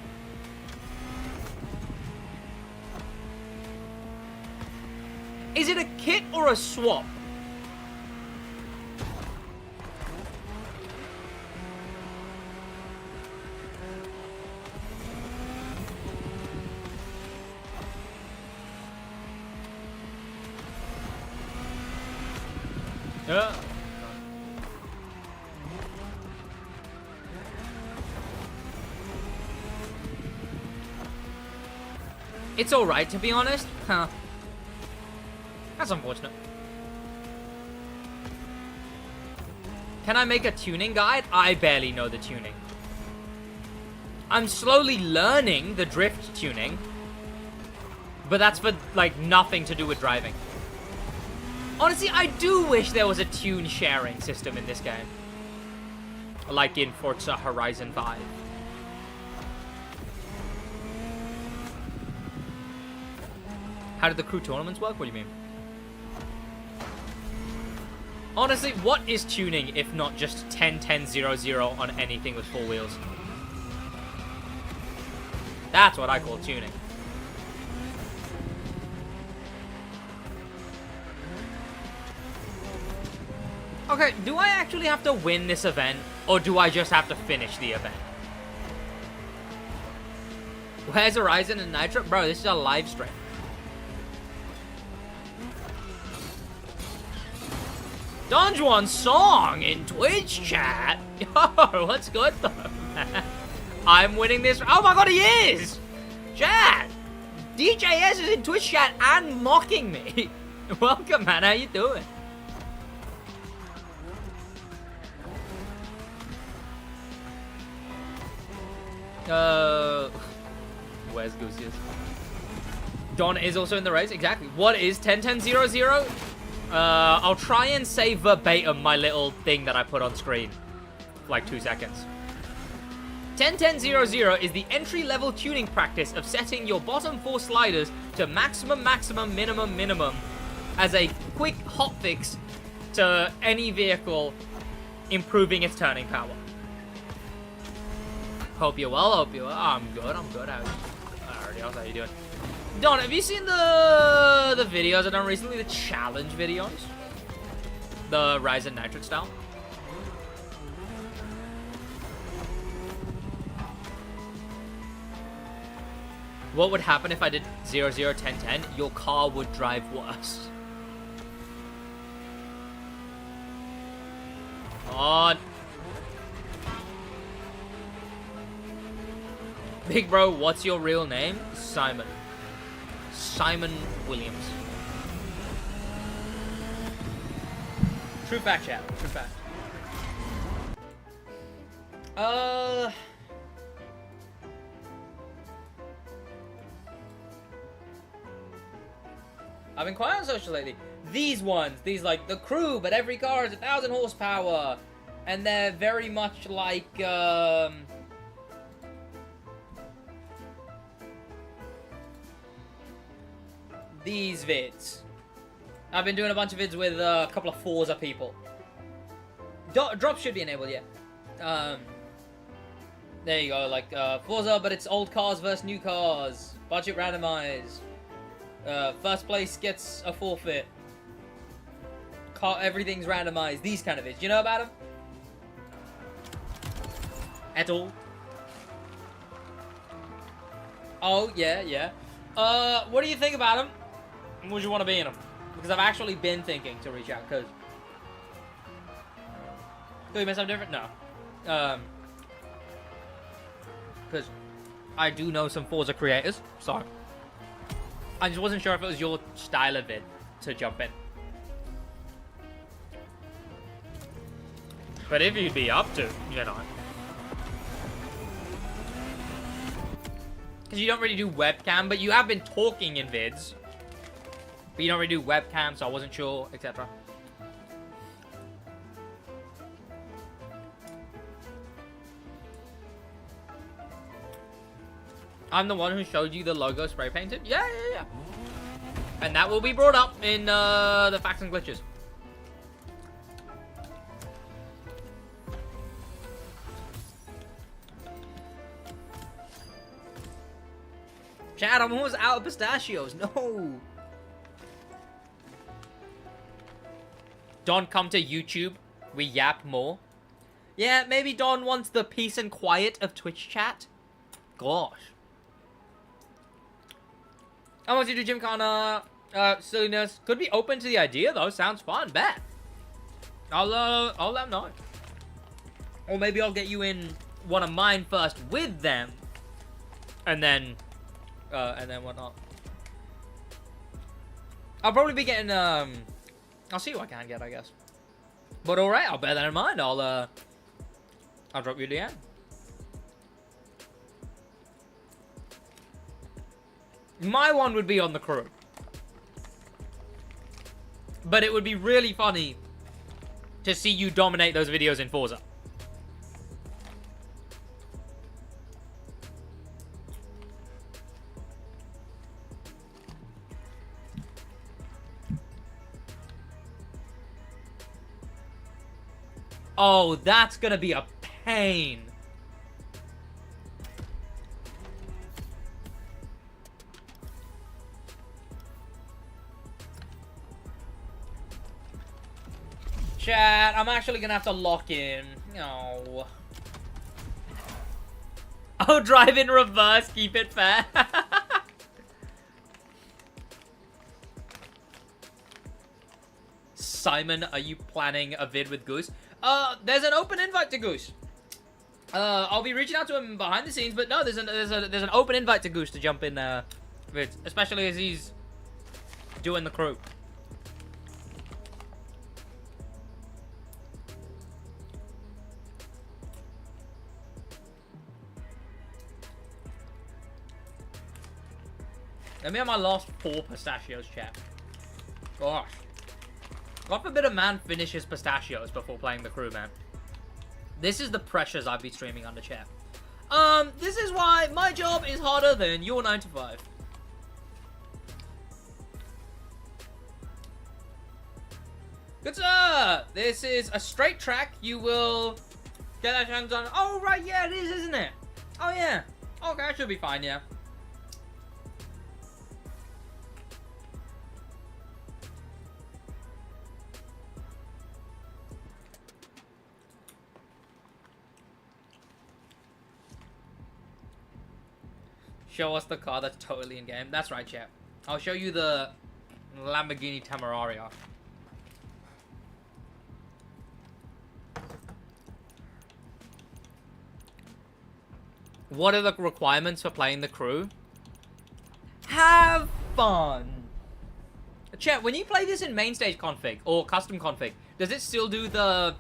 Is it a kit or a swap? Yeah. It's alright, to be honest. Huh. That's unfortunate. Can I make a tuning guide? I barely know the tuning. I'm slowly learning the drift tuning. But that's for, like, nothing to do with driving. Honestly, I do wish there was a tune sharing system in this game. Like in Forza Horizon 5. How did the crew tournaments work? What do you mean? Honestly, what is tuning if not just 10-10-0-0 on anything with 4 wheels? That's what I call tuning. Okay, do I actually have to win this event, or do I just have to finish the event? Where's Horizon and Nitro? Bro, this is a live stream. Don Juan's song in Twitch chat. Yo, what's good though, man? I'm winning this. Oh my god, he is! Chat! DJS is in Twitch chat and mocking me. Welcome, man. How you doing? Where's Goosius? Don is also in the race. Exactly. What is 10-10-0-0? I'll try and say verbatim my little thing that I put on screen. Like 2 seconds. 10-10-0-0 is the entry-level tuning practice of setting your bottom 4 sliders to maximum, maximum, minimum, minimum as a quick hotfix to any vehicle, improving its turning power. Hope you're well, hope you're well. Oh, I'm good. Alrighty, how you doing? Don, have you seen the videos I've done recently? The challenge videos? The Rise and Nitrate style? What would happen if I did 00-10-10? Your car would drive worse. On. Big bro, what's your real name? Simon. Simon Williams. True fact, chat. True fact. I've been quiet on social lately. These ones, these like the crew, but every car is 1,000 horsepower. And they're very much like, these vids. I've been doing a bunch of vids with a couple of Forza people. Drops should be enabled, yeah. There you go, like, Forza, but it's old cars versus new cars. Budget randomized. First place gets a forfeit. Everything's randomized. These kind of vids. Do you know about them? At all? Oh, yeah, yeah. What do you think about them? Would you want to be in them? Because I've actually been thinking to reach out, because... Could we make something different? No. Because I do know some Forza creators, so... I just wasn't sure if it was your style of vid to jump in. But if you'd be up to, you know... Because you don't really do webcam, but you have been talking in vids. But you don't really do webcam, so I wasn't sure, etc. I'm the one who showed you the logo spray painted? Yeah. And that will be brought up in the facts and glitches. Chad, I'm almost out of pistachios. No. Don, come to YouTube. We yap more. Yeah, maybe Don wants the peace and quiet of Twitch chat. Gosh. I want you to do Gymkhana. Silliness. Could be open to the idea, though. Sounds fun. Bet. I'll let them know. Or maybe I'll get you in one of mine first with them. And then whatnot. I'll probably be getting, I'll see what I can get, I guess. But alright, I'll bear that in mind. I'll drop you a DM. My one would be on the crew. But it would be really funny to see you dominate those videos in Forza. Oh, that's gonna be a pain. Chat, I'm actually gonna have to lock in. No. Oh, drive in reverse, keep it fair. Simon, are you planning a vid with Goose? There's an open invite to Goose. I'll be reaching out to him behind the scenes, but no, there's an open invite to Goose to jump in vids, especially as he's doing the crew. Let me have my last 4 pistachios, chat. Gosh. God forbid a man finishes pistachios before playing the crew, man. This is the pressures I'd be streaming under, chat. This is why my job is harder than your 9 to 5. Good sir! This is a straight track. You will get that chance on. Oh, right, yeah, it is, isn't it? Oh, yeah. Okay, I should be fine, yeah. Show us the car that's totally in-game. That's right, chat. I'll show you the Lamborghini Temeraria. What are the requirements for playing the crew? Have fun! Chat, when you play this in main stage config, or custom config, does it still do the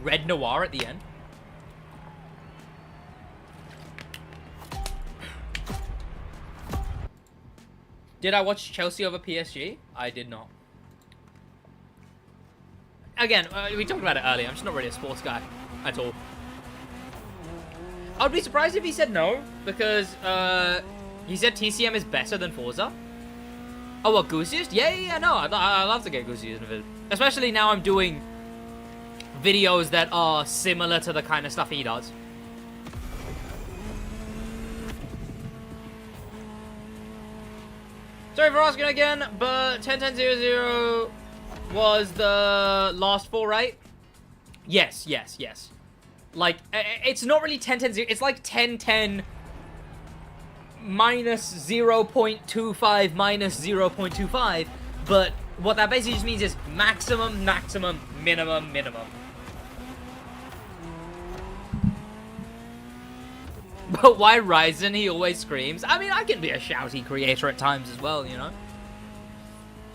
red noir at the end? Did I watch Chelsea over PSG? I did not. again, we talked about it earlier. I'm just not really a sports guy at all. I'd be surprised if he said no, because he said TCM is better than Forza. Oh, what, Goosiest? Yeah, no, I'd love to get Goosiest in it. Especially now I'm doing videos that are similar to the kind of stuff he does. Sorry for asking again, but 10-10-0-0 was the last 4, right? Yes. Like, it's not really 10-10-0, it's like 10-10 minus 0.25 minus 0.25, but what that basically just means is maximum, minimum. But why Ryzen? He always screams. I mean, I can be a shouty creator at times as well, you know.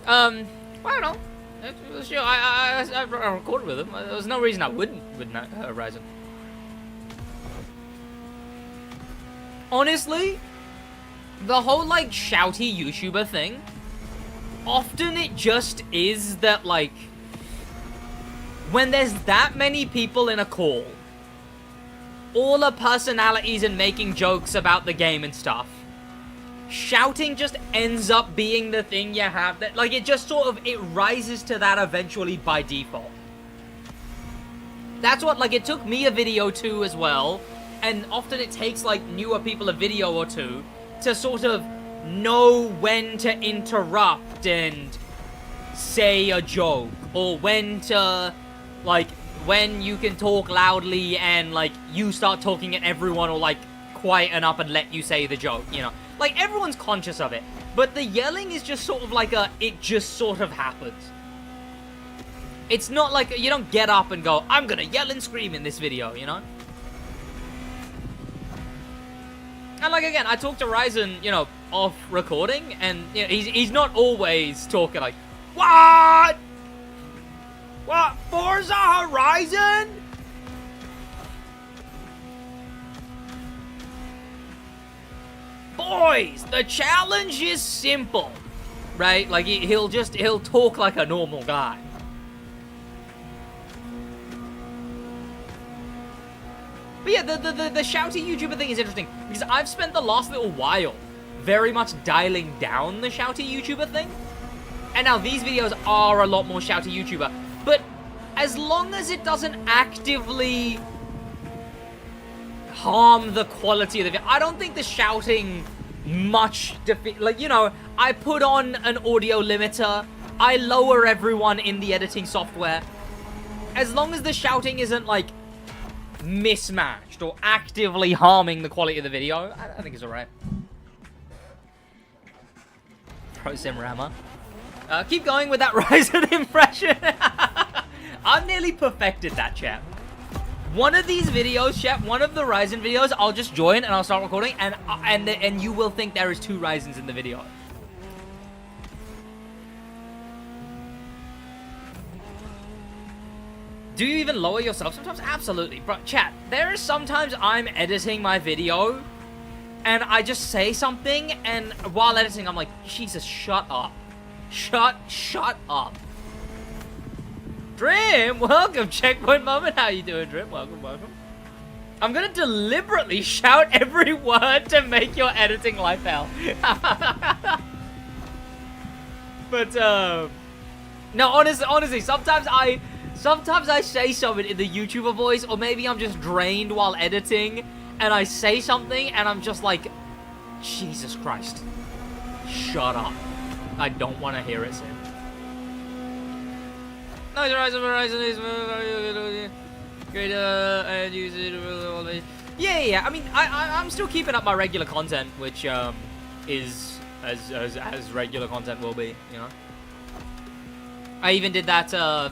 I don't know. Sure, I recorded with him. There was no reason I wouldn't with Ryzen. Honestly, the whole like shouty YouTuber thing, often it just is that like when there's that many people in a call, all are personalities and making jokes about the game and stuff, shouting just ends up being the thing you have that, like, it just sort of, it rises to that eventually by default. That's what, like, it took me a video too as well, and often it takes, like, newer people a video or two to sort of know when to interrupt and say a joke, or when to, like, when you can talk loudly and, like, you start talking at everyone or, like, quieten up and let you say the joke, you know? Like, everyone's conscious of it, but the yelling is just sort of like it just sort of happens. It's not like, you don't get up and go, I'm gonna yell and scream in this video, you know? And, like, again, I talked to Ryzen, you know, off recording, and, you know, he's not always talking like, what? What? Forza Horizon? Boys, the challenge is simple, right? Like, he'll talk like a normal guy. But yeah, the shouty YouTuber thing is interesting, because I've spent the last little while very much dialing down the shouty YouTuber thing. And now these videos are a lot more shouty YouTuber. But as long as it doesn't actively harm the quality of the video, I don't think the shouting much like, you know, I put on an audio limiter, I lower everyone in the editing software. As long as the shouting isn't, like, mismatched or actively harming the quality of the video, I think it's alright. Pro Sim Rammer. Keep going with that Ryzen impression. I've nearly perfected that, chat. One of these videos, chat, one of the Ryzen videos, I'll just join and I'll start recording, and you will think there is 2 Ryzens in the video. Do you even lower yourself sometimes? Absolutely. Bro, chat, there are sometimes I'm editing my video, and I just say something, and while editing, I'm like, Jesus, shut up. Shut up. Dream, welcome. Checkpoint moment. How you doing, Dream? Welcome. I'm gonna deliberately shout every word to make your editing life hell. But no, honestly, sometimes I say something in the YouTuber voice, or maybe I'm just drained while editing, and I say something, and I'm just like, Jesus Christ, shut up. I don't want to hear it soon. No, Horizon is greater and use it. Yeah. I mean, I'm still keeping up my regular content, which is as regular content will be, you know. I even did that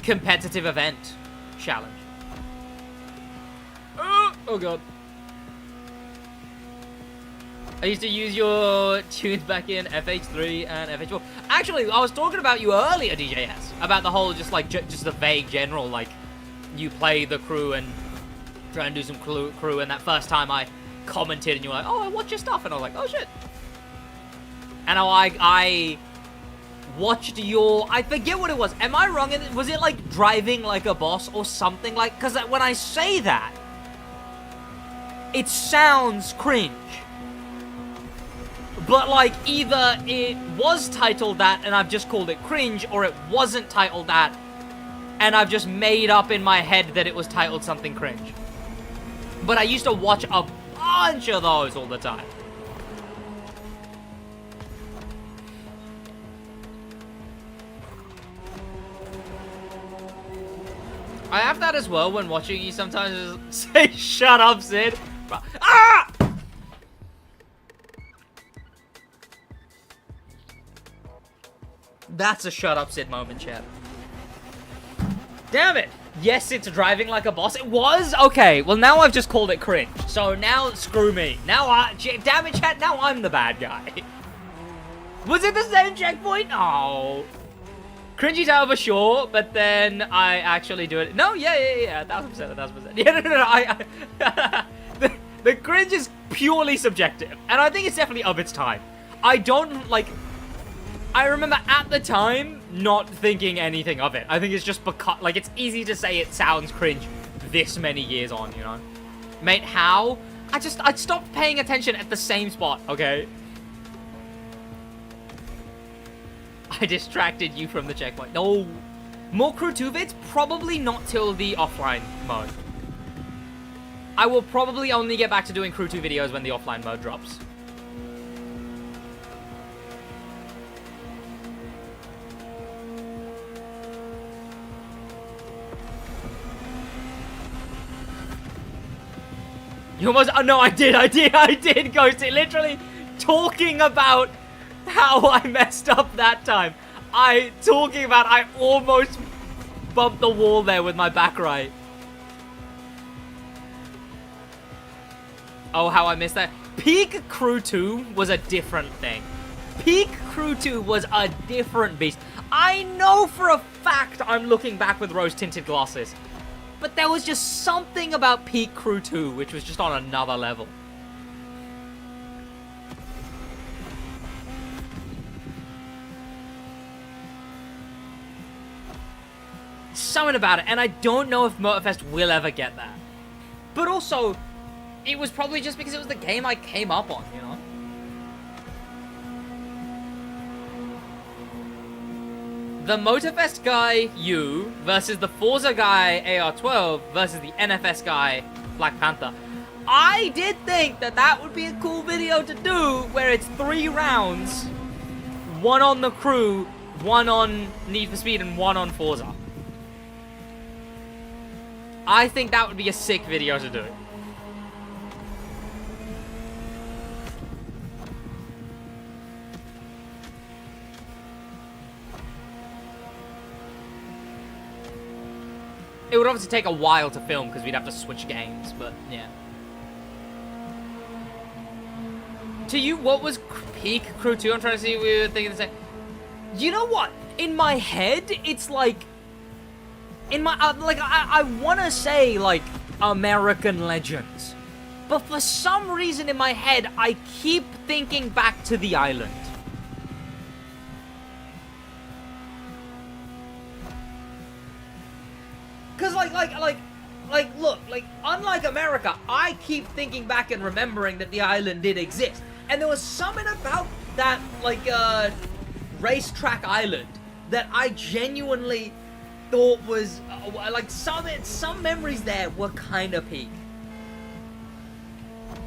competitive event challenge. Oh god. I used to use your tunes back in FH3 and FH4. Actually, I was talking about you earlier, DJS, about the whole just the vague general, like, you play the crew and try and do some crew, and that first time I commented and you were like, oh, I watch your stuff, and I was like, oh shit. And I watched your... I forget what it was. Am I wrong? Was it like driving like a boss or something like... Because when I say that, it sounds cringe. But like either it was titled that and I've just called it cringe, or it wasn't titled that and I've just made up in my head that it was titled something cringe. But I used to watch a bunch of those all the time. I have that as well when watching you sometimes say, shut up, Sid. Ah! That's a shut up, Sid moment, chat. Damn it. Yes, it's driving like a boss. It was? Okay, well now I've just called it cringe. So now, screw me. Now damn it, chat, now I'm the bad guy. Was it the same checkpoint? Oh. Cringy title for sure, but then I actually do it. No, yeah, 1000%. Yeah, no. The cringe is purely subjective, and I think it's definitely of its time. I don't, like... I remember at the time not thinking anything of it. I think it's just because, like, it's easy to say it sounds cringe this many years on, you know? Mate, how? I stopped paying attention at the same spot, okay? I distracted you from the checkpoint. No. More Crew 2 vids? Probably not till the offline mode. I will probably only get back to doing Crew 2 videos when the offline mode drops. You almost... Oh, no, I did, Ghost. It literally talking about how I messed up that time. I almost bumped the wall there with my back right. Oh, how I missed that. Peak Crew 2 was a different thing. Peak Crew 2 was a different beast. I know for a fact I'm looking back with rose-tinted glasses. But there was just something about Peak Crew 2 which was just on another level. Something about it, and I don't know if Motorfest will ever get that. But also, it was probably just because it was the game I came up on, you know? The Motorfest guy, you, versus the Forza guy, AR12, versus the NFS guy, Black Panther. I did think that that would be a cool video to do, where it's 3 rounds, 1 on the Crew, 1 on Need for Speed, and 1 on Forza. I think that would be a sick video to do. It would obviously take a while to film because we'd have to switch games, but yeah. To you, what was Peak Crew 2? I'm trying to see what we were thinking the same. You know what? In my head, it's like... In my... I want to say, like, American Legends. But for some reason in my head, I keep thinking back to the island. Because, look, unlike America, I keep thinking back and remembering that the island did exist. And there was something about that, racetrack island that I genuinely thought was, some memories there were kind of peak.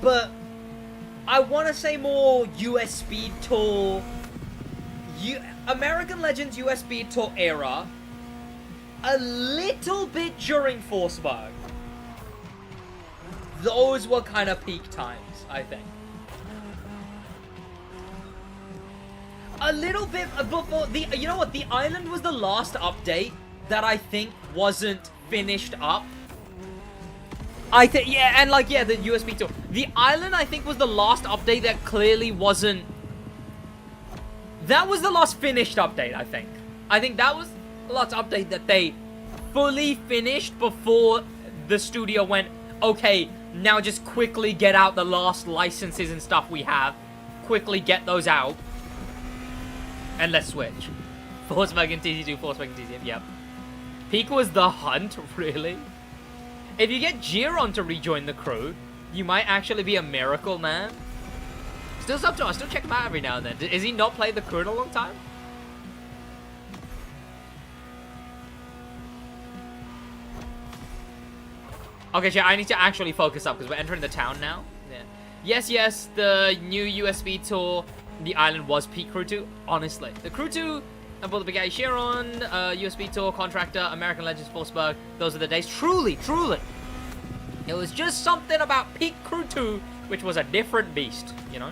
But I want to say more US Speed Tour, American Legends US Speed Tour era, a little bit during Force Mode. Those were kind of peak times, I think. A little bit before you know what? The island was the last update that I think wasn't finished up. I think, yeah, and the USB tour. The island, I think, was the last update that clearly wasn't. That was the last finished update, I think. I think that was the last update that they fully finished before the studio went, okay, now just quickly get out the last licenses and stuff we have. Quickly get those out. And let's switch. Volkswagen TC2, Volkswagen TC2, yep. Peak was the hunt, really? If you get Giron to rejoin the crew, you might actually be a miracle, man. Still sub to us, still check him out every now and then. Is he not played the crew in a long time? Okay, chat, I need to actually focus up because we're entering the town now. Yeah. Yes, the new USB tour, the island was peak crew 2. Honestly, the crew 2, about the Big Guy Chiron, USB tour, Contractor, American Legends, Forsberg, those are the days. Truly, truly. It was just something about peak crew 2, which was a different beast, you know?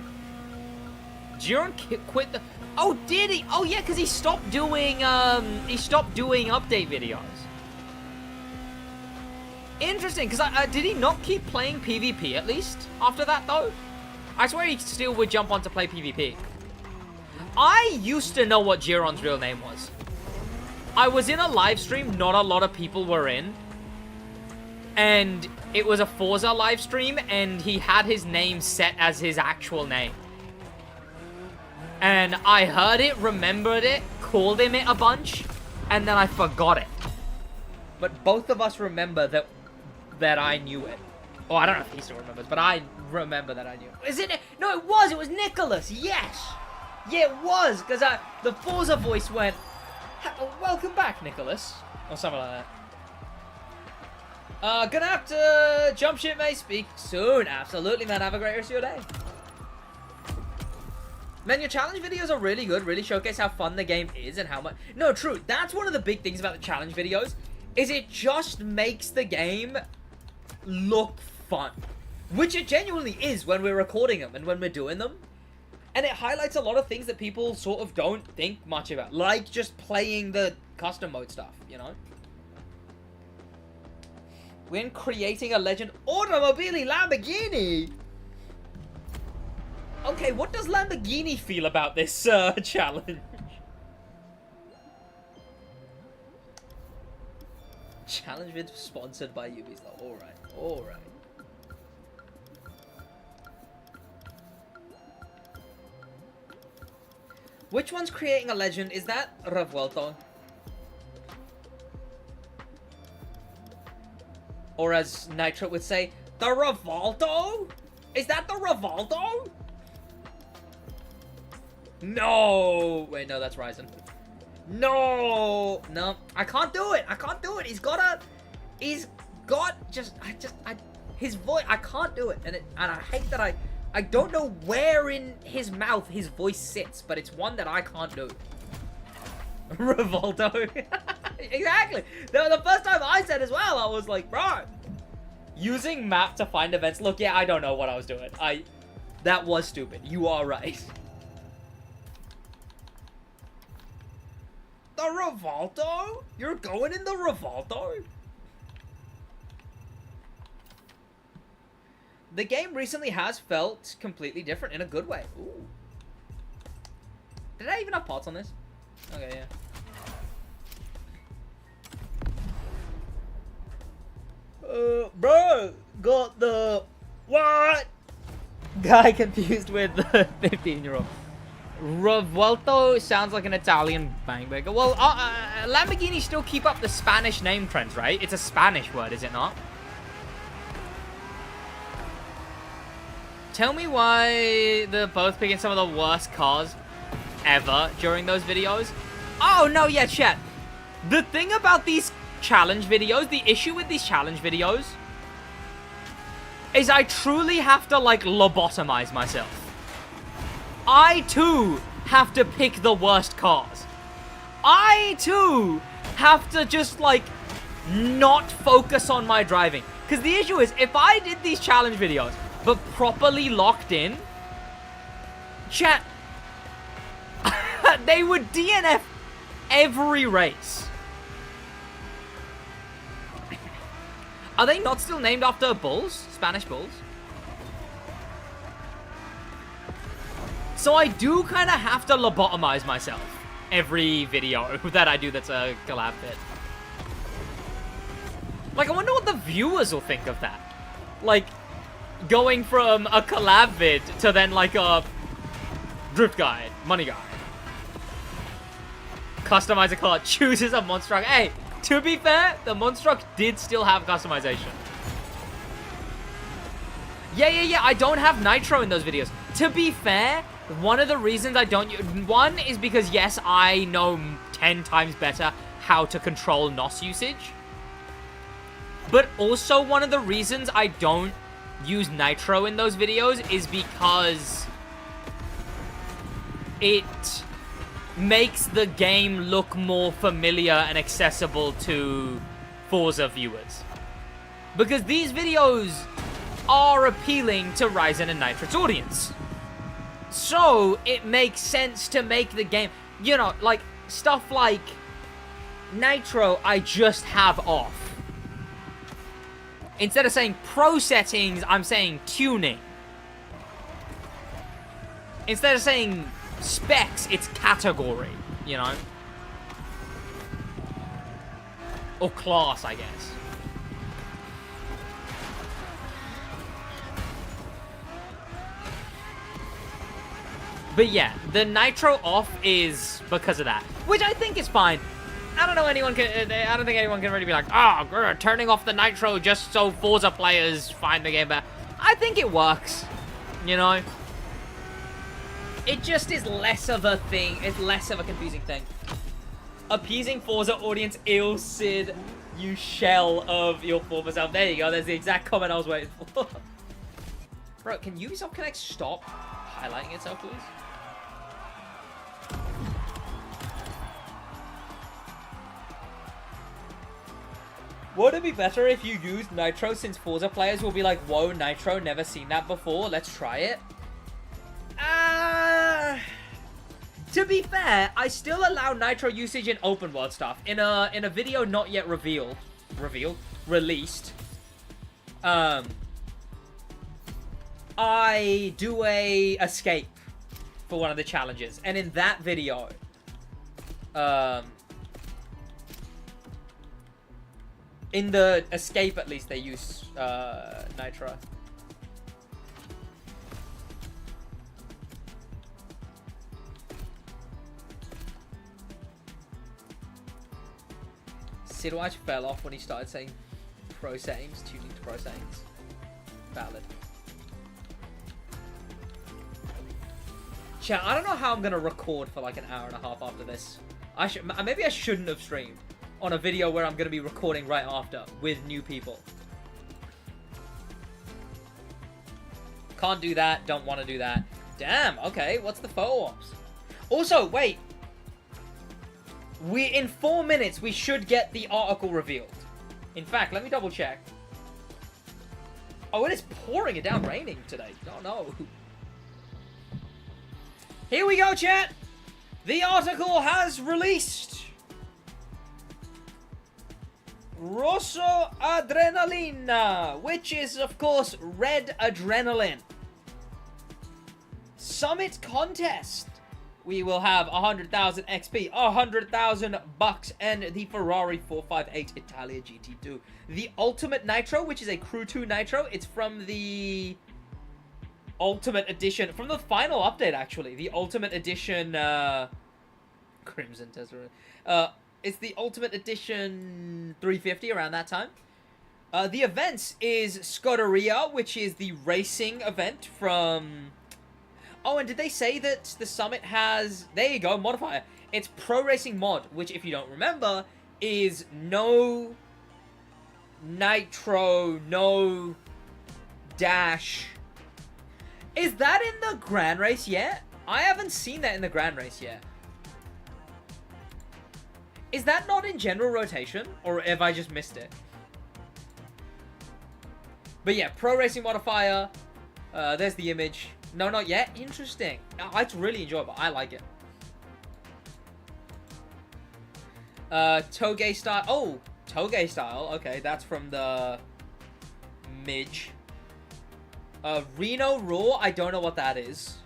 Giron quit the... Oh, did he? Oh, yeah, because he stopped doing update videos. Interesting, because did he not keep playing PvP at least after that, though? I swear he still would jump on to play PvP. I used to know what Giron's real name was. I was in a live stream not a lot of people were in. And it was a Forza live stream, and he had his name set as his actual name. And I heard it, remembered it, called him it a bunch, and then I forgot it. But both of us remember that I knew it. Oh, I don't know if he still remembers, but I remember that I knew it. Is it? No, it was Nicholas. Yes. Yeah, it was, because the Forza voice went, welcome back, Nicholas. Or something like that. Gonna have to jump ship, mate. Speak soon. Absolutely, man. Have a great rest of your day. Man, your challenge videos are really good. Really showcase how fun the game is and how much... No, true. That's one of the big things about the challenge videos. Is it just makes the game look fun. Which it genuinely is when we're recording them and when we're doing them. And it highlights a lot of things that people sort of don't think much about. Like just playing the custom mode stuff, you know? When creating a legend automobile Lamborghini. Okay, what does Lamborghini feel about this challenge? Challenge vid sponsored by Ubisoft. Alright, alright. Which one's creating a legend? Is that Revuelto? Or as Nitro would say, the Revolto? Is that the Revolto? No! Wait, no, that's Ryzen. No! No, I can't do it. I can't do it. He's got his voice. I can't do it. And I hate that I don't know where in his mouth his voice sits, but it's one that I can't do. Revolto. Exactly. The first time I said as well, I was like, bro, using map to find events. Look, yeah, I don't know what I was doing. That was stupid. You are right. The Revolto? You're going in the Revolto? The game recently has felt completely different in a good way. Ooh. Did I even have parts on this? Okay, yeah. Bro, got the... What? Guy confused with the 15-year-old. Revuelto sounds like an Italian bangbanger. Well, Lamborghini still keep up the Spanish name trends, right? It's a Spanish word, is it not? Tell me why they're both picking some of the worst cars ever during those videos. Oh, no, yeah, chat. The thing about these challenge videos, the issue with these challenge videos is I truly have to, like, lobotomize myself. I, too, have to pick the worst cars. I, too, have to just, like, not focus on my driving. Because the issue is, if I did these challenge videos, but properly locked in, chat, they would DNF every race. Are they not still named after bulls? Spanish bulls? So I do kind of have to lobotomize myself every video that I do that's a collab bit. Like, I wonder what the viewers will think of that. Like, going from a collab vid to then, like, a drift guide, money guide. Customize a car, chooses a Monstruck. Hey, to be fair, the Monstruck did still have customization. Yeah, I don't have nitro in those videos. To be fair, one of the reasons I don't... One is because, yes, I know 10 times better how to control NOS usage. But also one of the reasons I don't use nitro in those videos is because it makes the game look more familiar and accessible to Forza viewers. Because these videos are appealing to Ryzen and Nitrix audience. So, it makes sense to make the game, you know, like, stuff like Nitro, I just have off. Instead of saying pro settings, I'm saying tuning. Instead of saying specs, it's category, you know? Or class, I guess. But yeah, the nitro off is because of that, which I think is fine. I don't think anyone can really be like, oh, turning off the nitro just so Forza players find the game better. I think it works, you know? It just is less of a thing. It's less of a confusing thing. Appeasing Forza audience, ill Sid, you shell of your former self. There you go. There's the exact comment I was waiting for. Bro, can Ubisoft Connect stop highlighting itself, please? Would it be better if you used Nitro since Forza players will be like, whoa, Nitro, never seen that before, let's try it? To be fair, I still allow Nitro usage in open world stuff. In a video not yet released, I do a escape for one of the challenges. And in that video, in the escape, at least, they use Nitro. SidWaj fell off when he started saying pro settings, tuning to pro settings. Valid. Chat, I don't know how I'm gonna record for like an hour and a half after this. Maybe I shouldn't have streamed on a video where I'm going to be recording right after with new people. Can't do that. Don't want to do that. Damn. Okay. What's the photo ops? Also, wait. In 4 minutes, we should get the article revealed. In fact, let me double check. Oh, it is pouring it down raining today. Oh, no. Here we go, chat. The article has released. Rosso Adrenalina, which is, of course, red adrenaline. Summit contest. We will have 100,000 XP, 100,000 bucks, and the Ferrari 458 Italia GT2. The Ultimate Nitro, which is a Crew 2 Nitro. It's from the Ultimate Edition, from the final update, actually. The Ultimate Edition, Crimson Tesseract. It's the Ultimate Edition 350 around that time. The events is Scuderia, which is the racing event from... Oh, and did they say that the Summit has... There you go, modifier. It's Pro Racing Mod, which, if you don't remember, is no Nitro, no Dash. Is that in the Grand Race yet? I haven't seen that in the Grand Race yet. Is that not in general rotation? Or have I just missed it? But yeah, Pro Racing Modifier. There's the image. No, not yet. Interesting. It's really enjoyable. I like it. Toge style. Oh, Toge style. Okay, that's from the Midge. Reno Raw. I don't know what that is.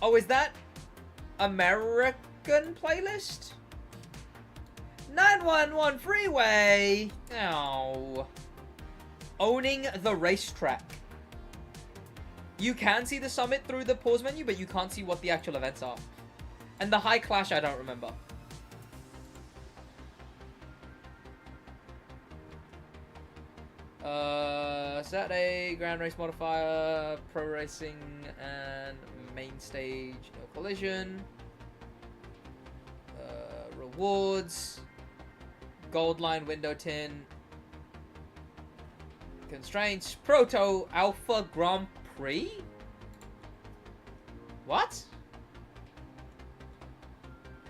Oh, is that American playlist? 911 Freeway! Oh. Owning the racetrack. You can see the Summit through the pause menu, but you can't see what the actual events are. And the High Clash, I don't remember. Saturday, Grand Race Modifier, Pro Racing, and Main Stage, no collision. Rewards, Gold Line Window Tin, Constraints, Proto Alpha Grand Prix? What?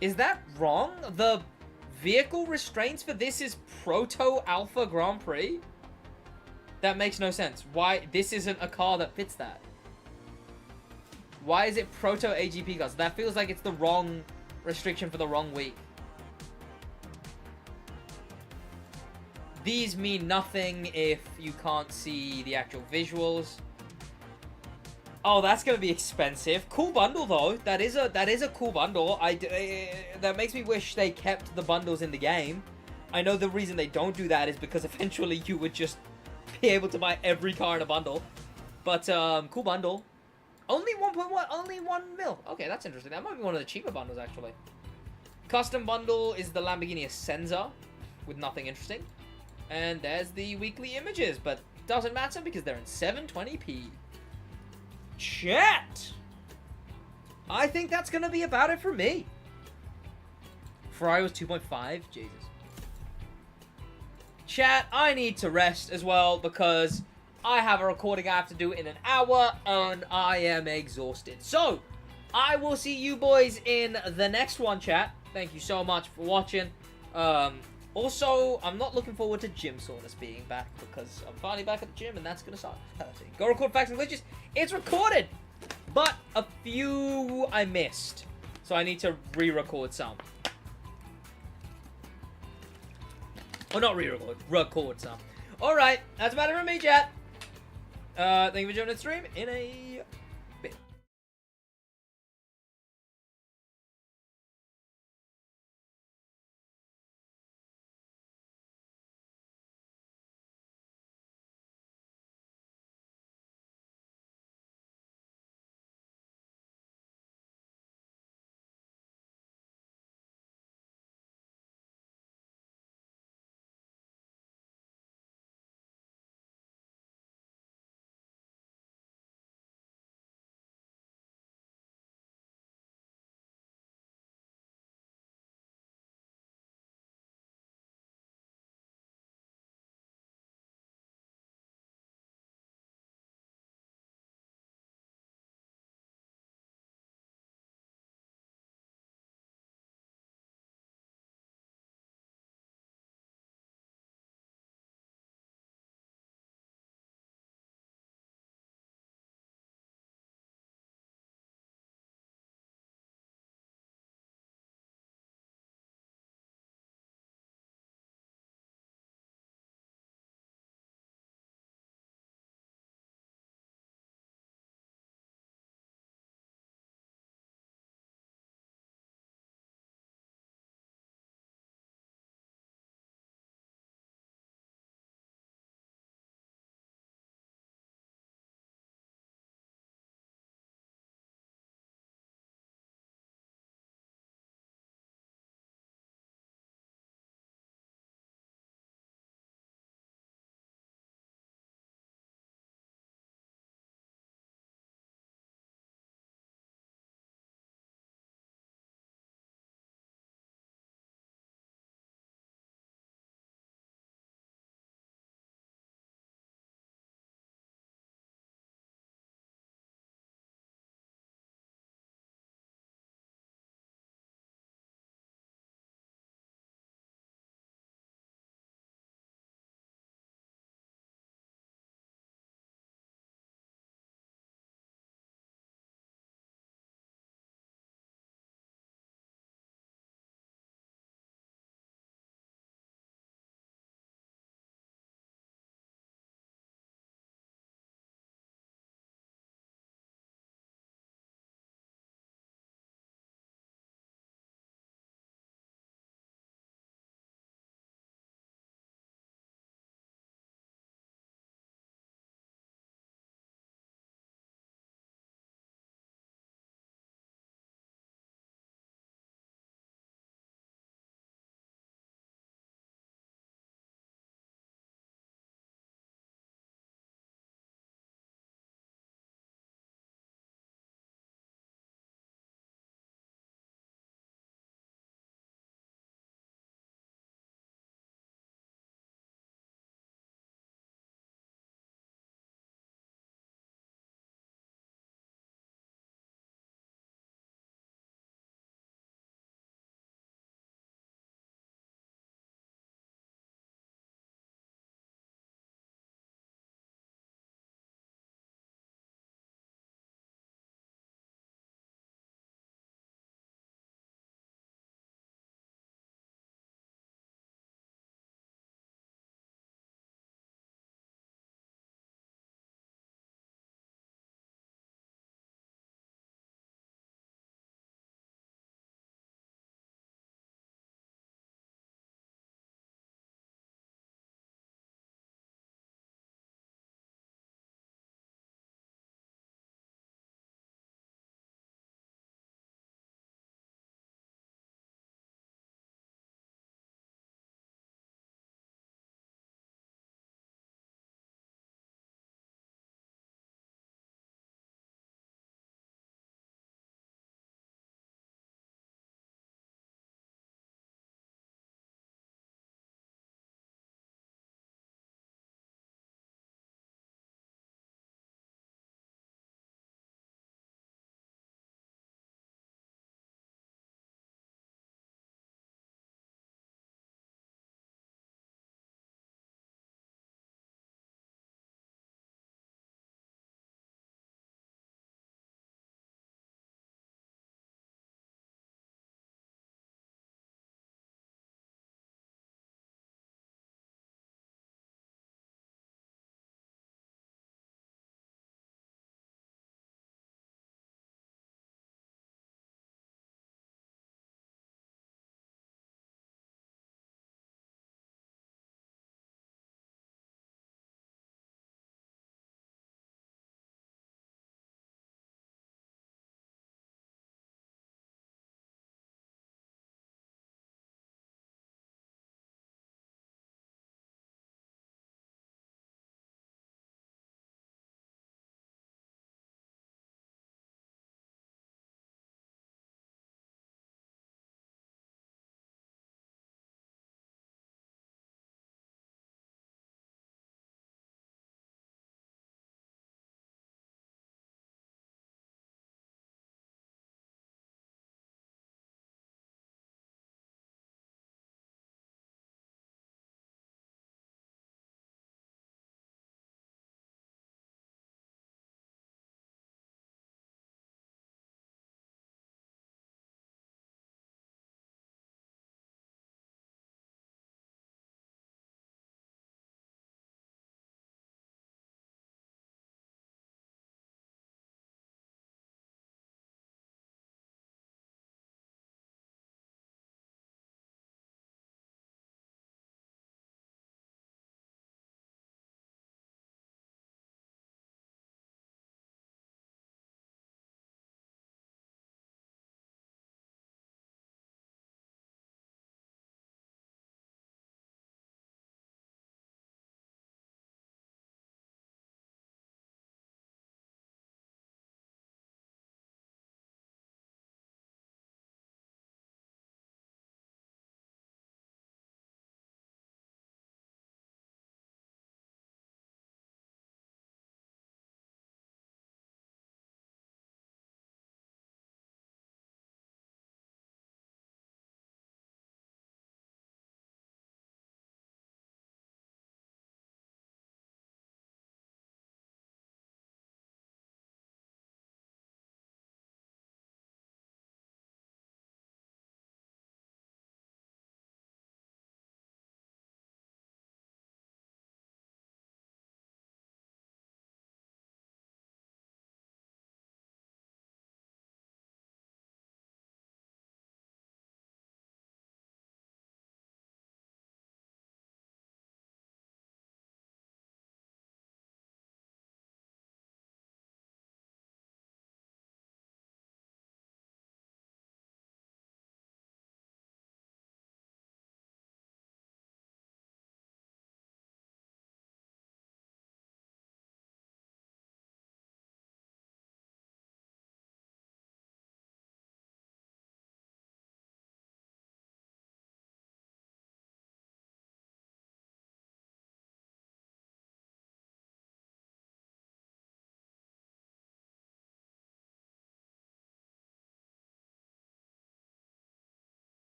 Is that wrong? The vehicle restraints for this is Proto Alpha Grand Prix? That makes no sense. Why? This isn't a car that fits that. Why is it Proto AGP cars? That feels like it's the wrong restriction for the wrong week. These mean nothing if you can't see the actual visuals. Oh, that's gonna be expensive. Cool bundle though. That is a cool bundle. That makes me wish they kept the bundles in the game. I know the reason they don't do that is because eventually you would just be able to buy every car in a bundle. But cool bundle. Only 1.1, only 1 mil. Okay, that's interesting. That might be one of the cheaper bundles actually. Custom bundle is the Lamborghini Essenza with nothing interesting. And there's the weekly images, but doesn't matter because they're in 720p. Chat! I think that's gonna be about it for me. Ferrari was 2.5. Jesus. Chat, I need to rest as well because I have a recording I have to do in an hour and I am exhausted. So, I will see you boys in the next one, chat. Thank you so much for watching. Also, I'm not looking forward to gym soreness being back because I'm finally back at the gym and that's going to start hurting. Go record facts and glitches. It's recorded, but a few I missed. So I need to re-record some. Or not re-record, record some. Alright, that's about it from me, chat. Thank you for joining the stream in a